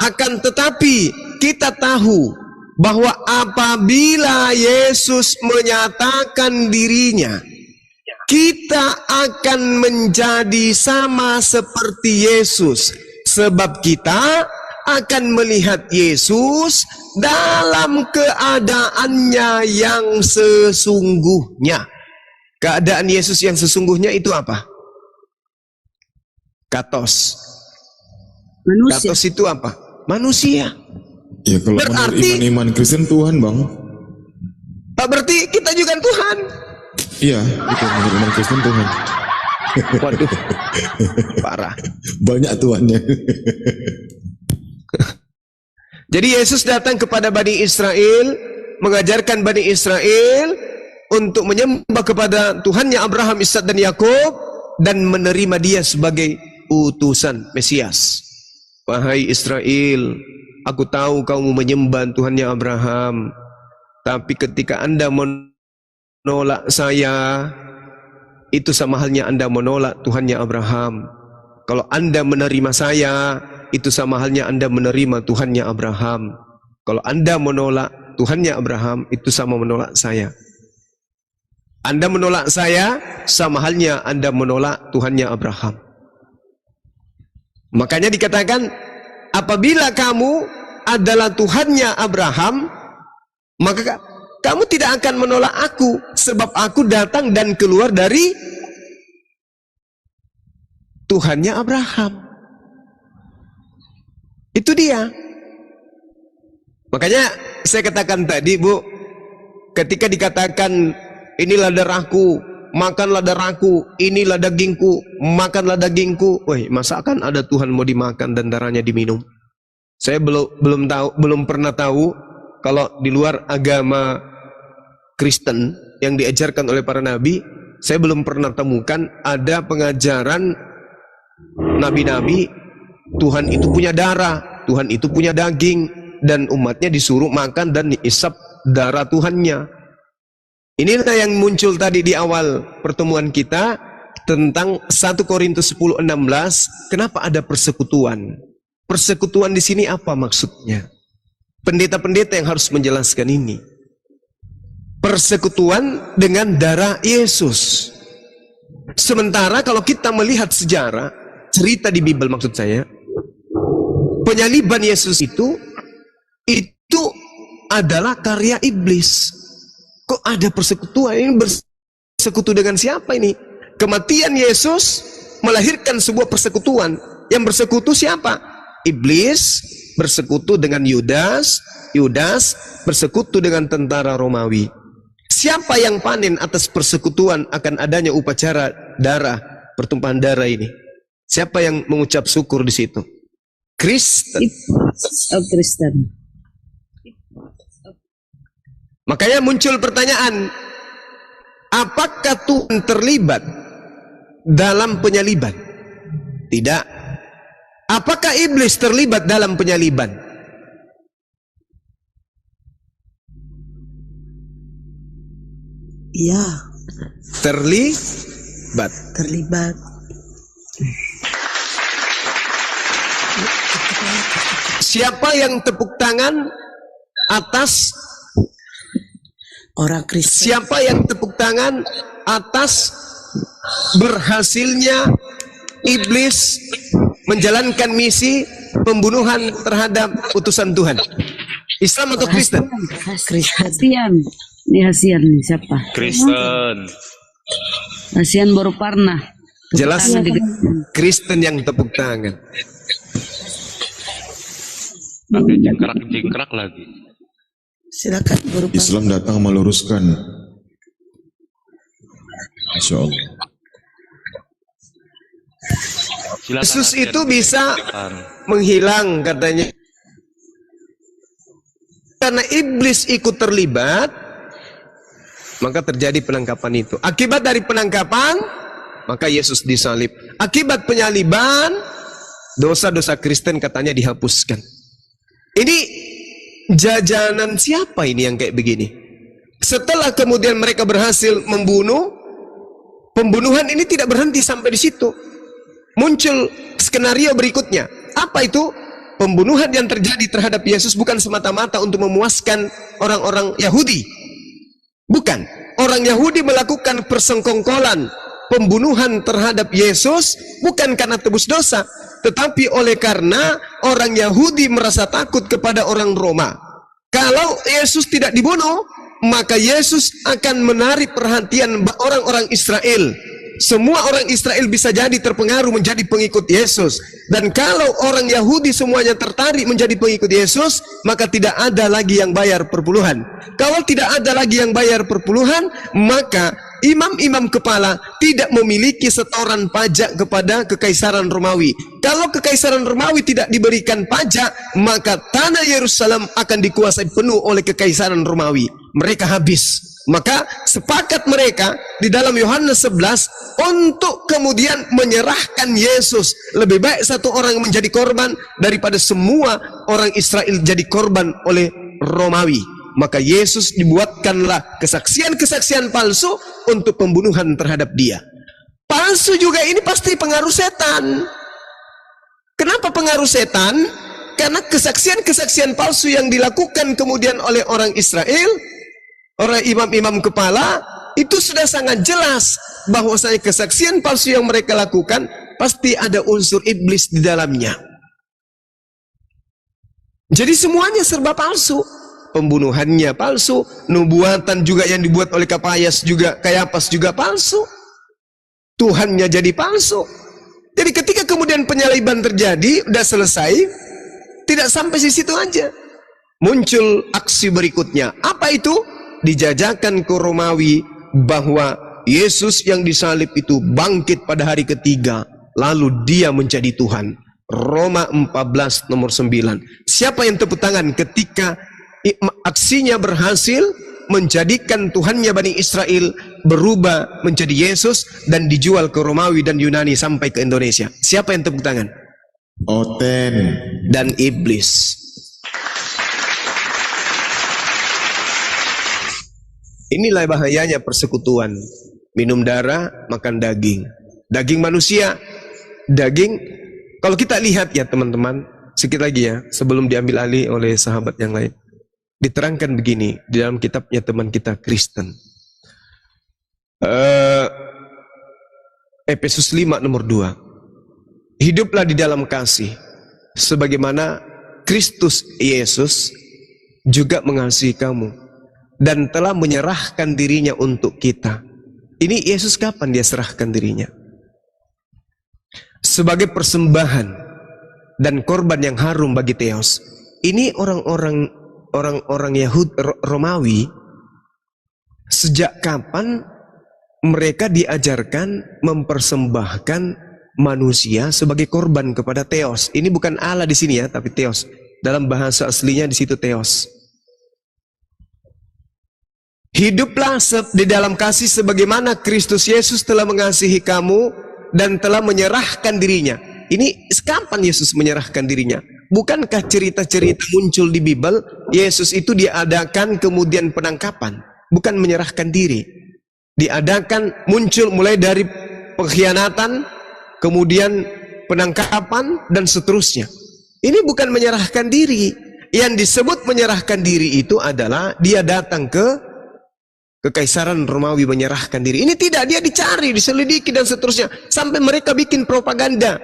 Akan tetapi kita tahu bahwa apabila Yesus menyatakan dirinya, kita akan menjadi sama seperti Yesus. Sebab kita akan melihat Yesus dalam keadaannya yang sesungguhnya. Keadaan Yesus yang sesungguhnya itu apa? Katos. Manusia. Katos itu apa? Manusia. Ya kalau berarti iman Kristen Tuhan, Bang. Berarti kita juga Tuhan. Iya, itu menurut iman Kristen Tuhan. Waduh, parah. Banyak tuannya. Jadi Yesus datang kepada Bani Israel, mengajarkan Bani Israel untuk menyembah kepada Tuhannya Abraham, Ishak dan Yakub, dan menerima dia sebagai utusan Mesias. Wahai Israel, aku tahu kamu menyembah Tuhannya Abraham, tapi ketika Anda menolak saya, itu sama halnya Anda menolak Tuhannya Abraham. Kalau Anda menerima saya, itu sama halnya Anda menerima Tuhannya Abraham. Kalau Anda menolak Tuhannya Abraham, itu sama menolak saya. Anda menolak saya, sama halnya Anda menolak Tuhannya Abraham. Makanya dikatakan, apabila kamu adalah Tuhannya Abraham, maka kamu tidak akan menolak aku, sebab aku datang dan keluar dari Tuhannya Abraham. Itu dia. Makanya saya katakan tadi, Bu, ketika dikatakan inilah darahku, makanlah darahku, inilah dagingku, makanlah dagingku. Woi, masa akan ada Tuhan mau dimakan dan darahnya diminum? Saya belum pernah tahu kalau di luar agama Kristen yang diajarkan oleh para nabi, saya belum pernah temukan ada pengajaran nabi-nabi Tuhan itu punya darah, Tuhan itu punya daging, dan umatnya disuruh makan dan diisap darah Tuhannya. Inilah yang muncul tadi di awal pertemuan kita tentang 1 Korintus 10:16. Kenapa ada persekutuan? Persekutuan di sini apa maksudnya? Pendeta-pendeta yang harus menjelaskan ini. Persekutuan dengan darah Yesus. Sementara kalau kita melihat sejarah, cerita di Bible maksud saya, penyaliban Yesus itu adalah karya iblis. Kok ada persekutuan? Ini bersekutu dengan siapa ini? Kematian Yesus melahirkan sebuah persekutuan. Yang bersekutu siapa? Iblis bersekutu dengan Yudas, Yudas bersekutu dengan tentara Romawi. Siapa yang panen atas persekutuan akan adanya upacara darah, pertumpahan darah ini? Siapa yang mengucap syukur di situ? Kristen. Oh, Kristen. Makanya muncul pertanyaan, apakah Tuhan terlibat dalam penyaliban? Tidak. Apakah iblis terlibat dalam penyaliban? Iya. Terlibat. Terlibat. Siapa yang tepuk tangan atas orang Kristen? Siapa yang tepuk tangan atas berhasilnya iblis menjalankan misi pembunuhan terhadap utusan Tuhan? Islam atau Kristen? Hasian. Ini Hasian nih siapa? Kristen. Hasian baru pernah. Jelas Kristen yang tepuk tangan. Pakai jingkrak lagi. Silakan guru. Islam datang meluruskan. Insya Allah. Yesus itu bisa menghilang katanya. Karena iblis ikut terlibat, maka terjadi penangkapan itu. Akibat dari penangkapan, maka Yesus disalib. Akibat penyaliban, dosa-dosa Kristen katanya dihapuskan. Ini jajanan siapa ini yang kayak begini? Setelah kemudian mereka berhasil membunuh, pembunuhan ini tidak berhenti sampai di situ. Muncul skenario berikutnya. Apa itu? Pembunuhan yang terjadi terhadap Yesus bukan semata-mata untuk memuaskan orang-orang Yahudi. Bukan. Orang Yahudi melakukan persengkongkolan pembunuhan terhadap Yesus bukan karena tebus dosa, tetapi oleh karena orang Yahudi merasa takut kepada orang Roma. Kalau Yesus tidak dibunuh, maka Yesus akan menarik perhatian orang-orang Israel. Semua orang Israel bisa jadi terpengaruh menjadi pengikut Yesus. Dan kalau orang Yahudi semuanya tertarik menjadi pengikut Yesus, maka tidak ada lagi yang bayar perpuluhan. Kalau tidak ada lagi yang bayar perpuluhan, maka imam-imam kepala tidak memiliki setoran pajak kepada Kekaisaran Romawi. Kalau Kekaisaran Romawi tidak diberikan pajak, maka tanah Yerusalem akan dikuasai penuh oleh Kekaisaran Romawi. Mereka habis. Maka sepakat mereka di dalam Yohanes 11 untuk kemudian menyerahkan Yesus. Lebih baik satu orang menjadi korban daripada semua orang Israel jadi korban oleh Romawi. Maka Yesus dibuatkanlah kesaksian-kesaksian palsu untuk pembunuhan terhadap dia. Palsu juga ini pasti pengaruh setan. Kenapa pengaruh setan? Karena kesaksian-kesaksian palsu yang dilakukan kemudian oleh orang Israel, orang imam-imam kepala, itu sudah sangat jelas bahwasanya kesaksian palsu yang mereka lakukan pasti ada unsur iblis di dalamnya. Jadi semuanya serba palsu. Pembunuhannya palsu, nubuatan juga yang dibuat oleh Kayapas juga palsu. Tuhannya jadi palsu. Jadi ketika kemudian penyaliban terjadi, udah selesai, tidak sampai di situ aja. Muncul aksi berikutnya. Apa itu? Dijajakan ke Romawi bahwa Yesus yang disalib itu bangkit pada hari ketiga, lalu dia menjadi Tuhan. Roma 14 nomor 9. Siapa yang tepuk tangan ketika aksinya berhasil menjadikan Tuhannya Bani Israel berubah menjadi Yesus dan dijual ke Romawi dan Yunani sampai ke Indonesia? Siapa yang tepuk tangan? Oten dan iblis. Inilah bahayanya persekutuan. Minum darah, makan daging. Daging manusia, daging. Kalau kita lihat ya teman-teman, sedikit lagi ya, sebelum diambil alih oleh sahabat yang lain. Diterangkan begini di dalam kitabnya teman kita Kristen. Efesus 5 nomor 2. Hiduplah di dalam kasih, sebagaimana Kristus Yesus juga mengasihi kamu dan telah menyerahkan dirinya untuk kita. Ini Yesus kapan dia serahkan dirinya? Sebagai persembahan dan korban yang harum bagi Theos. Ini orang-orang Yahudi Romawi, sejak kapan mereka diajarkan mempersembahkan manusia sebagai korban kepada Theos. Ini bukan Allah di sini ya, tapi Theos. Dalam bahasa aslinya di situ Theos. Hiduplah di dalam kasih sebagaimana Kristus Yesus telah mengasihi kamu dan telah menyerahkan dirinya. Ini kapan Yesus menyerahkan dirinya? Bukankah cerita-cerita muncul di Bible, Yesus itu diadakan kemudian penangkapan, bukan menyerahkan diri. Diadakan muncul mulai dari pengkhianatan, kemudian penangkapan dan seterusnya. Ini bukan menyerahkan diri. Yang disebut menyerahkan diri itu adalah dia datang ke Kekaisaran Romawi menyerahkan diri. Ini tidak, dia dicari, diselidiki dan seterusnya. Sampai mereka bikin propaganda,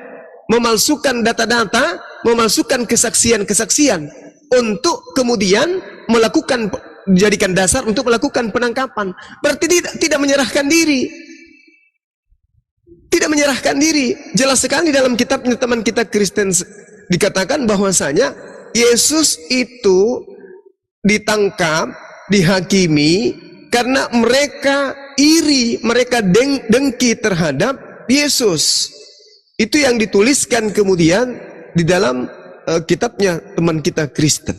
memalsukan data-data, memalsukan kesaksian-kesaksian untuk kemudian melakukan, dijadikan dasar untuk melakukan penangkapan. Berarti tidak menyerahkan diri. Tidak menyerahkan diri. Jelas sekali dalam kitabnya teman kita Kristen dikatakan bahwasanya Yesus itu ditangkap, dihakimi karena mereka iri, mereka dengki terhadap Yesus. Itu yang dituliskan kemudian di dalam kitabnya teman kita Kristen.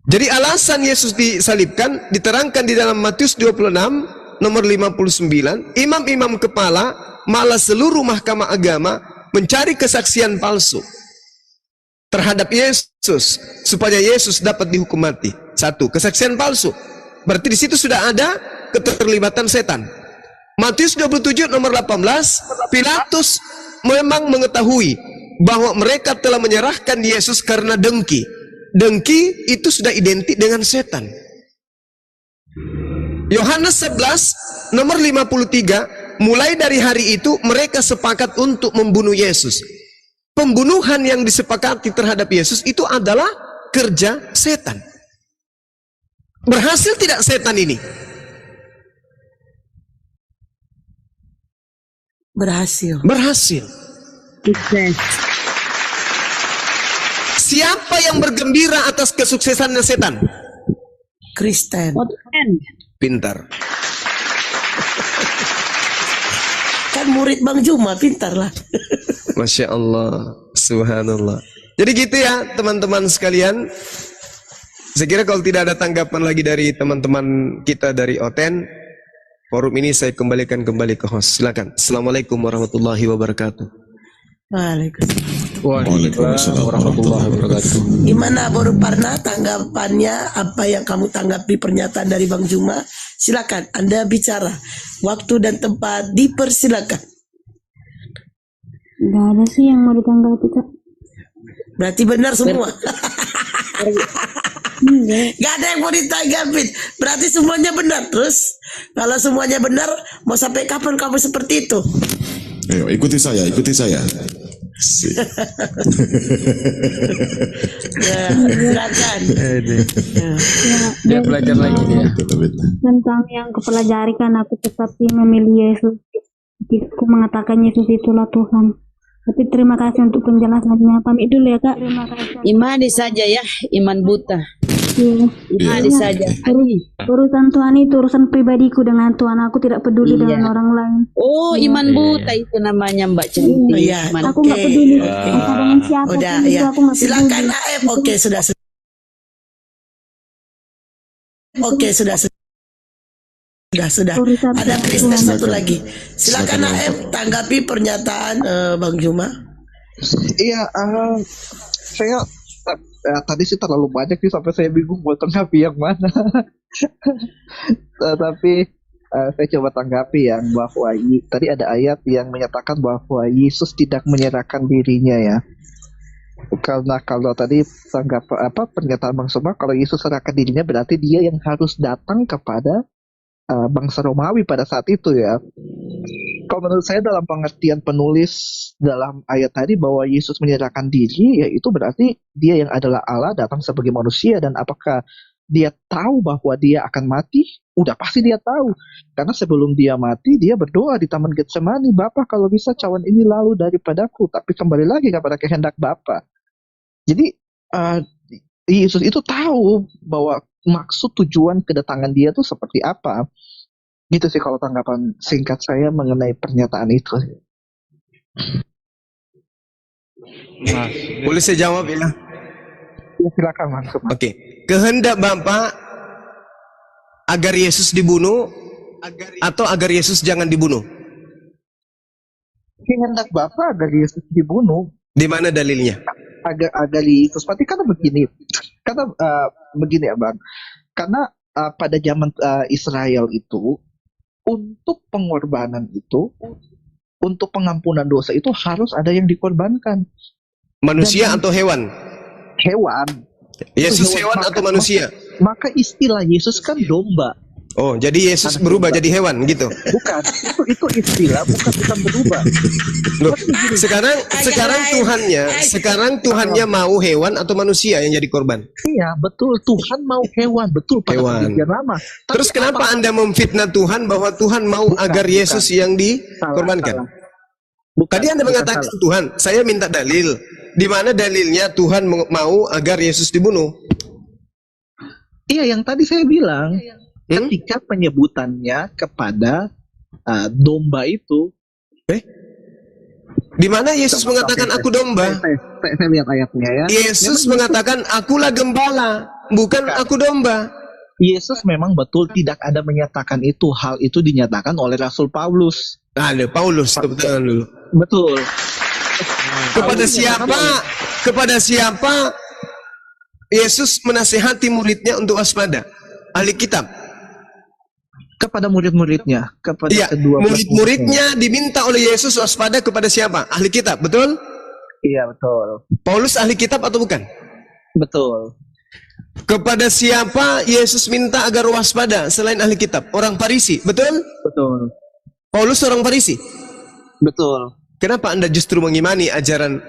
Jadi alasan Yesus disalibkan diterangkan di dalam Matius 26 nomor 59. Imam-imam kepala malah seluruh mahkamah agama mencari kesaksian palsu terhadap Yesus supaya Yesus dapat dihukum mati. Satu, kesaksian palsu. Berarti di situ sudah ada keterlibatan setan. Matius 27 nomor 18, Pilatus memang mengetahui bahwa mereka telah menyerahkan Yesus karena dengki. Dengki itu sudah identik dengan setan. Yohanes 11 nomor 53, mulai dari hari itu mereka sepakat untuk membunuh Yesus. Pembunuhan yang disepakati terhadap Yesus itu adalah kerja setan. Berhasil tidak setan ini? Berhasil. Berhasil. Siapa yang bergembira atas kesuksesannya setan? Kristen. Pintar. kan murid Bang Juma, pintar lah. Masya Allah, subhanallah. Jadi gitu ya teman-teman sekalian. Saya kira kalau tidak ada tanggapan lagi dari teman-teman kita dari Oten, forum ini saya kembalikan kembali ke host. Silakan. Assalamualaikum warahmatullahi wabarakatuh. Waalaikumsalam warahmatullahi wabarakatuh. Gimana Baru Parna tanggapannya, apa yang kamu tanggapi pernyataan dari Bang Juma? Silakan Anda bicara. Waktu dan tempat dipersilakan. Gak ada sih yang mau ditanggapi, Kak. Berarti benar semua. Gak ada yang mau ditanggapin. Berarti semuanya benar. Terus kalau semuanya benar, mau sampai kapan kamu seperti itu? Ayo ikuti saya, ikuti saya. Ya, silakan. Dia belajar lagi dia. Tentang yang kupelajari kan aku tetap memilih Yesus. Aku mengatakan Yesus itulah Tuhan. Tapi terima kasih untuk penjelasannya. Pamit dulu ya Kak. Terima kasih. Imani saja ya, iman buta. Imani saja. Urusan Tuhan itu urusan pribadiku dengan Tuhan. Aku tidak peduli dengan orang lain. Oh, iman buta itu namanya Mbak Cantik. Iya, aku nggak peduli dengan siapa. Udah, ya. Silakan AF. Oke, sudah. Oke, sudah. Sudah. Ada Kristen satu lagi. Silakan AF tanggapi pernyataan Bang Juma. Iya, saya tadi sih terlalu banyak sih sampai saya bingung mau tanggapi yang mana. Tapi saya coba tanggapi yang bahwa tadi ada ayat yang menyatakan bahwa Yesus tidak menyerahkan dirinya ya. Karena kalau tadi pernyataan Bang Soma, kalau Yesus serahkan dirinya berarti dia yang harus datang kepada bangsa Romawi pada saat itu ya. Kalau menurut saya dalam pengertian penulis dalam ayat tadi bahwa Yesus menyerahkan diri, yaitu berarti dia yang adalah Allah datang sebagai manusia. Dan apakah dia tahu bahwa dia akan mati? Udah pasti dia tahu. Karena sebelum dia mati, dia berdoa di Taman Getsemani, Bapa kalau bisa cawan ini lalu daripadaku, tapi kembali lagi kepada kehendak Bapa. Jadi Yesus itu tahu bahwa maksud tujuan kedatangan dia tuh seperti apa. Gitu sih kalau tanggapan singkat saya mengenai pernyataan itu. Boleh saya jawab ya? Ya silakan Mas. Oke. Kehendak Bapa agar Yesus dibunuh atau agar Yesus jangan dibunuh? Kehendak Bapa agar Yesus dibunuh. Di mana dalilnya? Agar Yesus mati karena begini. Begini ya Bang. Karena pada zaman Israel itu, untuk pengorbanan itu, untuk pengampunan dosa itu harus ada yang dikorbankan. Manusia atau hewan? Hewan. Yesus hewan atau manusia? Maka istilah Yesus kan domba. Oh, jadi Yesus berubah jadi hewan gitu? Bukan, itu istilah, bukan berubah. Loh, sekarang Tuhannya mau hewan atau manusia yang jadi korban? Iya, betul. Tuhan mau hewan, betul pada perjanjian lama. Terus kenapa Anda memfitnah Tuhan bahwa Tuhan mau agar Yesus yang dikorbankan? Tadi Anda mengatakan Tuhan, saya minta dalil. Di mana dalilnya Tuhan mau agar Yesus dibunuh? Iya, yang tadi saya bilang. Ketika penyebutannya kepada domba itu, di mana Yesus mengatakan aku domba? Saya lihat ayatnya ya. Yesus mengatakan akulah gembala, bukan aku domba. Yesus memang betul tidak ada menyatakan itu. Hal itu dinyatakan oleh Rasul Paulus. Ada Paulus, kebetulan dulu. Betul. Kepada siapa Yesus menasihati muridnya untuk waspada? Ahli kitab. Kepada murid-muridnya, kepada kedua murid-muridnya diminta oleh Yesus waspada kepada siapa? Ahli kitab, betul? Iya, betul. Paulus ahli kitab atau bukan? Betul. Kepada siapa Yesus minta agar waspada selain ahli kitab? Orang Farisi, betul? Betul. Paulus orang Farisi? Betul. Kenapa Anda justru mengimani ajaran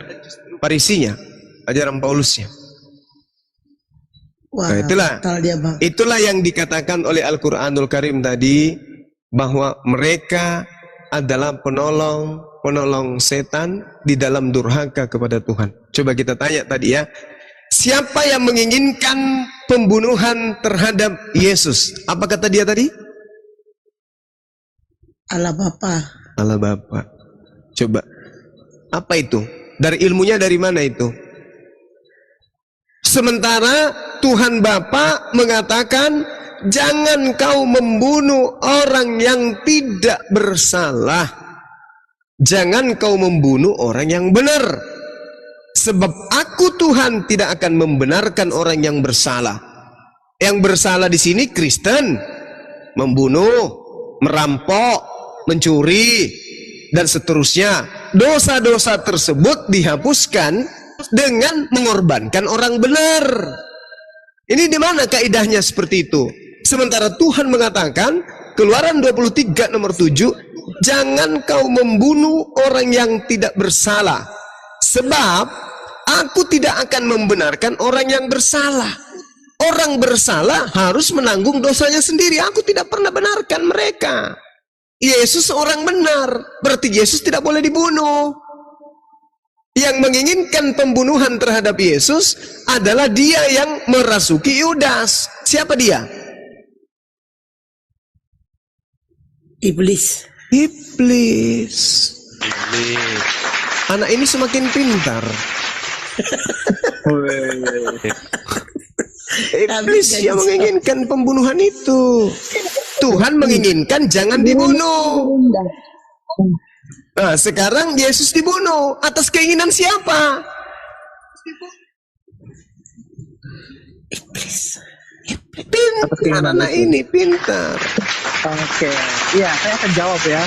Farisinya, ajaran Paulusnya? Wah, nah, itulah yang dikatakan oleh Al-Quranul Karim tadi, bahwa mereka adalah penolong setan di dalam durhaka kepada Tuhan. Coba kita tanya tadi ya, siapa yang menginginkan pembunuhan terhadap Yesus? Apa kata dia tadi? Allah Bapa. Allah Bapa. Coba, apa itu? Dari ilmunya dari mana itu? Sementara Tuhan Bapa mengatakan, jangan kau membunuh orang yang tidak bersalah. Jangan kau membunuh orang yang benar. Sebab aku Tuhan tidak akan membenarkan orang yang bersalah. Yang bersalah di sini Kristen, membunuh, merampok, mencuri, dan seterusnya. Dosa-dosa tersebut dihapuskan dengan mengorbankan orang benar. Ini di mana kaidahnya seperti itu? Sementara Tuhan mengatakan, Keluaran 23 nomor 7, jangan kau membunuh orang yang tidak bersalah, sebab aku tidak akan membenarkan orang yang bersalah. Orang bersalah harus menanggung dosanya sendiri. Aku tidak pernah benarkan mereka. Yesus orang benar, berarti Yesus tidak boleh dibunuh. Yang menginginkan pembunuhan terhadap Yesus adalah dia yang merasuki Yudas. Siapa dia? Iblis. Iblis. Anak ini semakin pintar. Iblis yang menginginkan pembunuhan itu. Tuhan menginginkan jangan dibunuh. Nah, sekarang Yesus dibunuh atas keinginan siapa? Iblis. Pintar anak ini, pintar. Oke, iya saya akan jawab ya.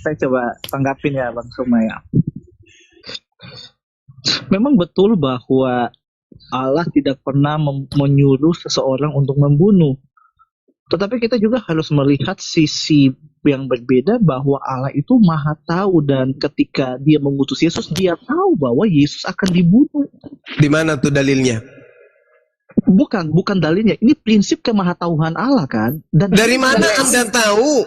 Saya coba tanggapin ya Bang Sumaya. Memang betul bahwa Allah tidak pernah menyuruh seseorang untuk membunuh. Tetapi kita juga harus melihat sisi yang berbeda bahwa Allah itu maha tahu, dan ketika dia mengutus Yesus, dia tahu bahwa Yesus akan dibunuh. Di mana tuh dalilnya? Bukan dalilnya. Ini prinsip kemahatauhan Allah kan. Dan dari mana Anda tahu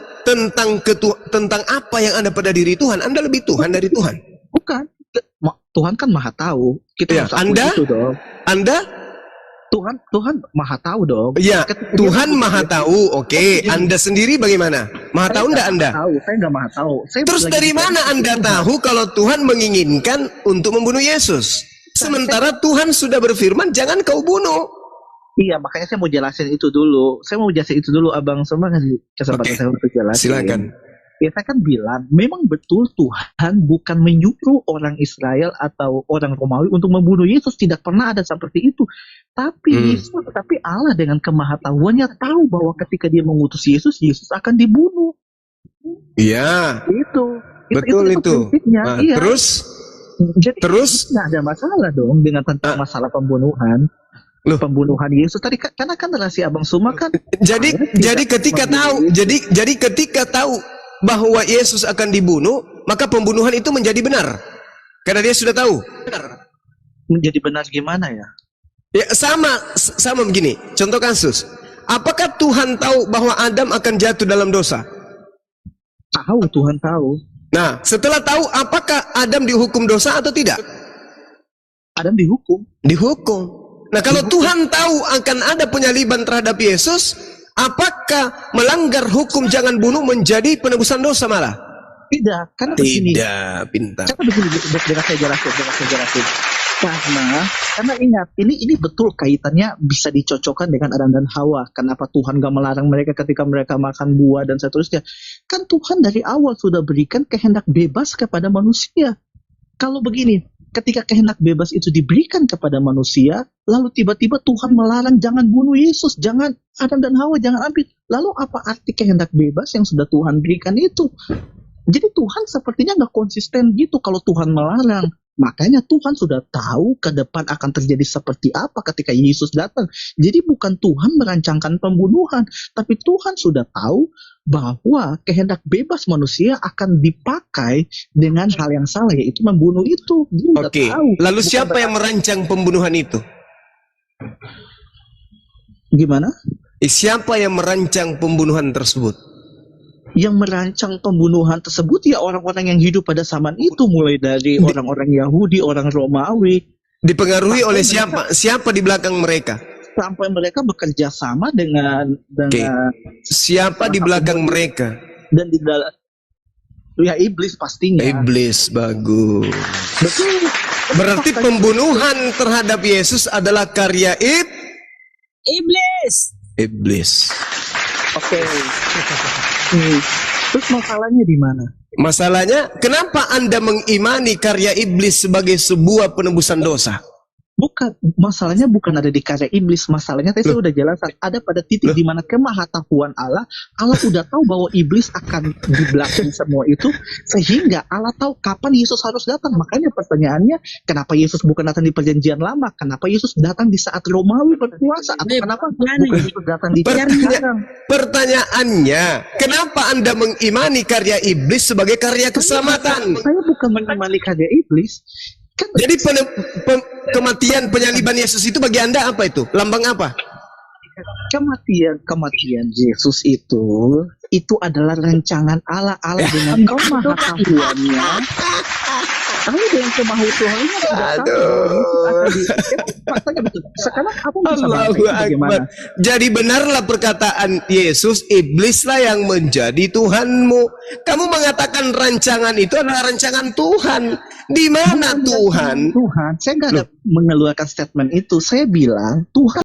tentang apa yang ada pada diri Tuhan? Anda lebih Tuhan dari Tuhan? Bukan. Tuhan kan maha tahu. Kita harus Anda? itu dong. Anda? Tuhan maha tahu dong. Ya, Tuhan maha tahu. Oke, Anda sendiri bagaimana? Maha tahu enggak Anda? Saya enggak maha tahu. Terus dari mana Anda tahu kalau Tuhan menginginkan untuk membunuh Yesus? Sementara Tuhan sudah berfirman, jangan kau bunuh. Iya, makanya saya mau jelasin itu dulu. Abang, semua kasih kesempatan saya untuk jelasin. Silakan. Ya, saya kan bilang, memang betul Tuhan bukan menyuruh orang Israel atau orang Romawi untuk membunuh Yesus. Tidak pernah ada seperti itu. Tapi tapi Allah dengan kemahatauannya tahu bahwa ketika dia mengutus Yesus, Yesus akan dibunuh. Iya. Betul itu. Nah, iya. Terus nggak ada masalah dong dengan tentang masalah pembunuhan. Pembunuhan Yesus tadi karena kan rahasia Abang Suma kan. Jadi ketika tahu bahwa Yesus akan dibunuh, maka pembunuhan itu menjadi benar. Karena dia sudah tahu. Menjadi benar gimana ya? Ya sama begini. Contoh kasus. Apakah Tuhan tahu bahwa Adam akan jatuh dalam dosa? Tahu, Tuhan tahu. Nah, setelah tahu, apakah Adam dihukum dosa atau tidak? Adam dihukum. Dihukum. Nah, kalau Tuhan tahu akan ada penyaliban terhadap Yesus, apakah melanggar hukum jangan bunuh menjadi penebusan dosa malah? Tidak, karena begini. Pintar. Karena begini, saya jelasin. Karena ingat, ini betul kaitannya bisa dicocokkan dengan Adam dan Hawa. Kenapa Tuhan gak melarang mereka ketika mereka makan buah dan seterusnya? Kan Tuhan dari awal sudah berikan kehendak bebas kepada manusia. Kalau begini, ketika kehendak bebas itu diberikan kepada manusia, lalu tiba-tiba Tuhan melarang jangan bunuh Yesus, jangan Adam dan Hawa, jangan ambil. Lalu apa arti kehendak bebas yang sudah Tuhan berikan itu? Jadi Tuhan sepertinya nggak konsisten gitu kalau Tuhan melarang. Makanya Tuhan sudah tahu ke depan akan terjadi seperti apa ketika Yesus datang. Jadi bukan Tuhan merancangkan pembunuhan, tapi Tuhan sudah tahu bahwa kehendak bebas manusia akan dipakai dengan hal yang salah, yaitu membunuh itu. Oke. Lalu siapa yang merancang pembunuhan itu? Gimana? Siapa yang merancang pembunuhan tersebut? Yang merancang pembunuhan tersebut ya orang-orang yang hidup pada zaman itu, mulai dari orang-orang Yahudi, orang Romawi. Dipengaruhi oleh siapa? Siapa di belakang mereka? Sampai mereka bekerja sama dengan siapa di belakang mereka? Dan di dalam Ya iblis pastinya. Iblis, bagus. Betul. Berarti pembunuhan terhadap Yesus adalah karya Iblis. Iblis. Oke. Terus masalahnya di mana? Masalahnya, kenapa Anda mengimani karya iblis sebagai sebuah penebusan dosa? Bukan, masalahnya bukan ada di karya iblis, masalahnya tadi saya udah jelaskan, ada pada titik di mana kemahatauan Allah udah tahu bahwa iblis akan di belakang semua itu, sehingga Allah tahu kapan Yesus harus datang. Makanya pertanyaannya, kenapa Yesus bukan datang di perjanjian lama? Kenapa Yesus datang di saat Romawi berkuasa? Atau kenapa bukan Yesus datang di sekarang? Pertanyaannya, kenapa Anda mengimani karya iblis sebagai karya keselamatan? Saya bukan mengimani karya iblis. Jadi kematian penyaliban Yesus itu bagi Anda apa itu? Lambang apa? Kematian Yesus itu adalah rancangan Allah dengan kemahatauannya. Allah dengan kemahatauannya faktanya betul. Sekarang apa bisa bagaimana? Jadi benarlah perkataan Yesus, iblislah yang menjadi Tuhanmu. Kamu mengatakan rancangan itu adalah rancangan Tuhan. Di mana Tuhan? Saya nggak ada mengeluarkan statement itu. Saya bilang Tuhan